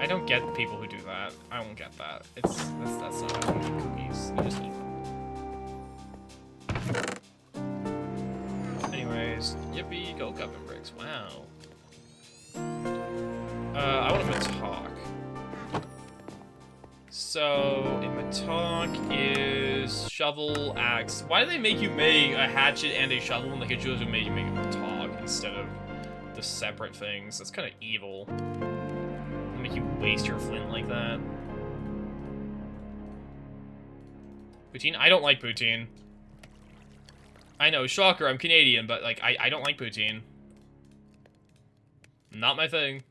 I don't get people who do that. I won't get that. That's not how you eat cookies. You just eat them. Anyways, yippee, go Coven Bricks. Wow. I want to put talk. So, in my talk is shovel, axe. Why do they make you make a hatchet and a shovel when they could just make you make a talk instead of the separate things? That's kind of evil. Make you waste your flint like that. Poutine? I don't like poutine. I know, shocker, I'm Canadian, but like I don't like poutine. Not my thing.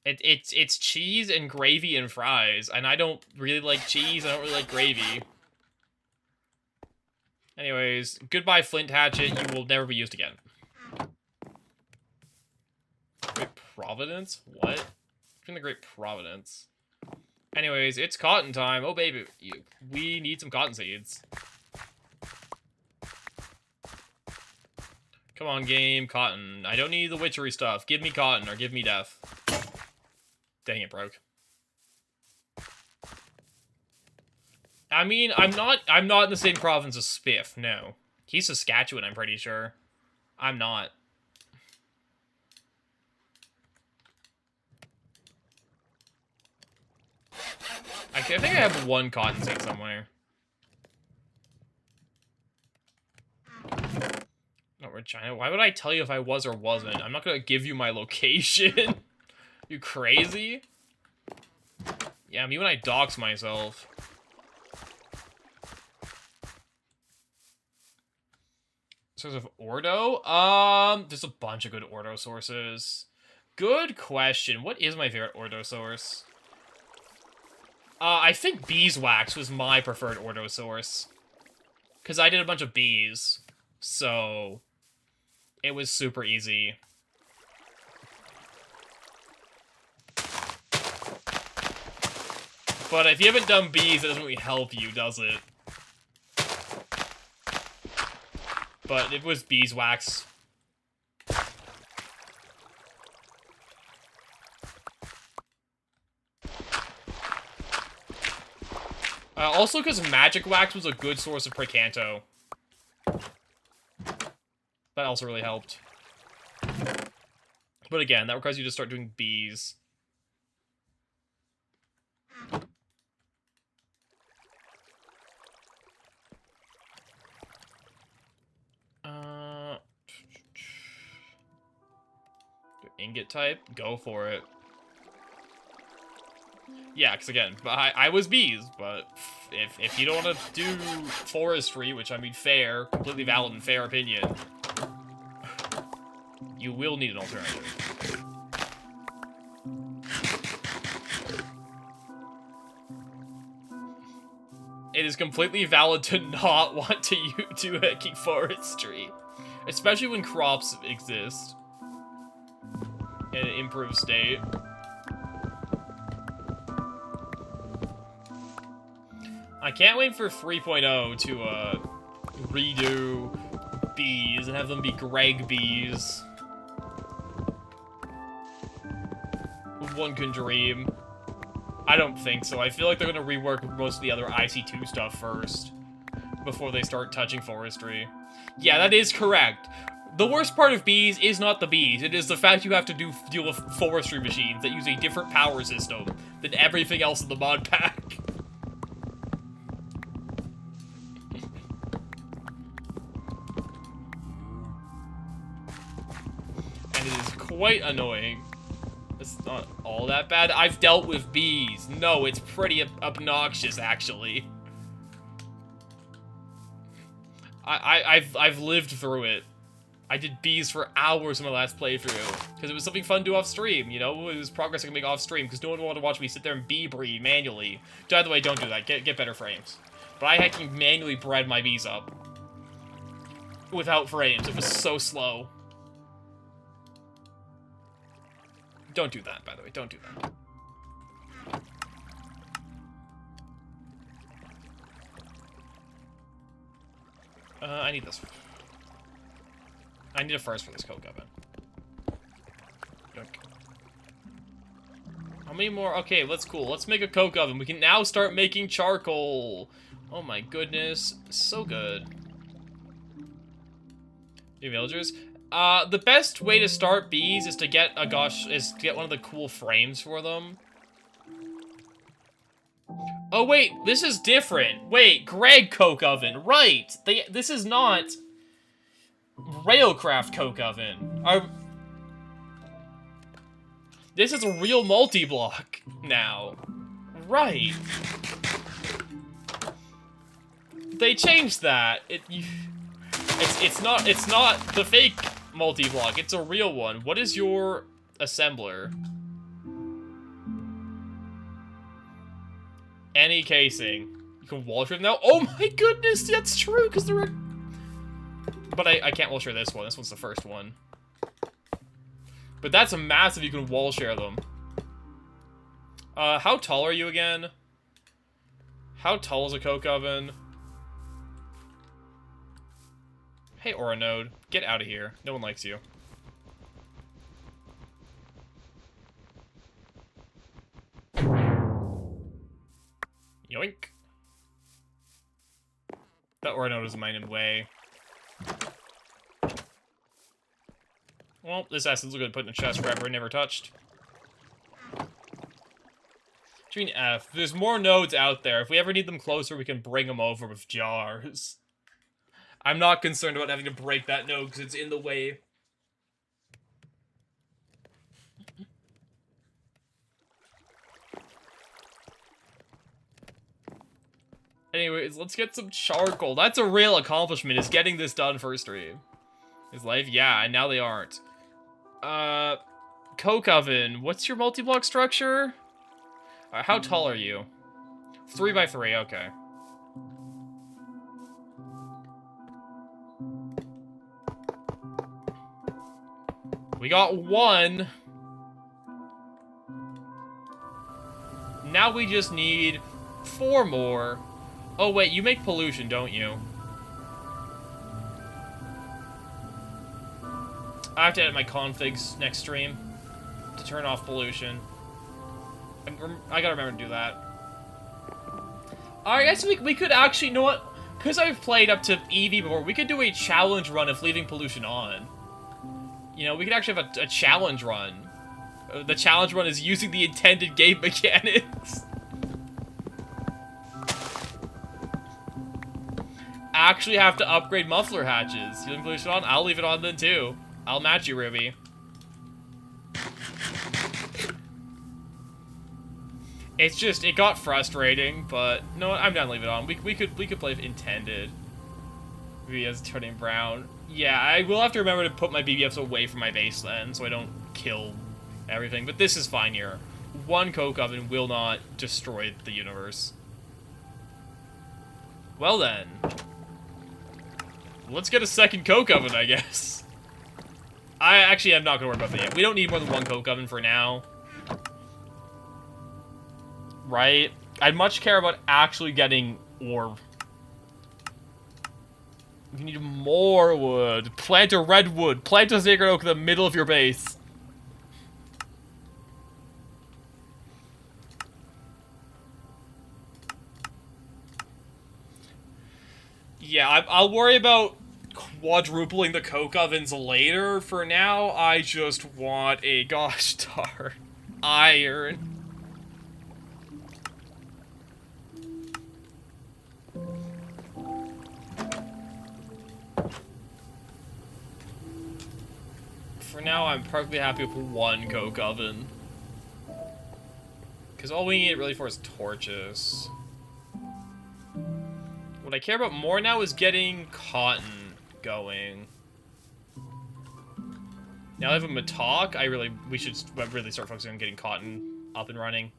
It's cheese and gravy and fries, and I don't really like cheese, I don't really like gravy. Anyways, goodbye flint hatchet, you will never be used again. Great Providence? What? From the Great Providence. Anyways, it's cotton time. Oh, baby. We need some cotton seeds. Come on, game. Cotton. I don't need the witchery stuff. Give me cotton or give me death. Dang, it broke. I mean, I'm not in the same province as Spiff, no. He's Saskatchewan, I'm pretty sure. I'm not. I think I have one cotton seed somewhere. Not Regina. Why would I tell you if I was or wasn't? I'm not gonna give you my location. You crazy? Yeah, me when I dox myself. Source of Ordo? There's a bunch of good Ordo sources. Good question. What is my favorite Ordo source? I think beeswax was my preferred Ordo source. Because I did a bunch of bees. So, it was super easy. But if you haven't done bees, it doesn't really help you, does it? But it was beeswax. Also because magic wax was a good source of Precanto. That also really helped. But again, that requires you to start doing bees. Ingot type? Go for it. Yeah, because again, I was bees, but if you don't want to do forestry, which I mean fair, completely valid and fair opinion, you will need an alternative. It is completely valid to not want to do keep forestry, especially when crops exist in an improved state. I can't wait for 3.0 to redo bees and have them be Greg bees. One can dream. I don't think so. I feel like they're going to rework most of the other IC2 stuff first, before they start touching forestry. Yeah, that is correct. The worst part of bees is not the bees. It is the fact you have to deal with forestry machines that use a different power system than everything else in the mod pack. And it is quite annoying. It's not all that bad. I've dealt with bees. No, it's pretty obnoxious, actually. I've lived through it. I did bees for hours in my last playthrough, because it was something fun to do off stream, you know? It was progress I could make off stream, because no one wanted to watch me sit there and bee breed manually. By the way, don't do that. Get better frames. But I had to manually bred my bees up. Without frames. It was so slow. Don't do that, by the way. Don't do that. I need this. I need a first for this coke oven. Okay. How many more? Okay, that's cool. Let's make a coke oven. We can now start making charcoal. Oh my goodness. So good. New villagers. The best way to start bees is to get one of the cool frames for them. Oh wait, this is different. Wait, Greg coke oven, right? This is not Railcraft coke oven. This is a real multi-block now. Right. They changed that. It's not the fake multi-block, it's a real one. What is your assembler? Any casing. You can wall share now? Oh my goodness, that's true, because there are... But I can't wall share this one. This one's the first one. But that's a massive, you can wall share them. How tall are you again? How tall is a coke oven? Hey, Aura Node, get out of here. No one likes you. Yoink. That Aura Node is mine in way. Well, this acid's good to put in a chest forever and never touched. Gene F. There's more nodes out there. If we ever need them closer, we can bring them over with jars. I'm not concerned about having to break that node because it's in the way. Anyways, let's get some charcoal. That's a real accomplishment, is getting this done for stream. Is life? Yeah, and now they aren't. Coke oven. What's your multi-block structure? How tall are you? 3 by 3, okay. We got 1. Now we just need 4 more. Oh wait, you make pollution, don't you? I have to edit my configs next stream to turn off pollution. I gotta remember to do that. I guess we could actually, you know what? Because I've played up to Eevee before, we could do a challenge run of leaving pollution on. You know, we could actually have a challenge run. The challenge run is using the intended game mechanics. Actually have to upgrade muffler hatches. Leaving pollution on? I'll leave it on then too. I'll match you, Ruby. It's just, it got frustrating, but no, I'm down to leave it on. We could play intended. BBS turning brown. Yeah, I will have to remember to put my BBFs away from my base then, so I don't kill everything. But this is fine here. One coke oven will not destroy the universe. Well then. Let's get a second coke oven, I guess. I actually am not going to worry about that yet. We don't need more than one coke oven for now. Right? I'd much care about actually getting ore. You need more wood. Plant a redwood. Plant a sacred oak in the middle of your base. Yeah, I'll worry about quadrupling the coke ovens later. For now, I just want a gosh darn iron. For now, I'm perfectly happy with one coke oven. Because all we need it really for is torches. What I care about more now is getting cotton going. Now I have a Matok, we should really start focusing on getting cotton up and running.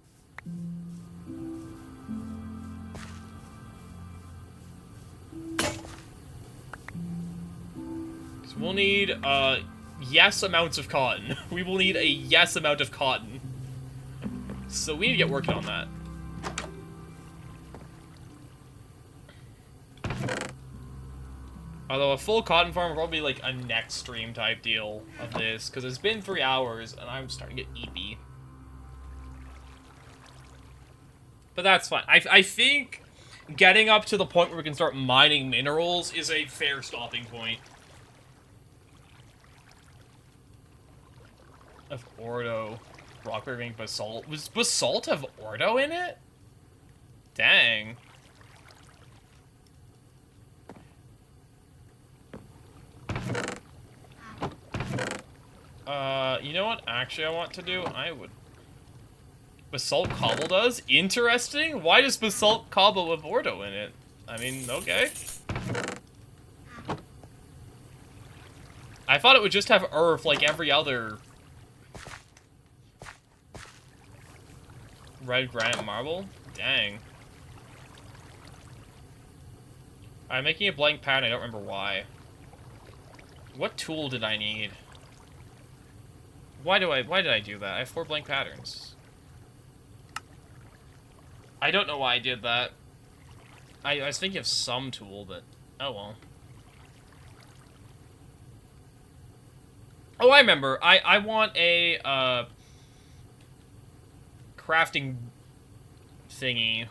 So we'll need, yes amounts of cotton. We will need a yes amount of cotton. So we need to get working on that. Although a full cotton farm will probably be like a next stream type deal of this, because it's been 3 hours and I'm starting to get eepy. But that's fine. I think getting up to the point where we can start mining minerals is a fair stopping point. Of Ordo. Rock being basalt. Was basalt have Ordo in it? Dang. You know what? Actually, I want to do? I would... Basalt Cobble does? Interesting? Why does Basalt Cobble have Ordo in it? I mean, okay. I thought it would just have Earth like every other... Red granite marble? Dang. I'm making a blank pattern, I don't remember why. What tool did I need? Why did I do that? I have 4 blank patterns. I don't know why I did that. I was thinking of some tool, but oh well. Oh, I remember. I want a crafting thingy.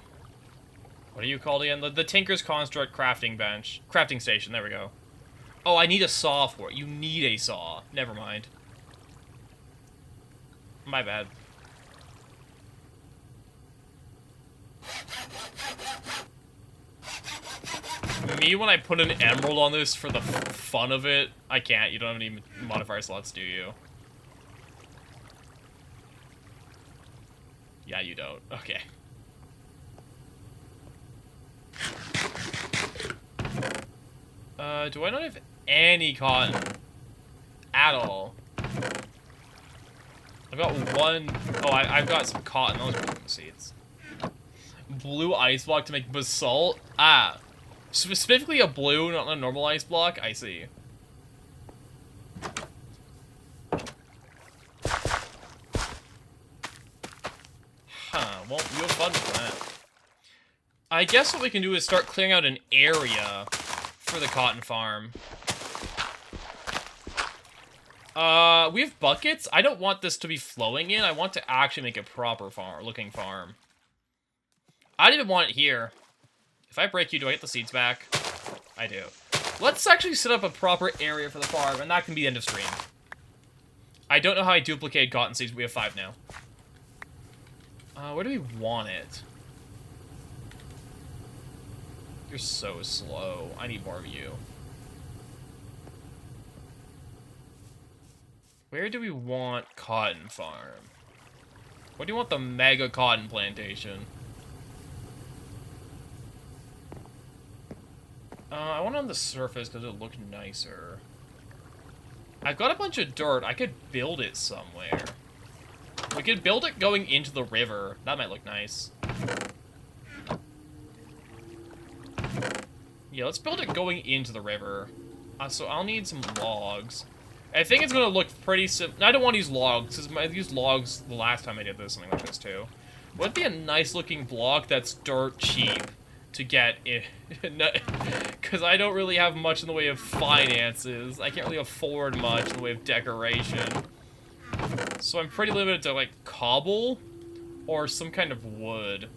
What are you called again? The Tinker's Construct crafting bench. Crafting station, there we go. Oh, I need a saw for it. You need a saw. Never mind. My bad. Me, when I put an emerald on this for the fun of it, I can't. You don't have any modifier slots, do you? Yeah, you don't. Okay. Do I not have any cotton? At all. I've got one... Oh, I've got some cotton. Those are seeds. Blue ice block to make basalt? Ah. Specifically a blue, not a normal ice block? I see. Huh, well, you'll have fun with that. I guess what we can do is start clearing out an area for the cotton farm. We have buckets. I don't want this to be flowing in. I want to actually make a proper farm, looking farm. I don't even want it here. If I break you, do I get the seeds back? I do. Let's actually set up a proper area for the farm, and that can be the end of stream. I don't know how I duplicate cotton seeds, but we have 5 now. Where do we want it? You're so slow. I need more of you. Where do we want cotton farm? Where do you want the mega cotton plantation? I want it on the surface because it'll look nicer. I've got a bunch of dirt. I could build it somewhere. We could build it going into the river. That might look nice. Yeah, let's build it going into the river. So I'll need some logs. I think it's going to look pretty simple. I don't want to use logs, because I used logs the last time I did this, something like this too. Would be a nice looking block that's dirt cheap to get it. Because I don't really have much in the way of finances. I can't really afford much in the way of decoration. So I'm pretty limited to, like, cobble or some kind of wood.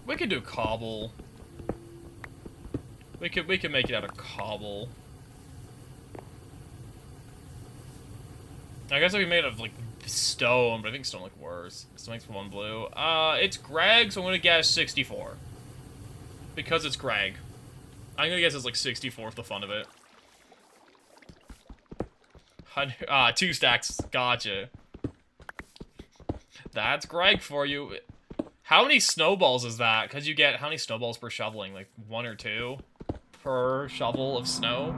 We could do cobble. We could make it out of cobble. I guess if we made it of, like, stone, but I think stone look worse. So makes one blue. It's Greg, so I'm gonna guess 64. Because it's Greg. I'm gonna guess it's like 64 for the fun of it. 2 stacks. Gotcha. That's Greg for you. How many snowballs is that? Because you get how many snowballs per shoveling? Like 1 or 2 per shovel of snow?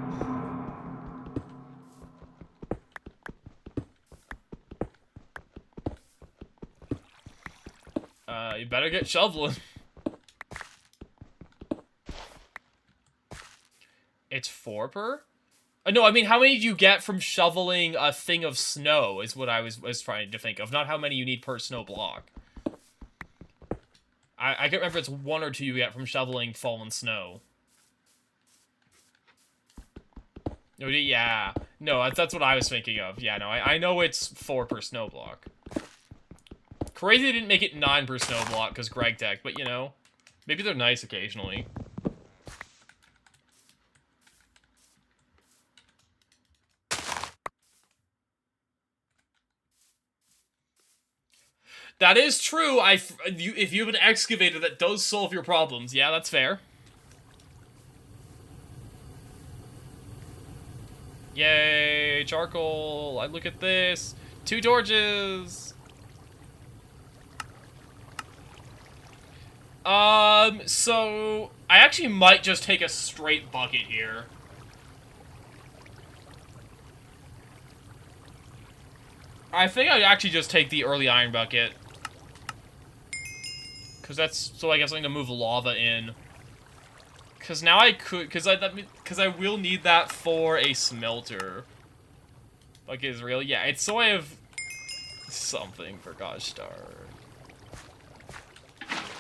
You better get shoveling. It's 4 per? No, I mean, how many do you get from shoveling a thing of snow is what I was trying to think of, not how many you need per snow block. I can't remember if it's 1 or 2 you get from shoveling fallen snow. No, yeah. No, that's what I was thinking of. Yeah, no, I know it's 4 per snow block. Crazy they didn't make it 9 per snow block because Greg Tech, but you know, maybe they're nice occasionally. That is true. If you have an excavator that does solve your problems, yeah, that's fair. Yay, charcoal! I look at this. 2 torches. So I actually might just take a straight bucket here. I think I'd actually just take the early iron bucket. Because that's, so I guess I'm going to move lava in. Because now I could, because I will need that for a smelter. Like, is real? Yeah, it's so I have something, for gosh darn.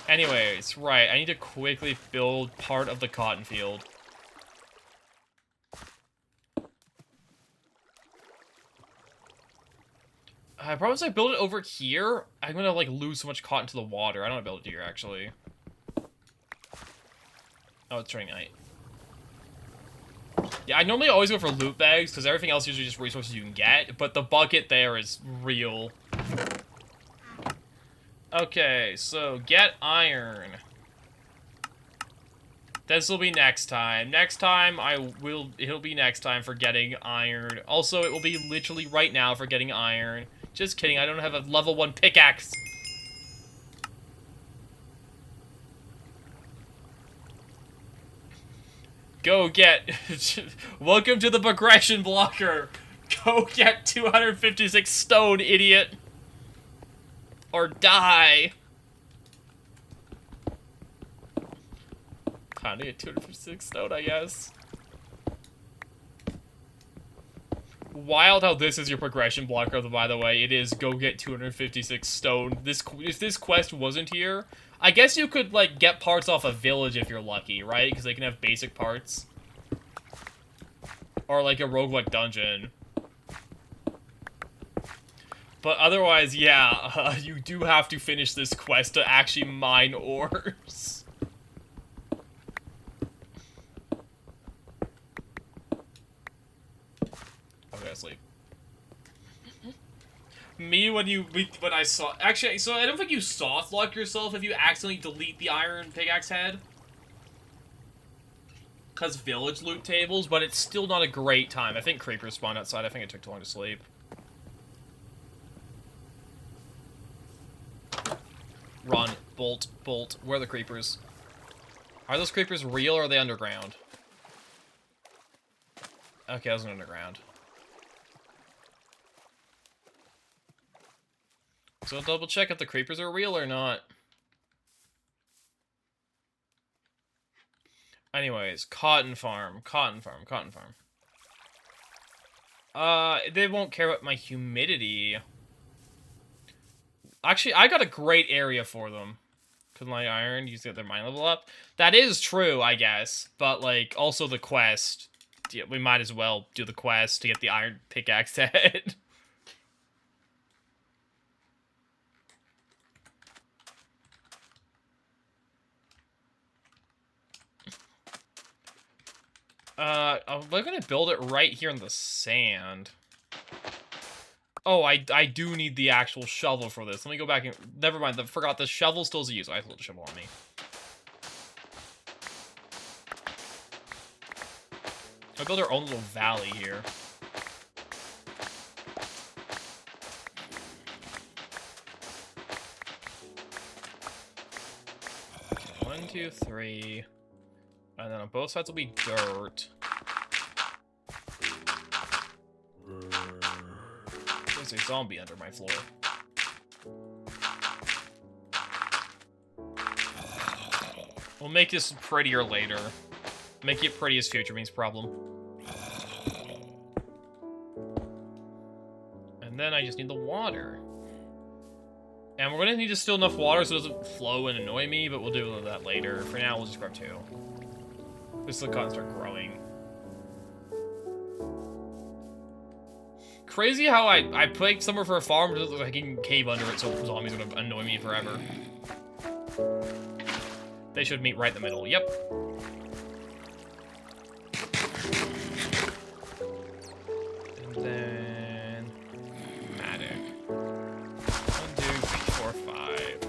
Anyways, right, I need to quickly build part of the cotton field. I promise I build it over here. I'm gonna, like, lose so much cotton to the water. I don't want to build it here, actually. Oh, it's turning night. Yeah, I normally always go for loot bags, because everything else is usually just resources you can get, but the bucket there is real. Okay, so get iron. This will be next time. Next time, it'll be next time for getting iron. Also, it will be literally right now for getting iron. Just kidding, I don't have a level 1 pickaxe. Go get... Welcome to the progression blocker. Go get 256 stone, idiot. Or die. Time to get 256 stone, I guess. Wild how this is your progression blocker, by the way. It is go get 256 stone. If this quest wasn't here, I guess you could, like, get parts off a village if you're lucky, right? Because they can have basic parts. Or, like, a roguelike dungeon. But otherwise, yeah, you do have to finish this quest to actually mine ores. Okay, sleep. When I saw... Actually, so I don't think you soft lock yourself if you accidentally delete the iron pickaxe head. Because village loot tables, but it's still not a great time. I think creepers spawned outside. I think it took too long to sleep. Run. Bolt. Bolt. Where are the creepers? Are those creepers real or are they underground? Okay, those are underground. So I'll double check if the creepers are real or not. Anyways, cotton farm. Cotton farm. Cotton farm. They won't care about my humidity. Actually, I got a great area for them. Because my iron, you get their mine level up. That is true, I guess. But, like, also the quest. Yeah, we might as well do the quest to get the iron pickaxe head. We're gonna build it right here in the sand. Oh, I do need the actual shovel for this. Let me go back and... Never mind, I forgot the shovel still is used. I have the shovel on me. I build our own little valley here. Okay, 1, 2, 3. And then on both sides will be dirt. There's a zombie under my floor. We'll make this prettier later. Make it pretty as future means problem. And then I just need the water. And we're gonna need to still enough water so it doesn't flow and annoy me, but we'll do that later. For now, we'll just grab 2. This is the cotton start growing. Crazy how I picked somewhere for a farm, just like I can cave under it so zombies are gonna annoy me forever. They should meet right in the middle. Yep. And then... Matic. 1, 2, 3, 4, 5.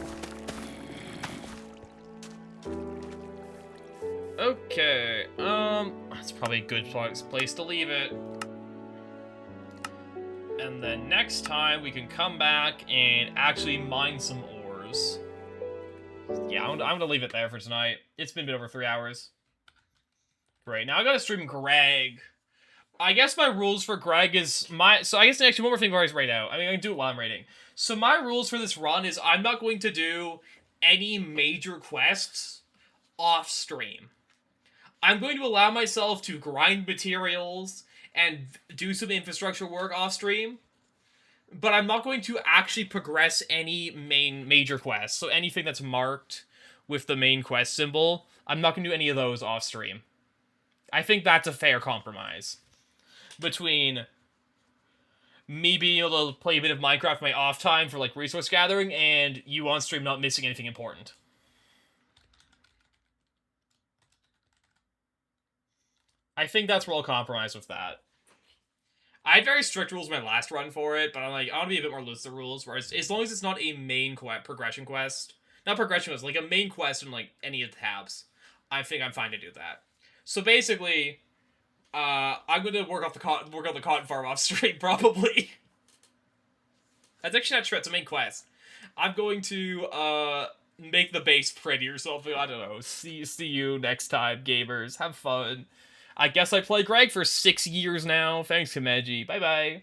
Okay, that's probably a good place to leave it. And then next time we can come back and actually mine some ores. Yeah, I'm gonna leave it there for tonight. It's been a bit over 3 hours. Great, now I gotta stream Greg. I guess my rules for Greg is so I guess actually one more thing before I raid out. I mean, I can do it while I'm raiding. So my rules for this run is I'm not going to do any major quests off stream. I'm going to allow myself to grind materials and do some infrastructure work off stream, but I'm not going to actually progress any major quests. So anything that's marked with the main quest symbol, I'm not going to do any of those off stream. I think that's a fair compromise between me being able to play a bit of Minecraft my off time for like resource gathering and you on stream not missing anything important. I think that's where I'll compromise with that. I had very strict rules my last run for it, but I'm like, I want to be a bit more loose the rules, where as long as it's not a main progression quest, not progression quest, like a main quest in like any of the tabs, I think I'm fine to do that. So basically, I'm going to work on the cotton farm off stream, probably. That's actually not true, it's a main quest. I'm going to, make the base pretty or something, I don't know. See you next time, gamers. Have fun. I guess I play Greg for 6 years now. Thanks, Himeji. Bye-bye.